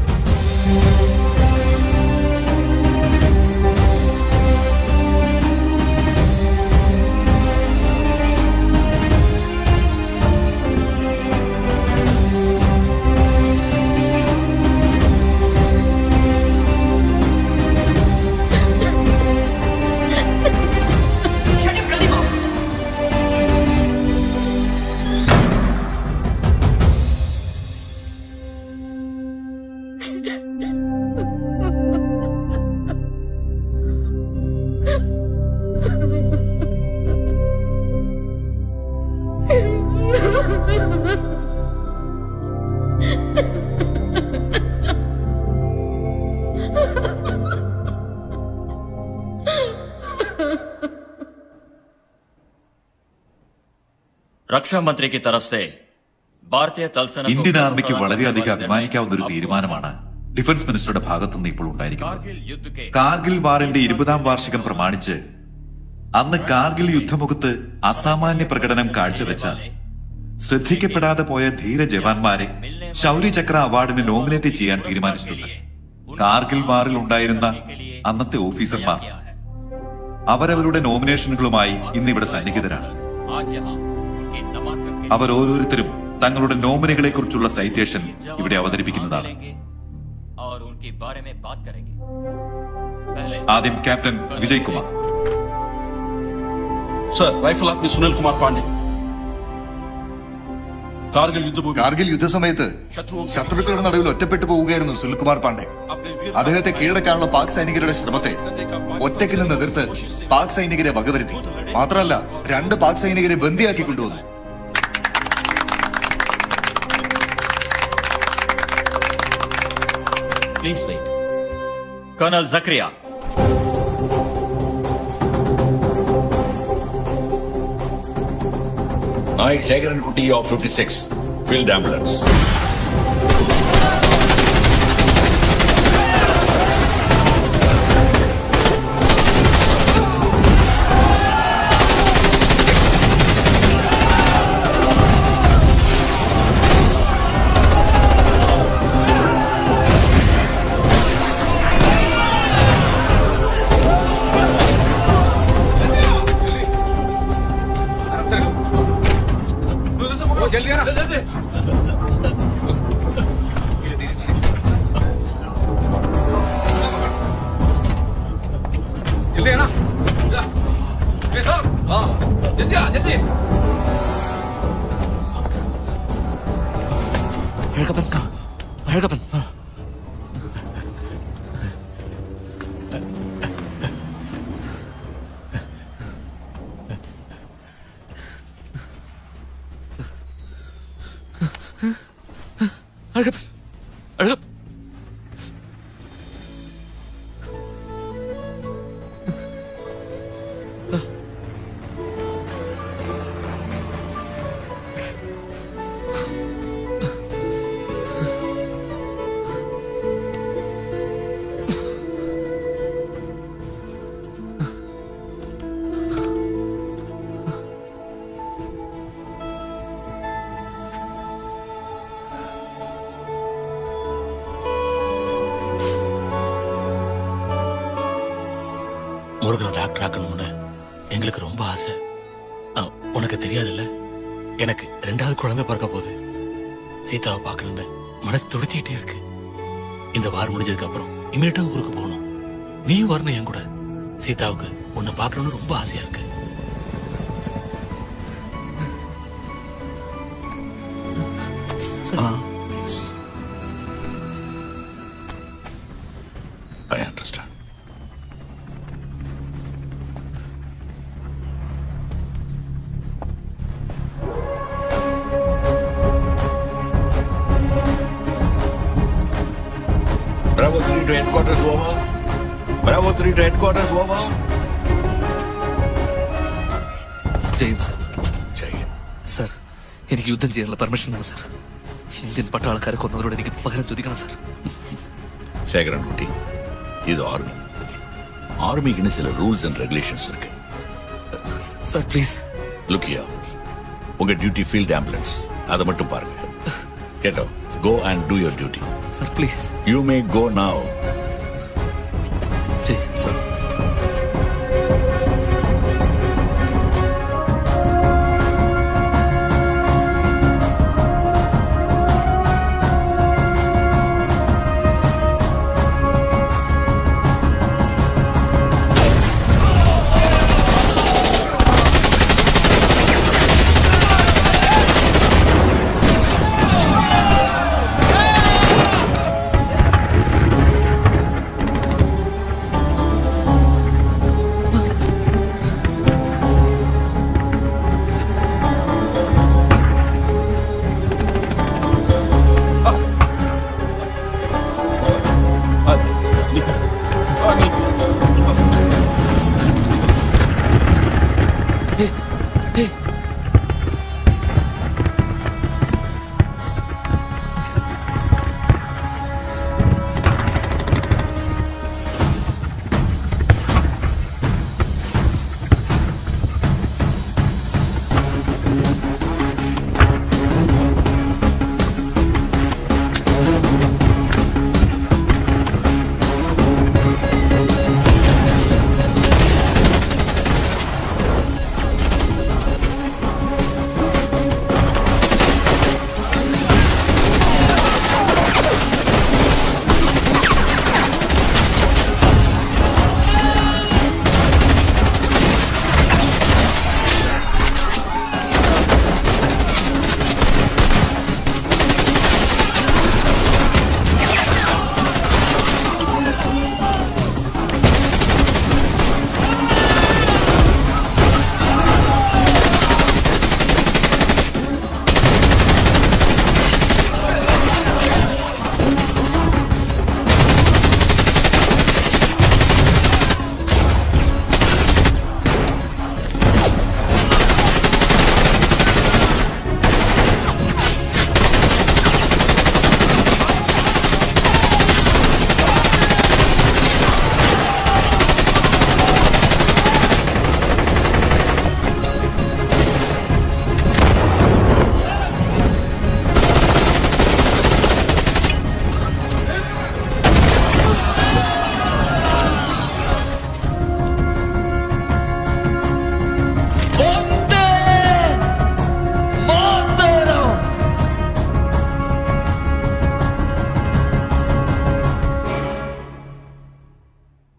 रक्षा मंत्री की तरफ से भारतीय तलसेना ഇന്ത്യൻ ആർമിക്ക് വളരെയധികം അഭിമാനിക്കാവുന്ന ഒരു തീരുമാനമാണ് ഡിഫൻസ് മിനിസ്റ്ററുടെ ഭാഗത്തുനിന്ന് ഇപ്പോൾ ഉണ്ടായിരിക്കുന്നത്. കാർഗിൽ വാറിന്റെ 20ാം വാർഷികം പ്രമാണിച്ച് അന്ന് കാർഗിൽ യുദ്ധമുഖത്ത് അസാമാന്യ പ്രകടനം കാഴ്ചവെച്ച ശ്രദ്ധിക്കപ്പെടാതെ പോയ ധീര ജവാന്മാരെ ശൗര്യചക്ര അവാർഡിന് നോമിനേറ്റ് ചെയ്യാൻ തീരുമാനിച്ചിട്ടുണ്ട്. കാർഗിൽ വാറിൽ ഉണ്ടായിരുന്ന അന്നത്തെ ഓഫീസർമാർ അവരവരുടെ നോമിനേഷനുകളുമായി ഇന്നിവിടെ സന്നിഹിതരാണ്. അവർ ഓരോരുത്തരും തങ്ങളുടെ നോമിനികളെ കുറിച്ചുള്ള സൈറ്റേഷൻ ഇവിടെ അവതരിപ്പിക്കുന്നതാണ്. ആദ്യം captain Vijay Kumar. Sir, rifle army Sunil Kumar Pandey. Kargil യുദ്ധസമയത്ത് ശത്രുക്കളുടെ നടുവിൽ ഒറ്റപ്പെട്ടു പോവുകയായിരുന്നു സുനിൽകുമാർ പാണ്ഡെ. അദ്ദേഹത്തെ കീഴടക്കാനുള്ള പാക് സൈനികരുടെ ശ്രമത്തെ ഒറ്റയ്ക്ക് നിന്ന് എതിർത്ത് പാക് സൈനികരെ വകവരുത്തി. മാത്രമല്ല 2 പാക് സൈനികരെ ബന്ദിയാക്കി കൊണ്ടുവന്നു. Please wait. Colonel Zakaria. Naik Shekarankutti of 56, Field Ambulance. जल्दी आना, जल्दी। जल्दी आना, हाँ जल्दी आ, जल्दी। अഴകപ്പൻ अഴകപ്പൻ முருகனை டாக்டர் ஆக்கணும்னு எங்களுக்கு ரொம்ப ஆசை. உனக்கு தெரியாதுல்ல, எனக்கு 2வது குழந்தை பிறக்க போகுது. சீதாவை பார்க்கணும்னு மனசு துடிச்சுக்கிட்டே இருக்கு. இந்த வாரம் முடிஞ்சதுக்கு அப்புறம் இமீடியட்டா ஊருக்கு போகணும். நீ வரணும் என் கூட. சீதாவுக்கு உன்னை பார்க்கணும்னு ரொம்ப ஆசையா இருக்கு. I understand. Bravo 3 to headquarters, over. Bravo 3 to headquarters, over. Jayan sir, sir എനിക്ക് യുദ്ധം ചെയ്യാനുള്ള പെർമിഷൻ വേണം സാർ. ഇന്ത്യൻ പട്ടാളക്കാരെ കൊന്നവരോട് എനിക്ക് പകരം ചോദിക്കണം സാർ. சேகரன் குட்டி, இது ஆர்மி. ஆர்மிக்குன்னு சில ரூல்ஸ் அண்ட் ரெகுலேஷன்ஸ் இருக்கு. Sir please. லுக் ஹியர், உங்க டியூட்டி ஃபீல்ட் ஆம்புலன்ஸ், அதை மட்டும் பாருங்க. கேட்டோ, go and do your duty. Sir please. You may go now. Jayan sir.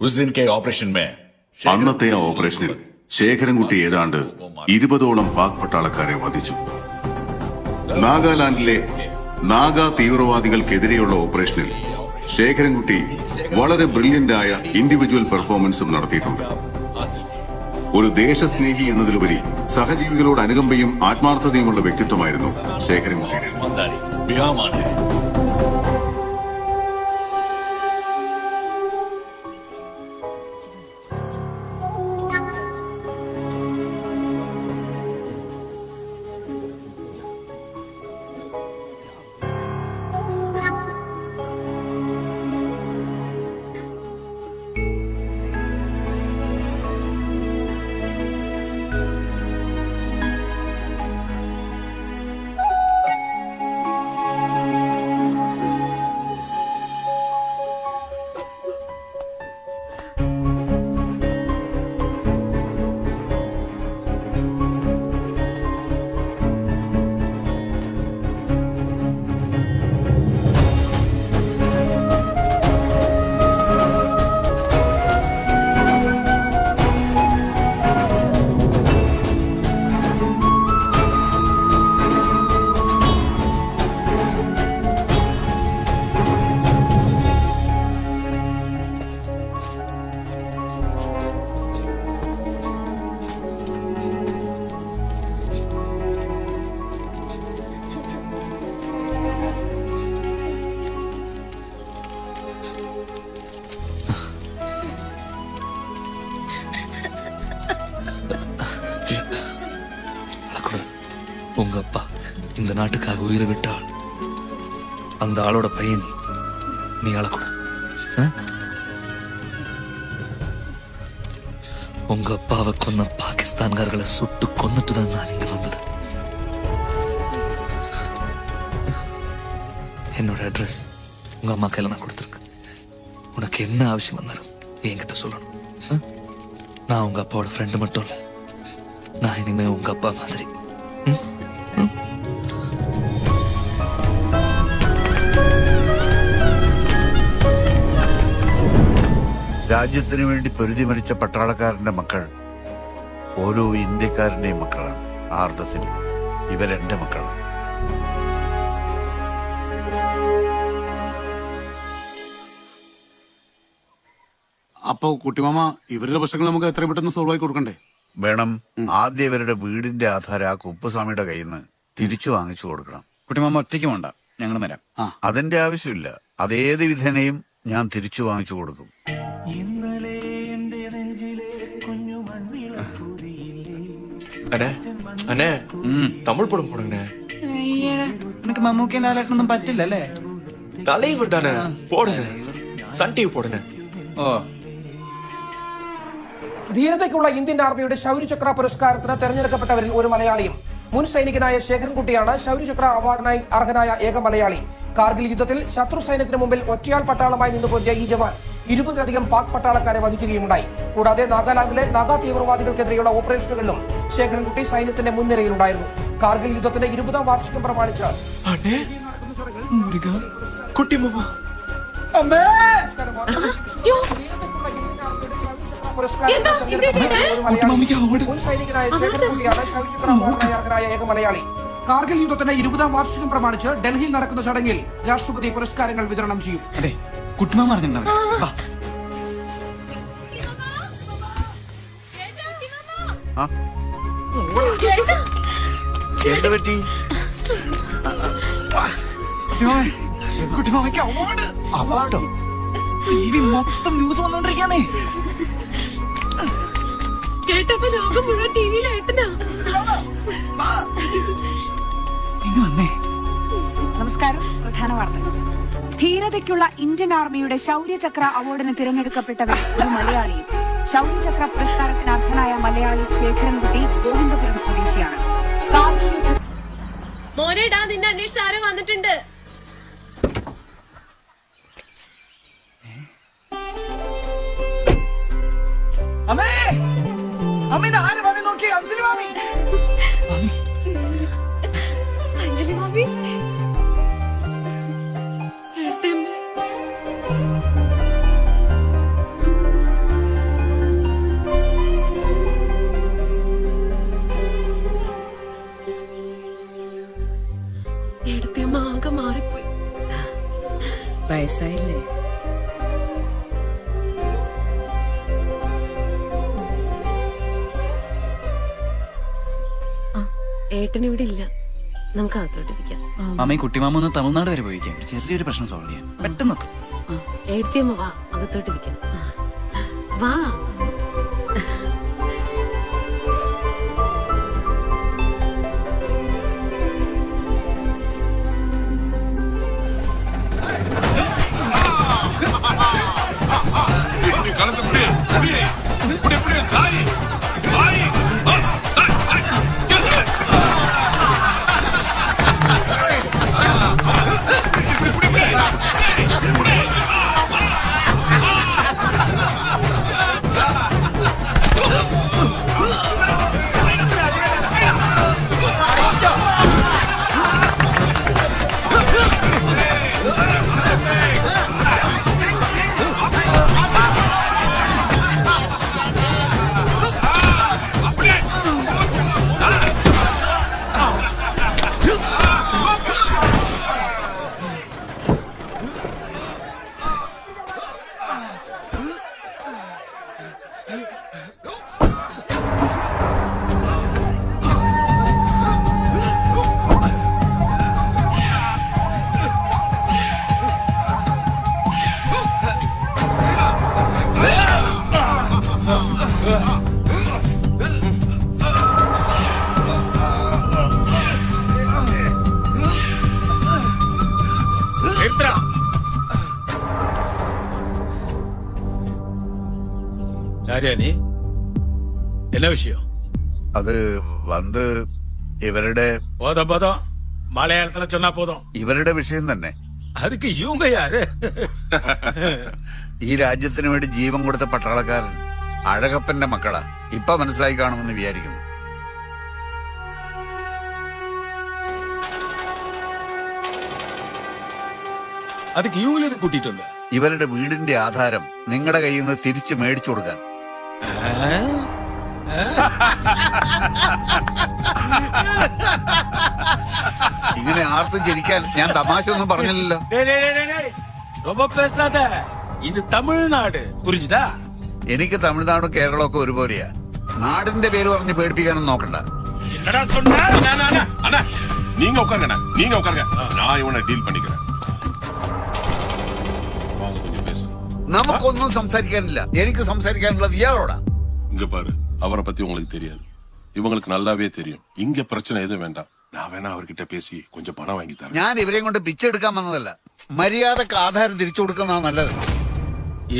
उस दिन के ऑपरेशन में അന്നത്തെ ആ ഓപ്പറേഷനിൽ ശേഖരൻകുട്ടി ഏതാണ്ട് 20ഓളം പാക് പട്ടാളക്കാരെ വധിച്ചു. നാഗാലാൻഡിലെ നാഗ തീവ്രവാദികൾക്കെതിരെയുള്ള ഓപ്പറേഷനിൽ ശേഖരൻകുട്ടി വളരെ ബ്രില്യന്റായ ഇൻഡിവിജ്വൽ പെർഫോമൻസും നടത്തിയിട്ടുണ്ട്. ഒരു ദേശസ്നേഹി എന്നതിലുപരി സഹജീവികളോട് അനുകമ്പയും ആത്മാർത്ഥതയുമുള്ള വ്യക്തിത്വമായിരുന്നു ശേഖരൻകുട്ടിയുടെ. உங்க அப்பா இந்த நாட்டுக்காக உயிரை விட்ட ஆள். அந்த ஆளோட பையன் நீ அழக்கூடாது. உங்க அப்பாவை கொன்ன பாகிஸ்தான்காரர்களை சுட்டு கொன்னுட்டு தான் நான் இங்க வந்தது. என்னோட அட்ரஸ் உங்க அம்மா கையில நான் கொடுத்துருக்கேன். உனக்கு என்ன ஆവശ്யம் வந்தாலும் என்கிட்ட சொல்லணும். நான் உங்க அப்பாவோட ஃப்ரெண்டு மட்டும் இல்லை, நான் இனிமே உங்க அப்பா மாதிரி. രാജ്യത്തിനു വേണ്ടി പൊരുതി മരിച്ച പട്ടാളക്കാരന്റെ മക്കൾ ഓരോ ഇന്ത്യക്കാരന്റെയും മക്കളാണ്. ആ അർത്ഥത്തിൽ ഇവരെന്റെ മക്കളാണ്. അപ്പൊ കുട്ടിമാമ ഇവരുടെ പ്രശ്നങ്ങൾ നമുക്ക് എത്രയും പെട്ടെന്ന് സോൾവ് ആയി കൊടുക്കണ്ടേ? വേണം. ആദ്യം ഇവരുടെ വീടിന്റെ ആധാരം ആ കുപ്പുസ്വാമിയുടെ കയ്യിൽ നിന്ന് തിരിച്ചു വാങ്ങിച്ചു കൊടുക്കണം. കുട്ടിമാമ ഒറ്റയ്ക്ക് വേണ്ട, ഞങ്ങൾ വരാം. അതിന്റെ ആവശ്യമില്ല. അതേത് വിധേനയും ഞാൻ തിരിച്ചു വാങ്ങിച്ചു കൊടുക്കും. തമിഴ് പടം പോടണേ. எனக்கு மம்மூக்கே ലാലേട്ടനൊന്നും പറ്റില്ലല്ലേ? தலைவர் தானே, போடுங்க. സൺ ടിവി போடுங்க. ധീരതയ്ക്കുള്ള ഇന്ത്യൻ ആർമിയുടെ ശൗര്യചക്ര പുരസ്കാരത്തിന് തെരഞ്ഞെടുക്കപ്പെട്ടവരിൽ ഒരു മലയാളിയും മുൻ സൈനികനായ ശേഖരൻകുട്ടിയാണ് ശൗര്യചക്ര അവാർഡിനായി അർഹനായ ഏക മലയാളി. കാർഗിൽ യുദ്ധത്തിൽ ശത്രു സൈന്യത്തിന് മുമ്പിൽ ഒറ്റയാൾ പട്ടാളമായി നിന്നുപോയ ഈ ജവാൻ 20-ലധികം പാക് പട്ടാളക്കാരെ വധിക്കുകയുണ്ടായി. കൂടാതെ നാഗാലാൻഡിലെ നാഗാ തീവ്രവാദികൾക്കെതിരെയുള്ള ഓപ്പറേഷനുകളിലും ശേഖരൻകുട്ടി സൈന്യത്തിന്റെ മുൻനിരയിലുണ്ടായിരുന്നു. കാർഗിൽ യുദ്ധത്തിന്റെ 20ാം വാർഷികം പ്രമാണിച്ച് മുൻ സൈനികനായ ശേഖരൻകുട്ടിയാണ് ശൗര്യചക്ര അവാർഡിനായി അർഹനായ ഏക മലയാളി. കാർഗിൽ യുദ്ധത്തിന്റെ 20ാം വാർഷികം പ്രമാണിച്ച് ഡൽഹിയിൽ നടക്കുന്ന ചടങ്ങിൽ രാഷ്ട്രപതി പുരസ്കാരങ്ങൾ വിതരണം ചെയ്യും. കുട്ടിമാമ അറിഞ്ഞിട്ടുണ്ടാവും. എന്ത് പറ്റി? കുട്ടിമാമയ്ക്ക് അവാർഡ്. അവാർഡോ? ടിവി മൊത്തം ന്യൂസ് വന്നോണ്ടിരിക്കാന്നേ. കേട്ടപ്പോ ലോകം മുഴുവൻ ടിവിയിലായിട്ടാ. നമസ്കാരം. പ്രധാന വാർത്തകൾ. ധീരതയ്ക്കുള്ള ഇന്ത്യൻ ആർമിയുടെ ശൗര്യചക്ര അവാർഡിന് തിരഞ്ഞെടുക്കപ്പെട്ടവരിൽ ഒരു മലയാളിയും. ശൗര്യചക്ര പുരസ്കാരത്തിന് അർഹനായ മലയാളി ശേഖരൻകുട്ടി ഗോവിന്ദപുരം സ്വദേശിയാണ്. മോനേടാ, നിന്നെ അന്വേഷിച്ച് ആരോ വന്നിട്ടുണ്ട്. അമ്മേ, അമ്മ ഇത് ആര് വന്ന് നോക്കി? അഞ്ജലി മാമി. അഞ്ജലി മാമി, എടുത്തമ്മ ആകെ മാറിപ്പോയി. വയസ്സായില്ലേ? ഏട്ടൻ ഇവിടെ ഇല്ല, നമുക്ക് അകത്തോട്ടിരിക്കാം. അമ്മയും കുട്ടിമാമ ഒന്ന് തമിഴ്നാട് വരെ പോയിക്കാം, ചെറിയൊരു പ്രശ്നം സോൾവ് ചെയ്യാൻ. പെട്ടെന്ന് എഴുത്തിയമ്മ വാ, അകത്തോട്ടിരിക്കാം. വാ. நீ என்ன விஷயம்? அது வந்து இவരുടെ போதும் மலையாளத்துல சொன்னா போதும். ഇവരുടെ വിഷയം തന്നെ. அதுக்கு இவங்க யாரு? ഈ രാജ്യത്തിന് വേണ്ടി ജീവൻ കൊടുത്ത പട്ടാളക്കാരൻ അഴകപ്പന്റെ മക്കളാ. ഇപ്പൊ മനസ്സിലായി കാണുമെന്ന് വിചാരിക്കുന്നു. அதுக்கு இவங்களே கூட்டிட்டு வந்த ഇവരുടെ വീടിന്റെ ആധാരം നിങ്ങളുടെ കയ്യിൽ നിന്ന് തിരിച്ചു മേടിച്ചു കൊടുക്കാൻ. ഇങ്ങനെ ആർത്തും ചിരിക്കാൻ ഞാൻ തമാശ ഒന്നും പറഞ്ഞില്ലല്ലോ. ரொம்ப பேசாத, இது தமிழ்நாடு, புரிஞ்சுதா? എനിക്ക് തമിഴ്നാടും കേരളവും ഒക്കെ ഒരുപോലെയാ. നാടിന്റെ പേര് പറഞ്ഞ് പേടിപ്പിക്കാനൊന്നും നോക്കണ്ട. என்னடா சொன்ன? அண்ணா நீங்க உட்காருங்க, நீங்க உட்காருங்க, நான் இவனை டீல் பண்ணிக்கிறேன். നമുക്കൊന്നും സംസാരിക്കാനില്ല. എനിക്ക് സംസാരിക്കാനുള്ളത് ഇയാളോടാ. இங்க பாரு, அவரை பத்தி உங்களுக்கு தெரியாது, இவங்களுக்கு நல்லாவே தெரியும். இங்க பிரச்சனை எதுவும் வேண்டாம். நான் வேணா அவர்கிட்ட பேசி கொஞ்சம் பணம் வாங்கி தரேன். ഞാൻ ഇവരെയും കൊണ്ട് പിച്ചെടുക്കാൻ വന്നതല്ല. മര്യാദക്ക് ആധാരം തിരിച്ചു കൊടുക്കുന്നതാണ് നല്ലത്.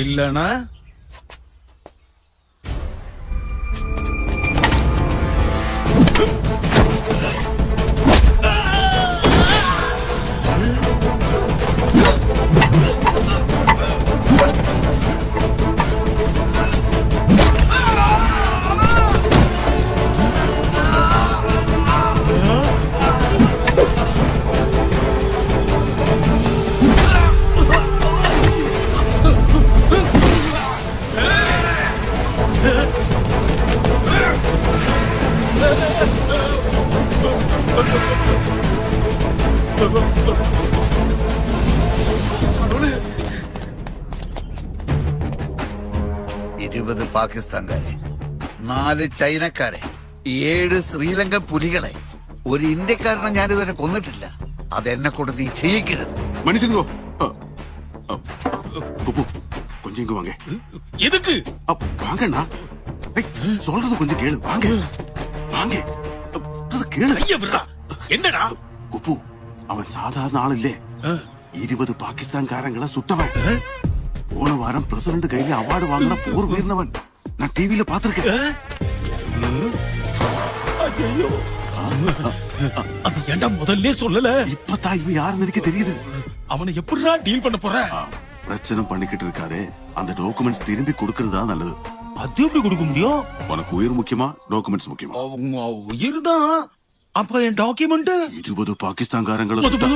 இல்லனா ഇരുപത് പാകിസ്ഥാൻകാരെ, 4 ചൈനക്കാരെ, 7 ശ്രീലങ്കൻ പുലികളെ, ഒരു ഇന്ത്യക്കാരനെ ഞാനിതുവരെ കൊന്നിട്ടില്ല. അതെന്നെ കൊണ്ട് നീ ചെയ്യിക്കരുത്. மனுஷனுங்கோ கொஞ்சம் இங்க வாங்க. எதுக்கு வாங்கண்ணா, சொல்றது கொஞ்சம் கேளு. வாங்க வாங்க, கேளு. என்னடா குப்பு, அவன் சாதாரண ஆள் இல்லே. 20 பாகிஸ்தான்காரங்களை சுட்டவன். போன வாரம் பிரசிடண்ட் கையில அவார்டு வாங்கின போர் வீரனவன். நான் டிவியில பாத்திருக்கேன். அது ஏன்டா முதல்ல சொல்லல? இப்பதான் இவன் யாருன்னு எனக்கு தெரியுது. அவனை எப்படிடா டீல் பண்ண போற? பிரச்சனை பண்ணிக்கிட்டு இருக்காதே, அந்த டாக்குமெண்ட்ஸ் திரும்பி கொடுக்கறதா நல்லது. அது எப்படி கொடுக்க முடியும்? உனக்கு உயிர் முக்கியமா டாக்குமெண்ட்ஸ் முக்கியமா? உயிர் தான். அப்ப என் டாக்குமெண்ட் 20 பாகிஸ்தான்காரங்களை சுட்டா.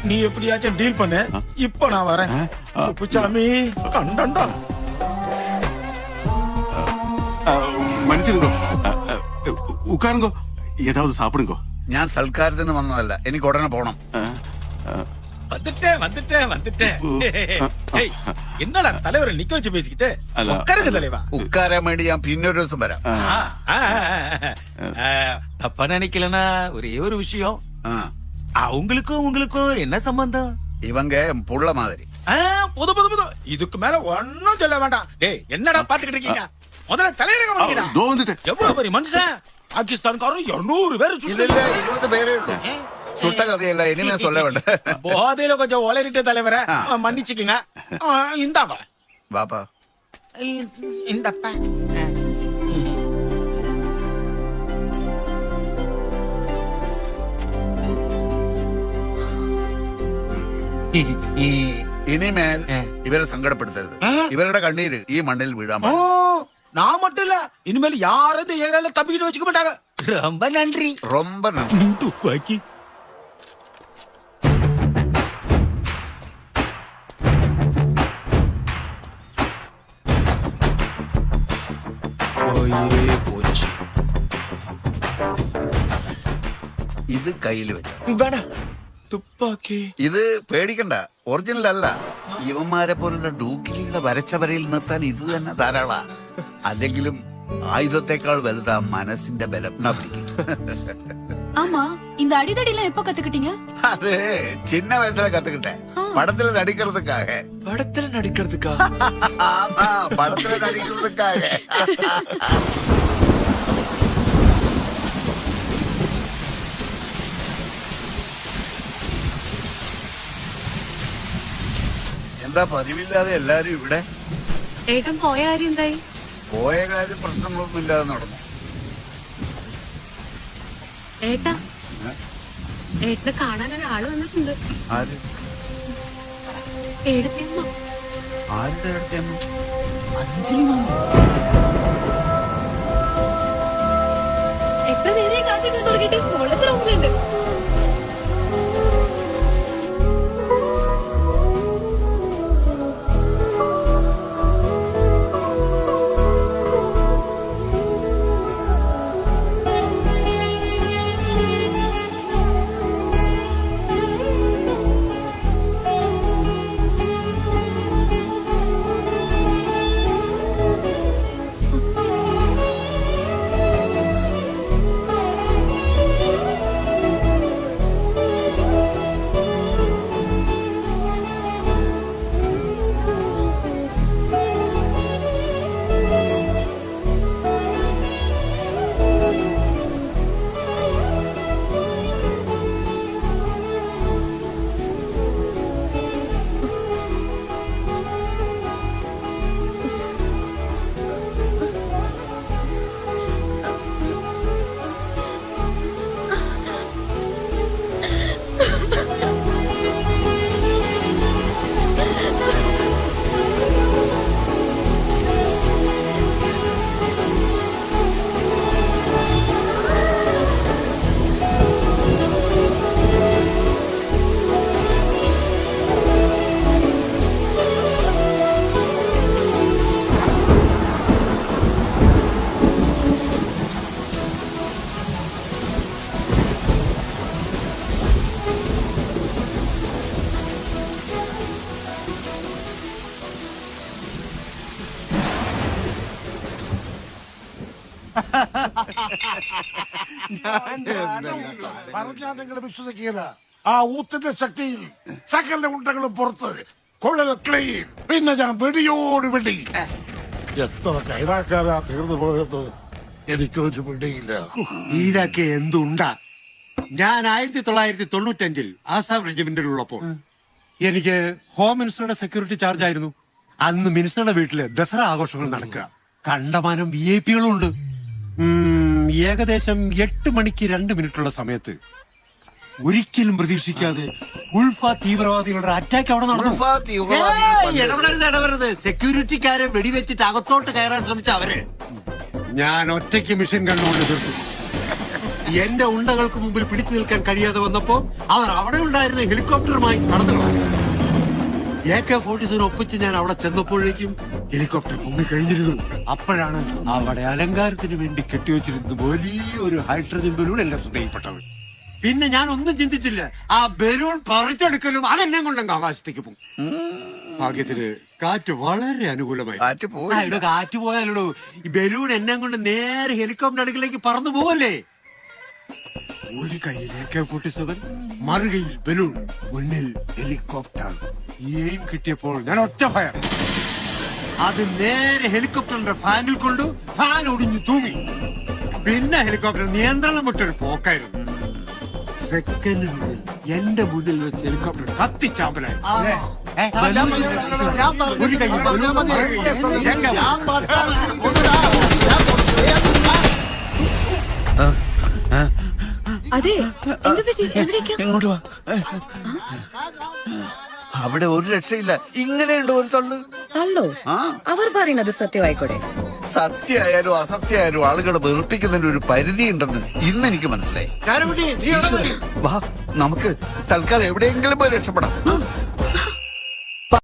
நீ எப்படியாச்சும் டீல் பண்ண. இப்ப நான் வரேன். புச்சாமி கண்டா. மன்னிச்சிருங்கோ, உட்காருங்கோ, ஏதாவது சாப்பிடுங்கோ. ഞാൻ സൽക്കാരത്തിന് വന്നതല്ല, എനിക്ക് ഉടനെ പോണം. வந்துட்டேன். என்னடா தலைவரை நிக்க வச்சு பேசிக்கிட்டு? உட்காருங்க தலைவா. ഉക്കാരാൻ വേണ്ടി ഞാൻ പിന്നൊരു ദിവസം വരാം. தப்பா நினைக்கலனா ஒரே ஒரு விஷயம். உங்களுக்கும் என்ன சம்பந்தம்? இவங்க புள்ள மாதிரி. புது இதுக்கு மேல ஒன்னும் சொல்ல வேண்டாம். டேய், என்னடா பாத்துக்கிட்டு இருக்கீங்க? முதல்ல தலைவரங்க வந்துடா. எவ்வளவு பெரிய மனுஷன். பாகிஸ்தான்காரன் 200 பேர் இல்ல 20 பேரே உண்டு. சுட்ட கதையல்ல, இனிமே சொல்ல வேண்டாம். போதையில கொஞ்சம் ஒளரிட்டு தலைவரை மன்னிச்சுக்குங்க. இந்தாங்க பாப்பா. இந்தப்பா. ഇനിമേൽ ഇവരെ സങ്കടപ്പെടുത്തരുത്. ഇവരുടെ കണ്ണീര് ഈ മണ്ണിൽ വീഴാൻ പാടില്ല. நான் மட்டும் இல்ல, இனிமேல் யாரும் இந்த ஏரியால தப்பிக்கிட்டு வச்சுக்க மாட்டாங்க. ரொம்ப நன்றி. ரொம்ப நன்றி. துப்பாக்கி போச்சு. ഇത് കയ്യിൽ വെച്ചോ. വേണ്ട, തുപ്പാക്കി. ഇത് പേടിക്കണ്ട, ഒറിജിനൽ അല്ല. ഇവന്മാരെ പോലുള്ള ഡൂക്കിലികളെ വരച്ച വരയിൽ നിർത്താൻ ഇത് തന്നെ ധാരാളാ. അല്ലെങ്കിലും ആയുധത്തെക്കാൾ വലുതാ മനസ്സിന്റെ ബലം. ஆமா, இந்த அடிதடிலாம் எப்ப கத்துக்கிட்டீங்க? அது சின்ன வயசுல கத்துக்கிட்டேன். படத்துல நடிக்கிறதுக்காக. படத்துல நடிக்கிறதுக்கா? ஆமா, படத்துல நடிக்கிறதுக்காக. എന്താ പതിവില്ലാതെ എല്ലാരും ഇവിടെ? ഏട്ടൻ പോയ കാര്യം എന്തായി? പോയ കാര്യം പ്രശ്നങ്ങളൊന്നും ഇല്ലാതെ നടന്നു. ഏട്ടാ, ഏട്ടനെ കാണാൻ ഒരാള് വന്നിട്ടുണ്ട്. ആര്? ഏടത്തിയമ്മ. ആരുടെ അടുത്തേമ്മ? അഞ്ജലി മാമ. എത്ര നേരം കാത്തിക്കാൻ തുടങ്ങിയിട്ട് മോളത്തെ റൂമിലുണ്ട്. പറഞ്ഞാ നിങ്ങൾ വിശ്വസിക്കുക. ആ ഊത്തിന്റെ ശക്തിയിൽ സകല ഉണ്ടകളും പുറത്ത്, കുഴൽ ക്ലീൻ. പിന്നെ ഞാൻ വെടിയോട് വെടി. എത്ര കൈറാക്കാരാ തീർന്നു പോയത്, എനിക്കൊരു പിടിയില്ല. ഇതൊക്കെ എന്തുണ്ടാ? ഞാൻ 1995 ആസാം റെജിമെന്റിലുള്ളപ്പോൾ എനിക്ക് ഹോം മിനിസ്റ്ററുടെ സെക്യൂരിറ്റി ചാർജ് ആയിരുന്നു. അന്ന് മിനിസ്റ്ററുടെ വീട്ടില് ദസറ ആഘോഷങ്ങൾ നടക്കുക. കണ്ടമാനം VIP കളുണ്ട്. ഏകദേശം 8 മണിക്ക് 2 മിനിറ്റുള്ള സമയത്ത് ഒരിക്കലും പ്രതീക്ഷിക്കാതെ ഉൾഫ തീവ്രവാദികളുടെ അറ്റാക്ക് അവിടെ നടന്നു. ഇടപെടരുത്. സെക്യൂരിറ്റിക്കാരെ വെടിവെച്ചിട്ട് അകത്തോട്ട് കയറാൻ ശ്രമിച്ച അവര് ഞാൻ ഒറ്റയ്ക്ക് മിഷൻ കണ്ടുകൊണ്ട് തീർത്തു. എന്റെ ഉണ്ടകൾക്ക് മുമ്പിൽ പിടിച്ചു നിൽക്കാൻ കഴിയാതെ വന്നപ്പോ അവർ അവിടെ ഉണ്ടായിരുന്ന ഹെലികോപ്റ്ററുമായി കടന്നു കളഞ്ഞു. AK-47 ഒപ്പിച്ച് ഞാൻ അവിടെ ചെന്നപ്പോഴേക്കും ഹെലികോപ്റ്റർ പൊങ്ങിക്കഴിഞ്ഞിരുന്നു. അപ്പോഴാണ് അവിടെ അലങ്കാരത്തിന് വേണ്ടി കെട്ടിവെച്ചിരുന്ന വലിയൊരു ഹൈഡ്രജൻ ബലൂൺ എന്റെ ശ്രദ്ധയിൽപ്പെട്ടത്. പിന്നെ ഞാൻ ഒന്നും ചിന്തിച്ചില്ല. ആ ബലൂൺ പറിച്ചെടുക്കലും അതെന്നെ കൊണ്ടങ്ങ് ആകാശത്തേക്ക് പോകും. ഭാഗ്യത്തിന് കാറ്റ് വളരെ അനുകൂലമായി. കാറ്റ് പോയാലോ ഈ ബലൂൺ എന്നെ കൊണ്ട് നേരെ ഹെലികോപ്റ്റർ അടുക്കിലേക്ക് പറന്നു പോവല്ലേ. ഒരു കയ്യിൽ AK-47, മറുകയിൽ ബലൂൺ, മുന്നിൽ ഹെലികോപ്റ്റർ. എയിം കിട്ടിയപ്പോൾ ഞാൻ ഒറ്റ ഫയർ. അത് നേരെ ഹെലികോപ്റ്ററിന്റെ ഫാനിൽ കൊണ്ടു. ഫാൻ ഒടിഞ്ഞു തൂങ്ങി. പിന്നെ ഹെലികോപ്റ്റർ നിയന്ത്രണം വിട്ടൊരു പോക്കായിരുന്നു. സെക്കൻഡിനുള്ളിൽ എന്റെ മുന്നിൽ വെച്ച് ഹെലികോപ്റ്റർ കത്തിച്ചാമ്പലായി. ഒരു കയ്യിൽ ബലൂൺ, അതെ, ഇങ്ങോട്ട് വാ. അവിടെ ഒരു രക്ഷയില്ല. ഇങ്ങനെയുണ്ട് ഒരു തള്ളു. തള്ളോ? അവർ പറയുന്നത് സത്യമായിക്കോട്ടെ. സത്യമായാലും അസത്യമായാലും ആളുകളെ വെറുപ്പിക്കുന്നതിന് ഒരു പരിധി ഉണ്ടെന്ന് ഇന്ന് എനിക്ക് മനസ്സിലായി. വാ, നമുക്ക് തൽക്കാലം എവിടെയെങ്കിലും പോയി രക്ഷപ്പെടാം.